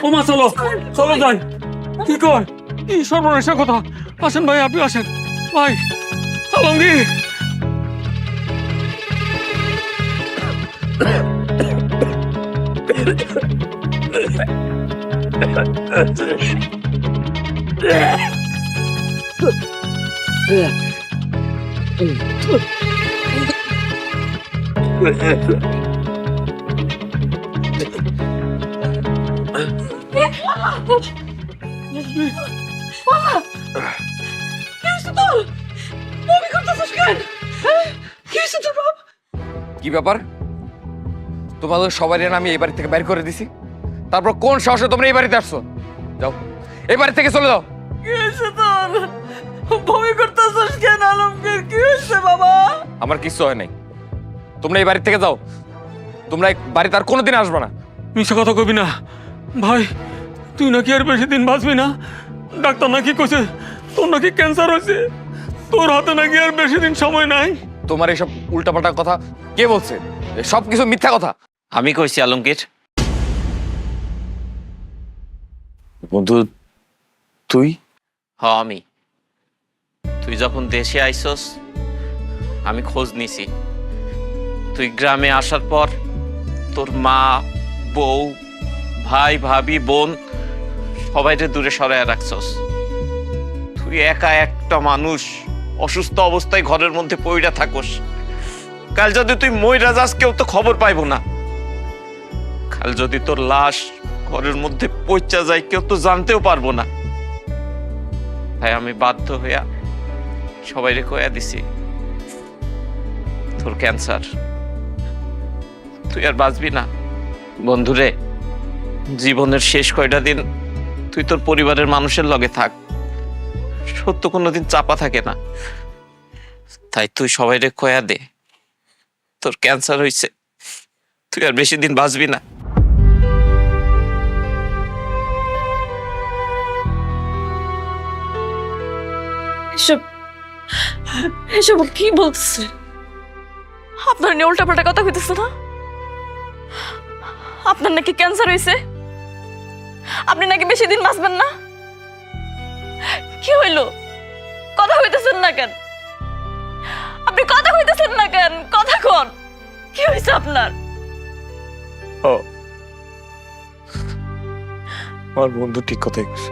ও মা, চলো যাই। কি কয়? কি সর্বনেশা কথা! আসেন ভাই, আপনি আসেন ভাই। আলমগীর, কি ব্যাপার? তোমাদের সবাই আমি এই বাড়ি থেকে বের করে দিছি, তারপর কোন সাহসে তোমরা এই বাড়িতে আসছো? যাও, এই বাড়ি থেকে চলে যাও। কি হয়েছে তোর? বমি করতেছিস কেন আলমগীর? কি হয়েছে বাবা? আমার কিছু হয় নাই, তোমরা এই বাড়ি থেকে যাও। তোমরা এই বাড়িতে আর কোনোদিন আসবে না। মিশা কথা কবি না ভাই। তুই নাকি আর বেশি দিন বাঁচবি না। ডাক্তার নাকি কইছে তোর নাকি ক্যান্সার হয়েছে, তোর হাতে নাকি আর বেশি দিন সময় নাই। তোমার এইসব উল্টাপাল্টা কথা কে বলছে? সবকিছু মিথ্যা কথা। আমি কইছি আলমগীর। বন্ধু তুই আমি তুই যখন দেশে আইসস আমি খোঁজ নিছি। তুই গ্রামে আসার পর তোর মা, বউ, ভাই, ভাবি, বোন সবাইকে দূরে সরাইয়া রাখছস। তুই একা একটা মানুষ অসুস্থ অবস্থায় ঘরের মধ্যে পইড়া থাকস। কাল যদি তুই মইরা যাস কেউ তো খবর পাইব না। কাল যদি তোর লাশ ঘরের মধ্যে পচা যায় কেউ তো জানতেও পারবো না। তাই আমি বাধ্য হইয়া সবাইরে কইয়া দিছি তোর ক্যান্সার, তুই আর বাঁচবি না। বন্ধুরে, জীবনের শেষ কয়টা দিন তুই তোর পরিবারের মানুষের লগে থাক। সত্য কোনোদিন চাপা থাকে না। তাই তুই সবাইরে কয়া দে তোর ক্যান্সার হইছে, তুই আর বেশি দিন বাঁচবি না। এসব এসব কি বলতেছে? আপনার নিয়ে উল্টাপাল্টা কথা কইতেছে না? আপনার নাকি ক্যান্সার হয়েছে, আপনি নাকি বেশি দিন বাঁচবেন না। কি হইলো? কথা কইতেছেন না কেন? আপনি কথা কইতেছেন না কেন? কথা কোন, কি হয়েছে আপনার? আমার বন্ধু ঠিক কথাই কইছে,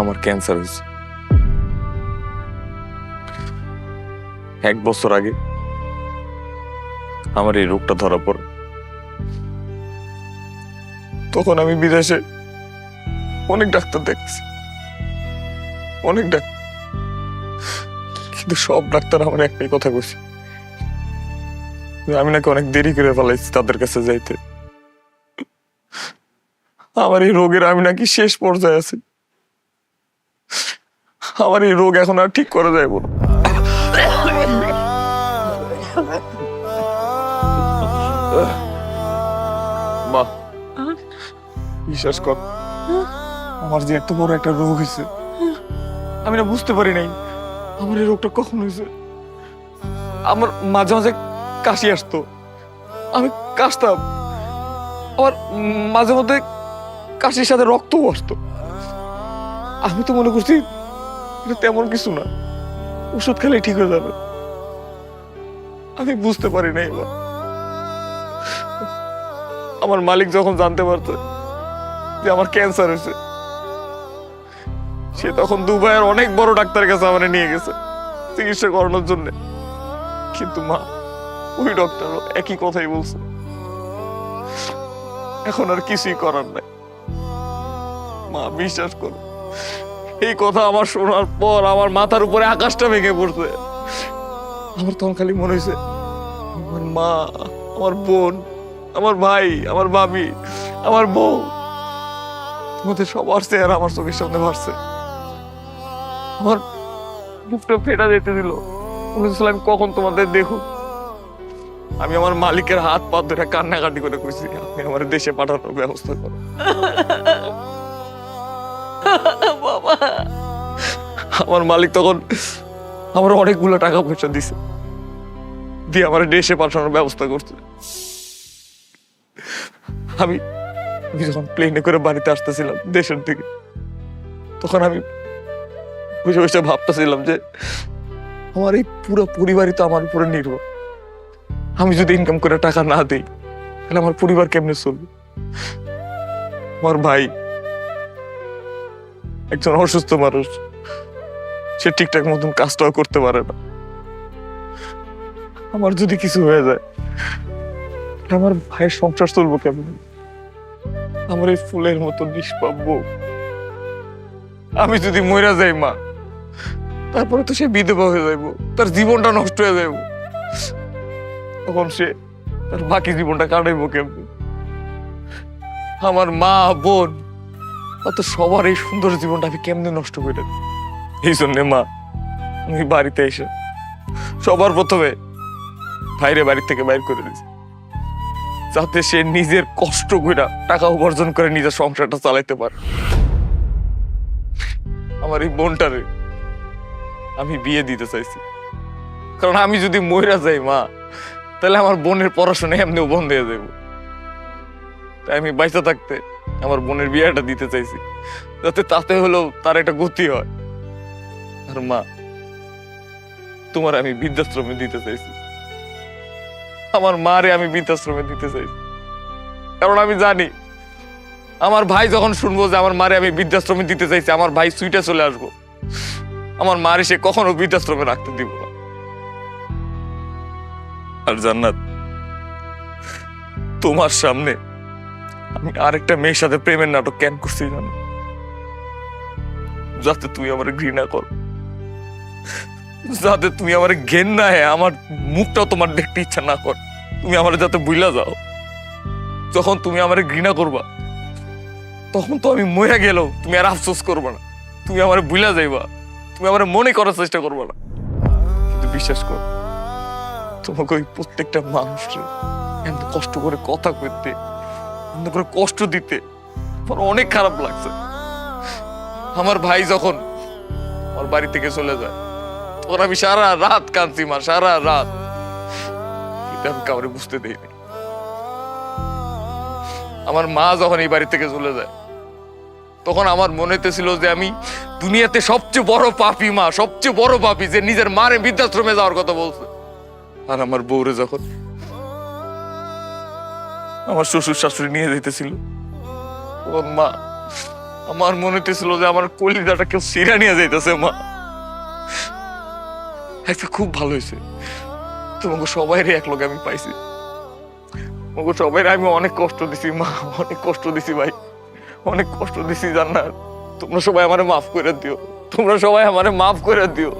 আমার ক্যান্সার হয়েছে। 1 বছর আগে আমার এই রোগটা ধরা পড়ে। তখন আমি বিদেশে অনেক ডাক্তার দেখছি, অনেক ডাক্তার, কিন্তু সব ডাক্তার আমার একটাই কথা কইছে, আমি নাকি অনেক দেরি করে ফেলাইছি তাদের কাছে যাইতে। আমার এই রোগের আমি নাকি শেষ পর্যায়ে আছি। আমার এই রোগ এখন আর ঠিক করা যায় না। মা, বিশ্বাস কর, আমার যে এত বড় একটা রোগ হয়েছে আমি না বুঝতে পারি নাই আমার এই রোগটা কখন হয়েছে। আমার মাঝে মাঝে কাশি আসতো, আমি কাশতাম, আবার মাঝে মধ্যে কাশির সাথে রক্তও আসতো। আমি তো মনে করছি এটা তেমন কিছু না, ওষুধ খেলে ঠিক হয়ে যাবে। আমি বুঝতে পারি না এবার। আমার মালিক যখন জানতে পারছে যে আমার ক্যান্সার হয়েছে, সে তখন দুবাইয়ের অনেক বড় ডাক্তারের কাছে আমার নিয়ে গেছে চিকিৎসা করানোর জন্য। কিন্তু মা, ওই ডক্টর একই কথাই বলছে, এখন আর কিছুই করার নাই। মা বিশ্বাস করো, এই কথা আমার শোনার পর আমার মাথার উপরে আকাশটা ভেঙে পড়ছে। আমার তখন খালি মনে হয়েছে আমার মা, আমার বোন, আমার ভাই, আমার ভাবি, আমার বউ, তোমাদের সবার চেহারা আমার চোখের সামনে ভাসছে। আমার বুকটা ফেটা যেতে দিল, বলেছিল আমি কখন তোমাদের দেখুন। আমি আমার মালিকের হাত পা ধরে কান্নাকাটি করে কইছি, আপনি আমার দেশে পাঠানোর ব্যবস্থা করো। বাবা, আমার মালিক তখন আমার অনেকগুলো টাকা পয়সা দিছে, দিয়ে আমার দেশে পাঠানোর ব্যবস্থা করছে। আমি যখন প্লেনে করে বাড়িতে আসতেছিলাম দেশের থেকে, তখন আমি বসে বসে ভাবতেছিলাম যে আমার এই পুরো পরিবারই তো আমার উপরে নির্ভর। আমি যদি ইনকাম করে টাকা না দিই তাহলে আমার পরিবার কেমনে চলবে। আমার ভাই একজন অসুস্থ মানুষ, সে ঠিকঠাক মতন কাজটাও করতে পারে না। আমার যদি কিছু হয়ে যায় আমার ভাইয়ের সংসার চলবো কেমন? আমার এই ফুলের মতো নিষ্পাব্য আমি যদি মরে যাই মা, তারপরে তো সে বিধবা হয়ে যাইব, তার জীবনটা নষ্ট হয়ে যাইব। তখন সে তার বাকি জীবনটা কাটাইব কেমন? আমার মা, বোন, অত সবার এই সুন্দর জীবনটা আমি কেমনে নষ্ট করে দেব? এই জন্যে মা, আমি বাড়িতে এসে সবার প্রথমে ভাইরে বাড়ি থেকে বাইর করে দিয়েছি, যাতে সে নিজের কষ্ট করে টাকা উপার্জন করে নিজের সংসারটা চালাইতে পারে। আমার এই বোনটারে আমি বিয়ে দিতে চাইছি, কারণ আমি যদি মইরা যাই মা, তাহলে আমার বোনের পড়াশোনা এমনিও বন্ধ হয়ে যাবে। তাই আমি বাইসা থাকতে আমার বোনের বিয়েটা দিতে চাইছি, যাতে তাতে হলেও তার একটা গতি হয়। আর মা, তোমার আমি বৃদ্ধাশ্রমে দিতে চাইছি, আমার মারে আমি বৃদ্ধাশ্রমে দিতে চাইছি। কারণ আমি জানি আমার ভাই যখন শুনবো যে আমার মারে আমি বৃদ্ধাশ্রমে দিতে চাইছি, আমার ভাই সুইটে চলে আসবো, আমার মারে সে কখনো বৃদ্ধাশ্রমে রাখতে দিব না। আর জান্নাত, তোমার সামনে আমি আরেকটা মেয়ের সাথে প্রেমের নাটক কেন করছি জানো? যাতে তুমি আমার ঘৃণা করো, যাতে তুমি আমার ঘেন্নায় আমার মুখটাও তোমার দেখতে ইচ্ছা না কর। তুমি আমার যাতে বুইলা যাও, যখন তুমি আমার ঘৃণা করবা তখন তো আমি মরে গেলেও তুমি আর আফসোস করবা না, তুমি আমার বুইলা যাইবা, তুমি আমার মনে করার চেষ্টা করবা না। কিন্তু বিশ্বাস কর, তোমাকে ওই প্রত্যেকটা মানুষকে এত কষ্ট করে কথা কইতে, এত করে কষ্ট দিতে আমার অনেক খারাপ লাগছে। আমার ভাই যখন আমার বাড়ি থেকে চলে যায় তখন আমি সারা রাত কাঁদছি মা, সারা রাত। এটা আমি কাউরে বুঝতে দেইনি। আমার মা যখন এই বাড়ি থেকে চলে যায় তখন আমার মনেতে ছিল যে আমি দুনিয়াতে সবচেয়ে বড় পাপী মা, সবচেয়ে বড় পাপী, যে নিজের মারে বৃদ্ধাশ্রমে যাওয়ার কথা বলছে। আর আমার বউরে যখন আমার শ্বশুর শাশুড়ি নিয়ে যেতেছিল তখন মা, আমার মনেতে ছিল যে আমার কলিজাটা কেউ সিরা নিয়ে যাইতেছে মা। একটা খুব ভালো হয়েছে, তোমাকে সবাইরে এক লগে আমি পাইছি। তোমাকে সবাইরে আমি অনেক কষ্ট দিছি মা, অনেক কষ্ট দিছি ভাই, অনেক কষ্ট দিছি। জান্নাত, তোমরা সবাই আমারে মাফ করে দিও, তোমরা সবাই আমারে মাফ করে দিও।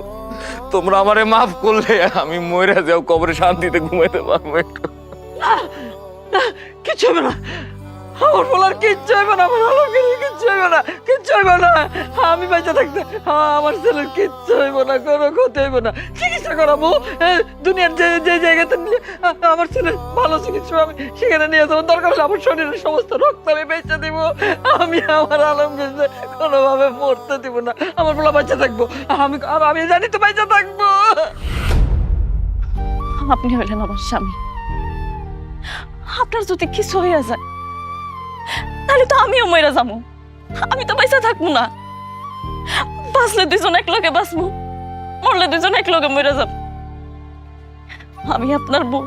তোমরা আমারে মাফ করলে আমি মরে যাও, কবরে শান্তিতে ঘুমাইতে পারবো একটু। কিচ্ছু হবে না, আমার বলার কিচ্ছু হবে না, আমার আলমগীর কিচ্ছু হবে না, কিচ্ছু হবে না। আমি বেঁচে থাকতে আমার ছেলের কিচ্ছু হইব না, কোনো ক্ষতি হইব না। চিকিৎসা করাবো দুনিয়ার যে যে জায়গাতে নিয়ে আমার ছেলের ভালো চিকিৎসা আমি সেখানে নিয়ে যাবো। দরকার হলে আমার শরীরের সমস্ত রক্ত আমি বেঁচে দিব। আমি আমার আলমগীর কোনোভাবে মরতে দিব না, আমার বলা বেঁচে থাকবো। আমি আমি জানি তো বেঁচে থাকবো। আপনি হইলেন আমার স্বামী, আপনার যদি কিছু হইয়া যায় তাহলে তো আমিও মরে যাবো, আমি তো পয়সা থাকবো না। বাঁচলে দুজন এক লগে বাঁচবো, মরলে দুজন এক লগে মরে যাব। আমি আপনার বউ,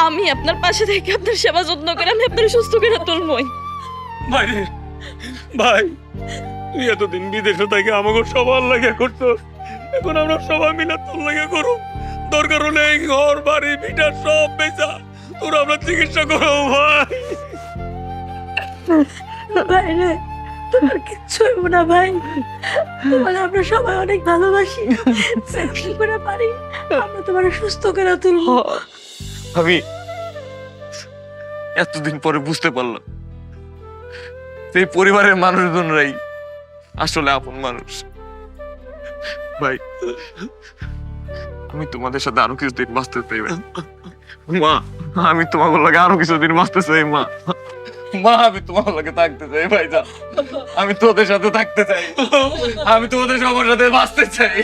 আমি আপনার পাশে থেকে আপনার সেবা যত্ন করে আমি আপনার সুস্থ করে তুলবই। ভাই ভাই, তুই এতদিন বিদেশে থেকে আমাকে সবার লাগে করতো, এখন আমরা সবাই মিলে তোর লাগে করো। দরকার হলে এই ঘর বাড়ি ভিটা সব বেচা তোর আমরা চিকিৎসা করো ভাই। ভাই রে, তোমার কিচ্ছু হইব না ভাই, তোমার আমরা সবাই অনেক ভালোবাসি, চেষ্টা করে পারি আমরা তোমার সুস্থ করে তুলবো। আমি এতদিন পরে বুঝতে পারলাম এই পরিবারের মানুষজনরাই আসলে আপন মানুষ। ভাই, আমি তোমাদের সাথে আরো কিছুদিন বাঁচতে চাই মা, আমি তোমাদের লাগে আরো কিছুদিন বাঁচতে চাই মা। মা, আমি তোমার লাগে থাকতে চাই ভাই, যা আমি তোদের সাথে থাকতে চাই, আমি তোমাদের সবার সাথে বাঁচতে চাই।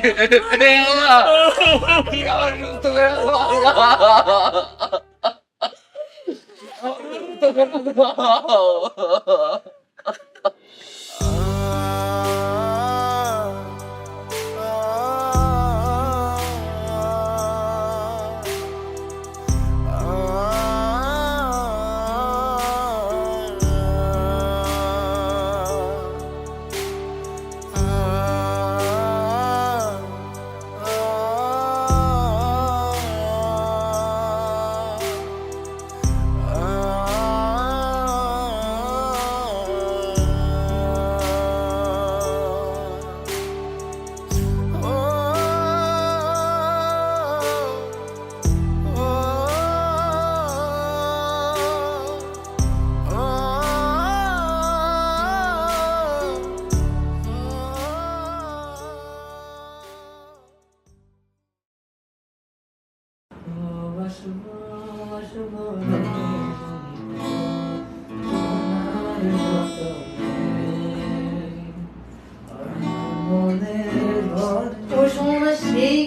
ওই সময় সেই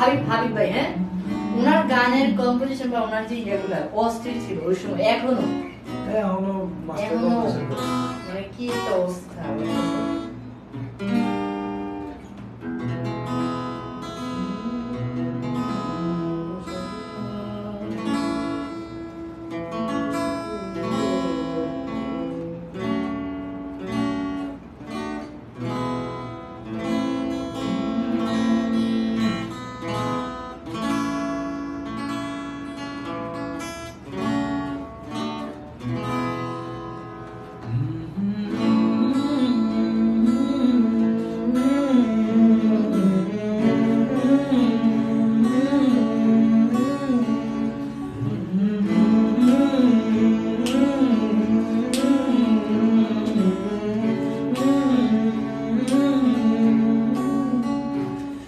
হাবিব হাবিব ভাই, হ্যাঁ ওনার গানের কম্পোজিশন বা ওনার যে ইয়েগুলা অস্থির ছিল ওই সময়, এখনো এখনো মানে কি একটা অবস্থা।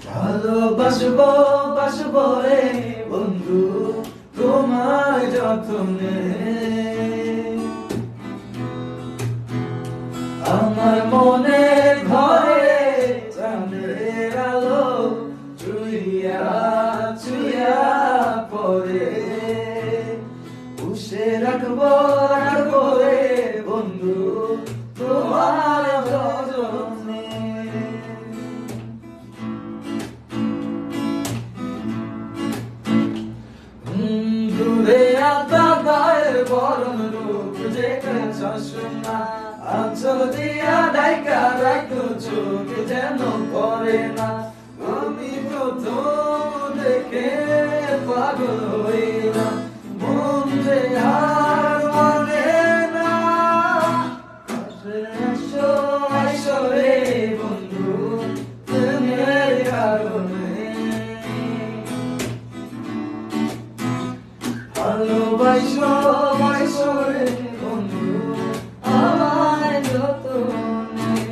ভালোবাসবো বাসবো রে বন্ধু তোমার যত্নে, আমার মনে ঘরে চাঁদের আলো চুইয়া চুইয়া পড়ে, পুষে রাখবো রাখবো রে বন্ধু তোমার যত্নে। দূরে আতা গায়ের বরণ রূপ যেখানে শাসনা, আঁচল দিয়া ডাইকা রাখো চোখ যেন পড়ে না, আমি প্রথম দেখে পাগল হইলাম, মন যে আর মানে না, আসো আসো রে বন্ধু প্রেমের কারণে, ভালোবাসো বাসো রে বন্ধু আমায় যতনে।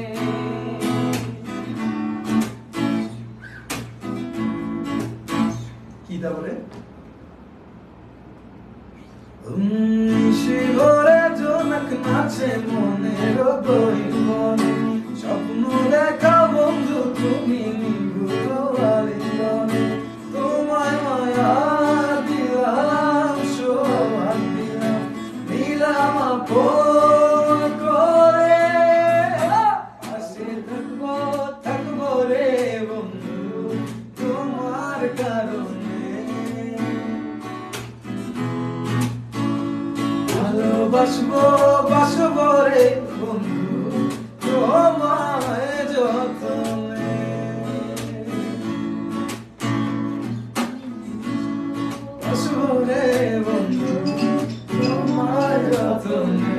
কি তা বলে শিবরে জোনাক নাচে মনের বইমনে, স্বপ্ন দেখা বন্ধু তুমি নিভৃত আলিঙ্গনে, তোমায় মায়া দিলাম সোহাগ দিলাম, নিলাম আপন করে, আসে থাকবো থাকবো রে বন্ধু তোমার কারণে, ভালোবাসবো বাসবো রে বন্ধু তোমায় যতনে, বাসবো রে বন্ধু তোমায় যতনে,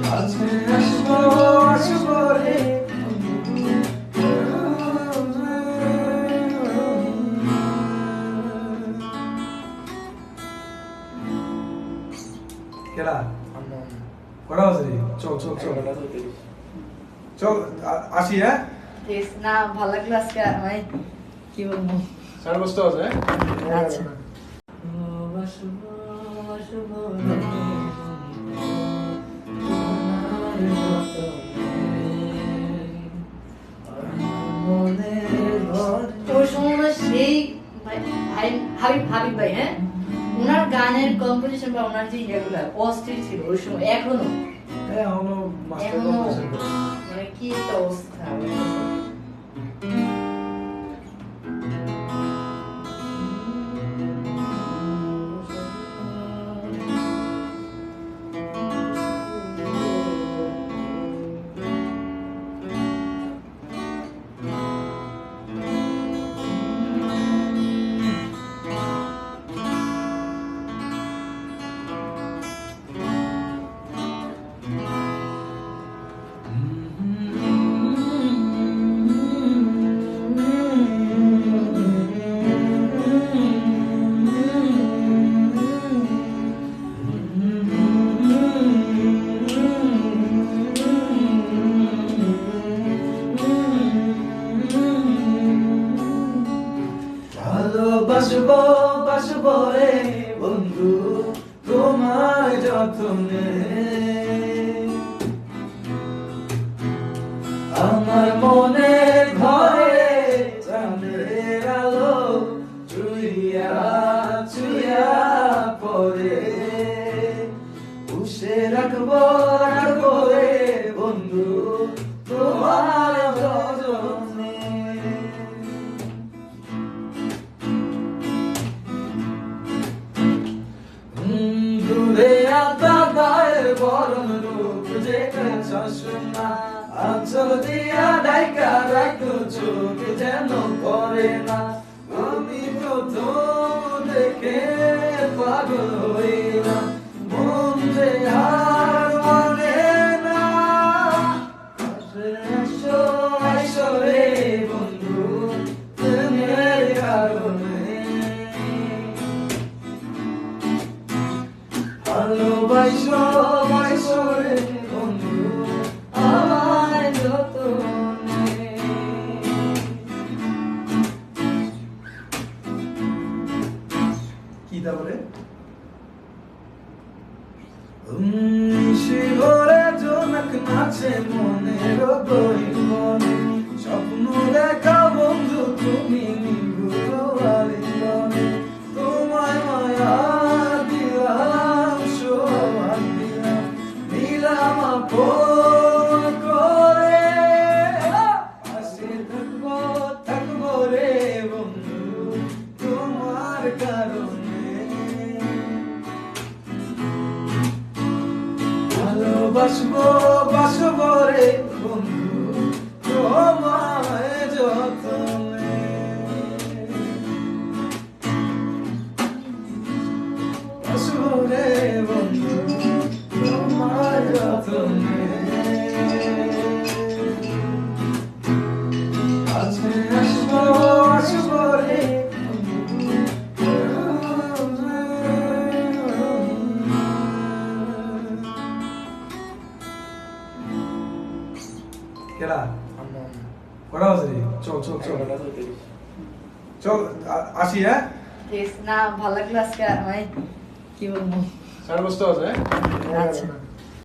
কাছে আসবো আসবো রে কেডা কটা বাজে? চল চল চল চল আসি, হ্যাঁ না ভালো লাগলো আজকে ভাই, কি বলবো। 5:30 বাজে। আচ্ছা ওই সময় সেই হাবিব হাবিব ভাই, হ্যাঁ ওনার গানের কম্পোজিশন বা ওনার যে ইয়েগুলা অস্থির ছিল ওই সময়, এখনো এখনো মানে কি একটা অবস্থা। ভালোবাসবো বাসবো রে বন্ধু তোমায় যতনে, আমার মনে পুষে রাখবো রাখবো রে বন্ধু তোমার যতনে। দূরে আতা গায়ের বরণ রূপ যেটা শাশুনা আঁচল দিয়া ডাইকা রাখো চোখ যেন পড়ে না। আমি প্রথম দেখে পাগল হইলাম মন যে আর মানে না। এসো এসো রে বন্ধু প্রেমের কারণে ভালোবাসো বাইসো রে বন্ধু আমায় যতনে। কি তারপরে শিহরে জনক নাচে মনের গহীনে স্বপ্ন দেখা বন্ধু তুমি নিভৃত আলিঙ্গনে। তোমায় মায়া দিলাম সোহাগ দিলাম দিলাম আপন করে। আসে থাকবো থাকবো রে বন্ধু তোমার কারণে। ভালোবাসবো বাসবো রে বন্ধু তোমায় যতনে। বাসবো রে বন্ধু তোমায় যতনে। আজকে আসবো আসবো রে কেডা কটা বাজে রে? চল চল চল চল আসি হ্যাঁ না ভালো লাগলো আজকে ভাই কি বলবো 5:30 বাজে। আচ্ছা